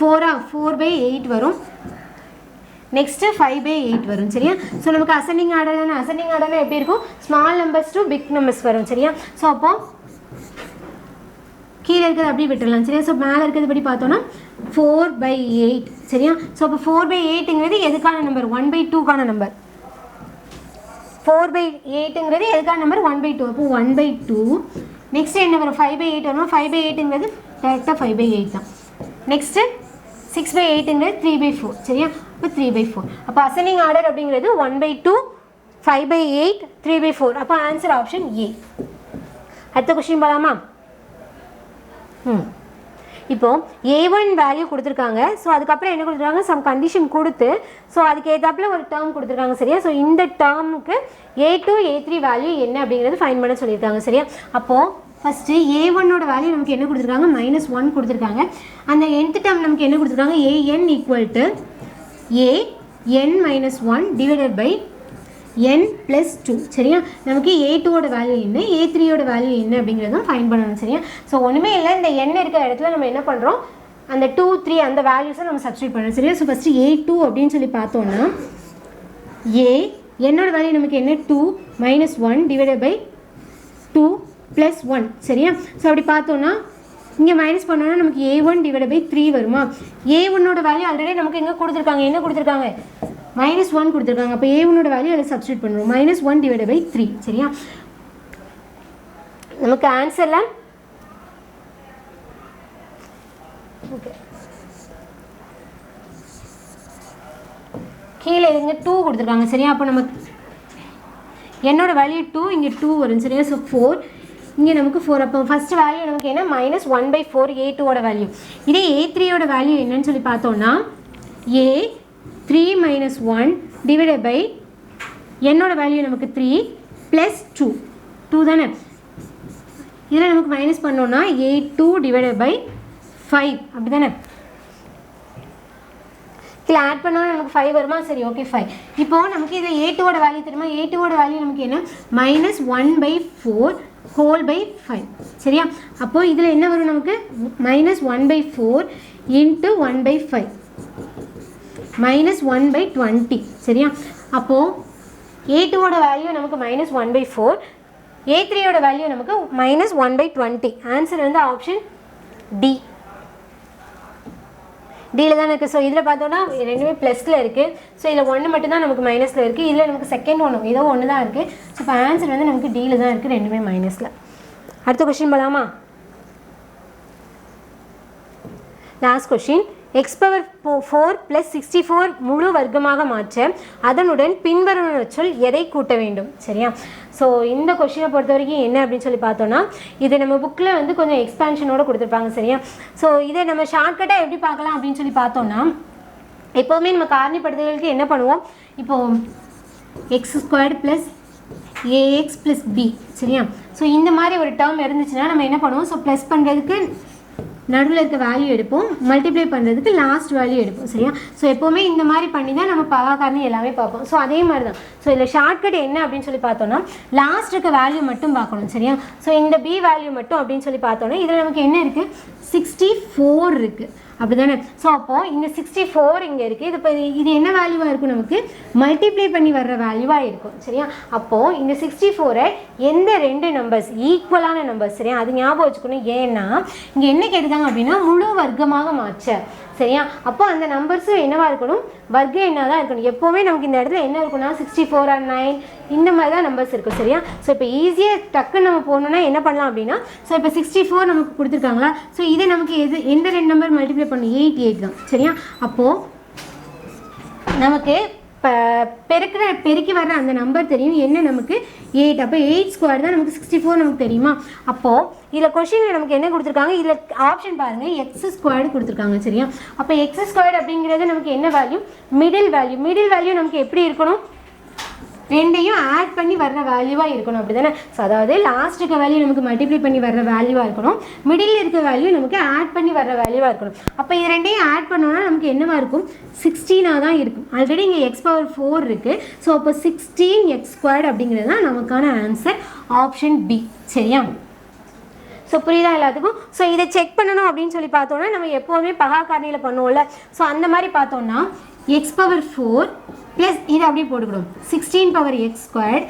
4/8 வரும். நெக்ஸ்ட்டு 5/8 வரும் சரியா. ஸோ நமக்கு அசெண்டிங் ஆர்டர்னா எப்படி இருக்கும், small numbers to big numbers வரும் சரியா. ஸோ அப்போது கீழே இருக்கிறது அப்படியே விட்டுடலாம் சரியா. ஸோ மேலே இருக்கிறது படி பார்த்தோன்னா 4/8 சரியா. ஸோ அப்போ 4/8ங்கிறது எதுக்கான நம்பர், 1/2க்கான நம்பர். 4/8ங்கிறது எதுக்கான நம்பர், 1/2. அப்போ 1/2. நெக்ஸ்ட் என்ன வரும், 5/8 வரும். 5/8ங்கிறது டேரெக்டாக 5/8 தான். நெக்ஸ்ட்டு 6/8ங்கிறது 3/4 சரியா. இப்போ 3/4. அப்போ அசெண்டிங் ஆர்டர் அப்படிங்கிறது 1/2 5/8 3/4. அப்போ ஆன்சர் ஆப்ஷன் ஏ. அடுத்த கொஸ்டின் போகலாமா. இப்போது A1 வேல்யூ கொடுத்துருக்காங்க. ஸோ அதுக்கப்புறம் என்ன கொடுத்துருக்காங்க, சம் கண்டிஷன் கொடுத்து ஸோ அதுக்கு ஏற்றாப்புல ஒரு டேர்ம் கொடுத்துருக்காங்க சரியா. ஸோ இந்த டேர்முக்கு A2 A3 வேல்யூ என்ன அப்படிங்கிறது ஃபைன் பண்ண சொல்லியிருக்காங்க சரியா. அப்போது ஃபஸ்ட்டு A1ஓட வேல்யூ நமக்கு என்ன கொடுத்துருக்காங்க, -1 கொடுத்துருக்காங்க. அந்த nth டேர்ம் நமக்கு என்ன கொடுத்துருக்காங்க, AN = AN-1 divided by n+2 சரியா. நமக்கு A2ஓட வேல்யூ என்ன, A3ஓட வேல்யூ என்ன அப்படிங்கிறத ஃபைன் பண்ணணும் சரியா. ஸோ ஒன்றுமே இல்லை, இந்த n இருக்கிற இடத்துல நம்ம என்ன பண்ணுறோம், அந்த 2 3 அந்த வேல்யூஸை நம்ம சப்ஸ்டியூட் பண்ணுறோம் சரியா. ஸோ ஃபஸ்ட்டு A2 அப்படின்னு சொல்லி பார்த்தோன்னா என்னோட வேல்யூ நமக்கு என்ன, 2 -1 டிவைடட் பை 2 + 1 சரியா. ஸோ அப்படி பார்த்தோன்னா இங்கே மைனஸ் பண்ணோன்னா நமக்கு A1 டிவைடட் பை 3 வருமா. A1ஓட வேல்யூ ஆல்ரெடி நமக்கு எங்கே கொடுத்துருக்காங்க, என்ன கொடுத்துருக்காங்க, -1 கொடுத்துருக்காங்க. அப்போ A1ஓட வேல்யூ அதில் சப்ஸ்டியூட் பண்ணுறோம், -1 டிவைடட் பை 3 சரியா. நமக்கு ஆன்சரில் ஓகே கீழே இங்கே 2 கொடுத்துருக்காங்க சரியா. அப்போ நமக்கு என்னோட வேல்யூ 2, இங்கே 2 வரும் சரியா. ஸோ 4 இங்கே நமக்கு 4. அப்போ ஃபஸ்ட்டு வேல்யூ நமக்கு என்ன, -1/4 A2ஓட வேல்யூ. இதே A3ஓட வேல்யூ என்னன்னு சொல்லி பார்த்தோன்னா A3 - 1 டிவைடட் பை என்னோட வேல்யூ நமக்கு 3 + 2 தானே. இதில் நமக்கு மைனஸ் பண்ணோன்னா A2 டிவைடட் பை 5 அப்படி தானே. இதில் ஆட் பண்ணோன்னா நமக்கு 5 வருமா, சரி ஓகே 5. இப்போது நமக்கு இதில் A2ஓட வேல்யூ தெரியுமா, A2ஓட வேல்யூ நமக்கு என்ன, -1/4 ஹோல் பை 5 சரியா. அப்போது இதில் என்ன வரும் நமக்கு, -1/4 × 1/5 -1/20 சரியா. அப்போது A2ஓட வேல்யூ நமக்கு -1/4, A3ஓட வேல்யூ நமக்கு -1/20. ஆன்சர் வந்து ஆப்ஷன் டி. டியில் தான் இருக்குது. ஸோ இதில் பார்த்தோன்னா ரெண்டுமே ப்ளஸில் இருக்குது. ஸோ இதில் 1 மட்டும்தான் நமக்கு மைனஸில் இருக்குது. இதில் நமக்கு செகண்ட் ஒன்று ஏதோ ஒன்று தான் இருக்குது. ஸோ இப்போ ஆன்சர் வந்து நமக்கு டியில் தான் இருக்குது, ரெண்டுமே மைனஸில். அடுத்த கொஸ்டின் போகலாமா. லாஸ்ட் கொஸ்டின், x⁴ + 64 முழு வர்க்கமாக மாற்ற அதனுடன் பின்வரும் சொல் எதை கூட்ட வேண்டும் சரியா. ஸோ இந்த கொஸ்டினை பொறுத்த வரைக்கும் என்ன அப்படின்னு சொல்லி பார்த்தோன்னா, இது நம்ம புக்கில் வந்து கொஞ்சம் எக்ஸ்பேன்ஷனோடு கொடுத்துருப்பாங்க சரியா. ஸோ இதை நம்ம ஷார்ட்கட்டாக எப்படி பார்க்கலாம் அப்படின்னு சொல்லி பார்த்தோன்னா, எப்போவுமே நம்ம காரணிப்படுத்துதலுக்கு என்ன பண்ணுவோம், இப்போது x² + ax + b சரியா. ஸோ இந்த மாதிரி ஒரு டேர்ம் இருந்துச்சுன்னா நம்ம என்ன பண்ணுவோம், ஸோ ப்ளஸ் பண்ணுறதுக்கு நடுவில் இருக்க வேல்யூ எடுப்போம், மல்டிப்ளை பண்ணுறதுக்கு லாஸ்ட் வேல்யூ எடுப்போம் சரியா. ஸோ எப்போவுமே இந்த மாதிரி பண்ணி தான் நம்ம பகாக்காரணி எல்லாமே பார்ப்போம். ஸோ அதே மாதிரி தான். ஸோ இதில் ஷார்ட்கட் என்ன அப்படின்னு சொல்லி பார்த்தோன்னா, லாஸ்ட் இருக்க வேல்யூ மட்டும் பார்க்கணும் சரியா. ஸோ இந்த பி வேல்யூ மட்டும் அப்படின்னு சொல்லி பார்த்தோன்னா இதில் நமக்கு என்ன இருக்குது, 64 இருக்குது அப்படி தானே. ஸோ அப்போது இந்த 64 இங்கே இருக்குது. இது இப்போ இது என்ன வேல்யூவாக இருக்கும், நமக்கு மல்டிப்ளை பண்ணி வர்ற வேல்யூவாக இருக்கும் சரியா. அப்போது இந்த 64 எந்த 2 நம்பர்ஸ் ஈக்குவலான நம்பர்ஸ் சரியா, அது ஞாபகம் வச்சுக்கணும். ஏன்னா இங்கே என்ன கேட்டுக்காங்க அப்படின்னா, முழு வர்க்கமாக மாற்ற சரியா. அப்போ அந்த நம்பர்ஸும் என்னவாக இருக்கணும், வர்க்க எண்ணாக தான் இருக்கணும். எப்போவுமே நமக்கு இந்த இடத்துல என்ன இருக்குன்னா 64 or 9 இந்த மாதிரி தான் நம்பர்ஸ் இருக்கும் சரியா. ஸோ இப்போ ஈஸியாக டக்குன்னு நம்ம போகணுன்னா என்ன பண்ணலாம் அப்படின்னா, ஸோ இப்போ 64 நமக்கு கொடுத்துருக்காங்களா. ஸோ இதை நமக்கு எந்த 2 நம்பர் மல்டிப்ளை பண்ணணும், 8 தான் சரியா. அப்போது நமக்கு பெருக்கி வர்ற அந்த நம்பர் தெரியும் என்ன நமக்கு 8. அப்போ 8 ஸ்கொயர் தான் நமக்கு 64 நமக்கு தெரியுமா. அப்போது இதில் கொஷினில் நமக்கு என்ன கொடுத்துருக்காங்க, இதில் ஆப்ஷன் பாருங்கள் எக்ஸ் ஸ்கொயர்டு கொடுத்துருக்காங்க சரியா. அப்போ எக்ஸ் ஸ்கொயர்டு அப்படிங்கிறது நமக்கு என்ன வேல்யூ, மிடில் வேல்யூ நமக்கு எப்படி இருக்கணும், ரெண்டையும் ஆட் பண்ணி வர்ற வேல்யூவாக இருக்கணும் அப்படி தானே. ஸோ அதாவது லாஸ்ட்டுக்கு வேல்யூ நமக்கு மல்டிப்ளை பண்ணி வர்ற வேல்யூவாக இருக்கணும், மிடில் இருக்க வேல்யூ நமக்கு ஆட் பண்ணி வர்ற வேல்யூவாக இருக்கணும். அப்போ இது ரெண்டையும் ஆட் பண்ணோன்னா நமக்கு என்னவாக இருக்கும், 16 தான் இருக்கும். ஆல்ரெடி இங்கே x⁴ இருக்குது. ஸோ அப்போ 16x² அப்படிங்கிறது தான் நமக்கான ஆன்சர், ஆப்ஷன் பி சரியா. ஸோ புரியுதா எல்லாத்துக்கும். ஸோ இதை செக் பண்ணணும் அப்படின்னு சொல்லி பார்த்தோன்னா நம்ம எப்போவுமே பகா காரணியில் பண்ணுவோம்ல. ஸோ அந்த மாதிரி பார்த்தோன்னா x⁴ ப்ளஸ் இது அப்படியே போட்டுக்கணும் 16x²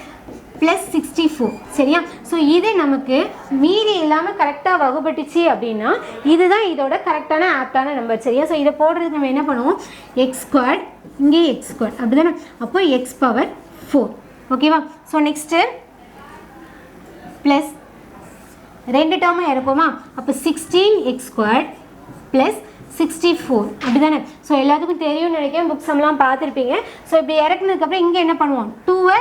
ப்ளஸ் 64 சரியா. ஸோ இது நமக்கு மீதி இல்லாமல் கரெக்டாக வகுப்பட்டுச்சு அப்படின்னா இதுதான் இதோட கரெக்டான ஆப்டான நம்பர் சரியா. ஸோ இதை போடுறதுக்கு நம்ம என்ன பண்ணுவோம், x² இங்கே x² அப்படி தானே. அப்போ x⁴ ஓகேவா. So next plus 2 டேர்மாக இறக்குமா. அப்போ 16x² ப்ளஸ் 64 அப்படி தானே. ஸோ எல்லாத்துக்கும் தெரியும்னு நினைக்கிறேன், புக்ஸ் எல்லாம் பார்த்துருப்பீங்க. ஸோ இப்படி இறக்குனதுக்கப்புறம் இங்கே என்ன பண்ணுவோம், 2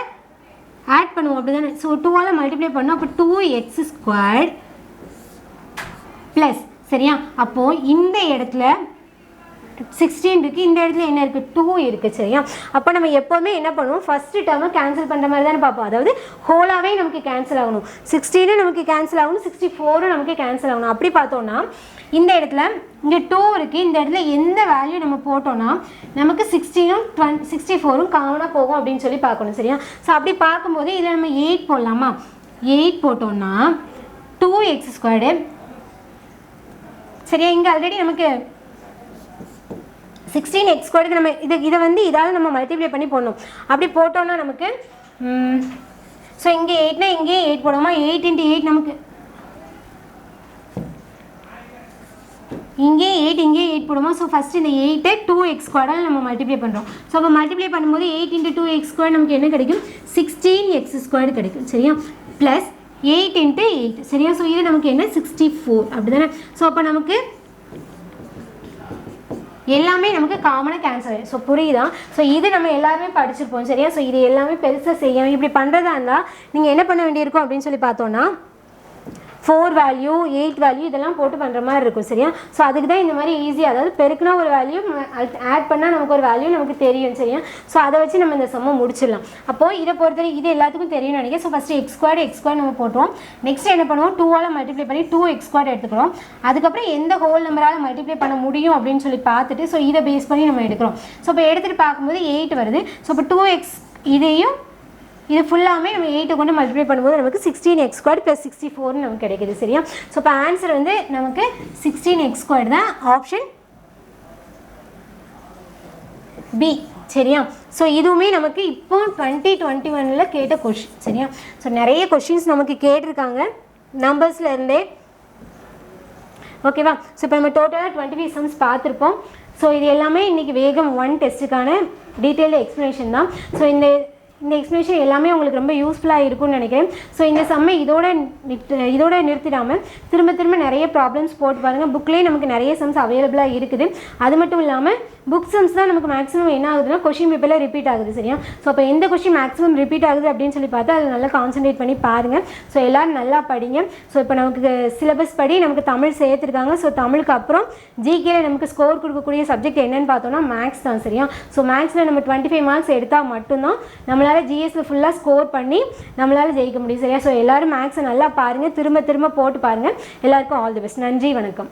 ஆட் பண்ணுவோம் அப்படி தானே. ஸோ 2ஆல் மல்டிப்ளை பண்ணோம். அப்போ 2x² ப்ளஸ் சரியா. அப்போது இந்த இடத்துல 16 இருக்குது, இந்த இடத்துல என்ன இருக்குது, 2 இருக்குது சரியா. அப்போ நம்ம எப்போவுமே என்ன பண்ணுவோம், ஃபஸ்ட்டு டேர்மை கேன்சல் பண்ணுற மாதிரி தானே பார்ப்போம். அதாவது ஹோலாகவே நமக்கு கேன்சல் ஆகணும், 16 நமக்கு கேன்சல் ஆகணும், 64 நமக்கு கேன்சல் ஆகணும். அப்படி பார்த்தோன்னா இந்த இடத்துல இங்கே 2 இருக்குது, இந்த இடத்துல எந்த வேல்யூ நம்ம போட்டோன்னா நமக்கு 16ம் 64ம் காமனாக போகும் அப்படின்னு சொல்லி பார்க்கணும் சரியா. ஸோ அப்படி பார்க்கும்போது இதில் நம்ம 8 போடலாமா. 8 போட்டோன்னா 2x² சரியா. இங்கே ஆல்ரெடி நமக்கு 16x² நம்ம இதை வந்து இதால் நம்ம மல்டிப்ளை பண்ணி போடணும். அப்படி போட்டோன்னா நமக்கு ஸோ இங்கே 8னா இங்கே 8 போடுவோமா. 8 × 8 நமக்கு இங்கே 8 இங்கே 8 போடுமா. ஸோ ஃபஸ்ட்டு இந்த 8ஐ 2x² நம்ம மல்டிப்ளை பண்ணுறோம். ஸோ அப்போ மல்டிப்ளை பண்ணும்போது 8 × 2x² நமக்கு என்ன கிடைக்கும், 16x² கிடைக்கும் சரியா. ப்ளஸ் 8 × 8 சரியா. ஸோ இது நமக்கு என்ன 64 அப்படி தானே. ஸோ அப்போ நமக்கு எல்லாமே நமக்கு காமனாக கேன்சல் ஆகிடும். ஸோ புரியுதா. ஸோ இது நம்ம எல்லாருமே படிச்சிருப்போம் சரியா. ஸோ இது எல்லாமே பெருசாக செய்யாமல் இப்படி பண்ணுறதா இருந்தால் நீங்கள் என்ன பண்ண வேண்டியிருக்கும் அப்படின்னு சொல்லி பார்த்தோன்னா 4 வேல்யூ 8 வேல்யூ இதெல்லாம் போட்டு பண்ணுற மாதிரி இருக்கும் சரியா. ஸோ அதுக்கு தான் இந்த மாதிரி ஈஸியாக, அதாவது பெருக்குனா ஒரு வேல்யூ ஆட் பண்ணால் நமக்கு ஒரு வேல்யூ நமக்கு தெரியும் சரியா. ஸோ அதை வச்சு நம்ம இந்த சம்மை முடிச்சிடலாம். அப்போது இதை பொறுத்தவரை இது எல்லாத்துக்கும் தெரியும்னு நினைக்கிறேன். ஸோ ஃபஸ்ட்டு x² நம்ம போட்டுருவோம். நெக்ஸ்ட் என்ன பண்ணுவோம், 2ஆல் மல்டிப்ளை பண்ணி 2x² எடுத்துக்கிறோம். அதுக்கப்புறம் எந்த ஹோல் நம்பரால் மல்டிப்ளை பண்ண முடியும் அப்படின்னு சொல்லி பார்த்துட்டு ஸோ இதை பேஸ் பண்ணி நம்ம எடுக்கிறோம். ஸோ இப்போ எடுத்துகிட்டு பார்க்கும்போது 8 வருது. ஸோ இப்போ 2x இதையும் இது ஃபுல்லாமே நம்ம 8 கொண்டு மல்டிப்ளை பண்ணும்போது நமக்கு 16x² + 64 நமக்கு கிடைக்குது சரியா. ஸோ இப்போ ஆன்சர் வந்து நமக்கு 16x² தான், ஆப்ஷன் பி சரியா. ஸோ இதுவுமே நமக்கு இப்போ 2021 கேட்ட கொஷின் சரியா. ஸோ நிறைய கொஷின்ஸ் நமக்கு கேட்டிருக்காங்க நம்பர்ஸில் இருந்தே ஓகேவா. ஸோ இப்போ நம்ம டோட்டலாக 25 சம்ஸ் பார்த்துருப்போம். ஸோ இது எல்லாமே இன்றைக்கி வேகம் 1 டெஸ்ட்டுக்கான டீட்டெயில்டு எக்ஸ்ப்ளனேஷன் தான். ஸோ இந்த எக்ஸ்ப்ளனேஷன் எல்லாமே உங்களுக்கு ரொம்ப யூஸ்ஃபுல்லாக இருக்கும்னு நினைக்கிறேன். ஸோ இந்த சம்மை இதோட நிறுத்திடாமல் திரும்ப நிறைய ப்ராப்ளம்ஸ் போட்டு பாருங்கள். புக்லேயே நமக்கு நிறைய சம்ஸ் அவைலபிளாக இருக்குது. அது மட்டும் இல்லாமல் புக் சம்ஸ் தான் நமக்கு மேக்ஸிமம் என்ன ஆகுதுன்னா கொஷின் பேப்பரில் ரிப்பீட் ஆகுது சரியா. ஸோ அப்போ எந்த கொஷின் மேக்ஸிமம் ரிப்பீட் ஆகுது அப்படின்னு சொல்லி பார்த்தா அது நல்லா கான்சன்ட்ரேட் பண்ணி பாருங்கள். ஸோ எல்லோரும் நல்லா படிங்க. ஸோ இப்போ நமக்கு சிலபஸ் படி நமக்கு தமிழ் சேர்த்துருக்காங்க. ஸோ தமிழுக்கு அப்புறம் ஜிகேல நமக்கு ஸ்கோர் கொடுக்கக்கூடிய சப்ஜெக்ட் என்னென்னு பார்த்தோன்னா மேக்ஸ் தான் சரியா. ஸோ மேக்ஸில் நம்ம 25 மார்க்ஸ் எடுத்தால் மட்டும்தான் நம்மளால் ஜிஎஸ்ல ஃபுல்லாக ஸ்கோர் பண்ணி நம்மளால் ஜெயிக்க முடியும் சரியா. ஸோ எல்லோரும் மேக்ஸை நல்லா பாருங்கள், திரும்ப போட்டு பாருங்கள். எல்லாருக்கும் ஆல் தி பெஸ்ட். நன்றி, வணக்கம்.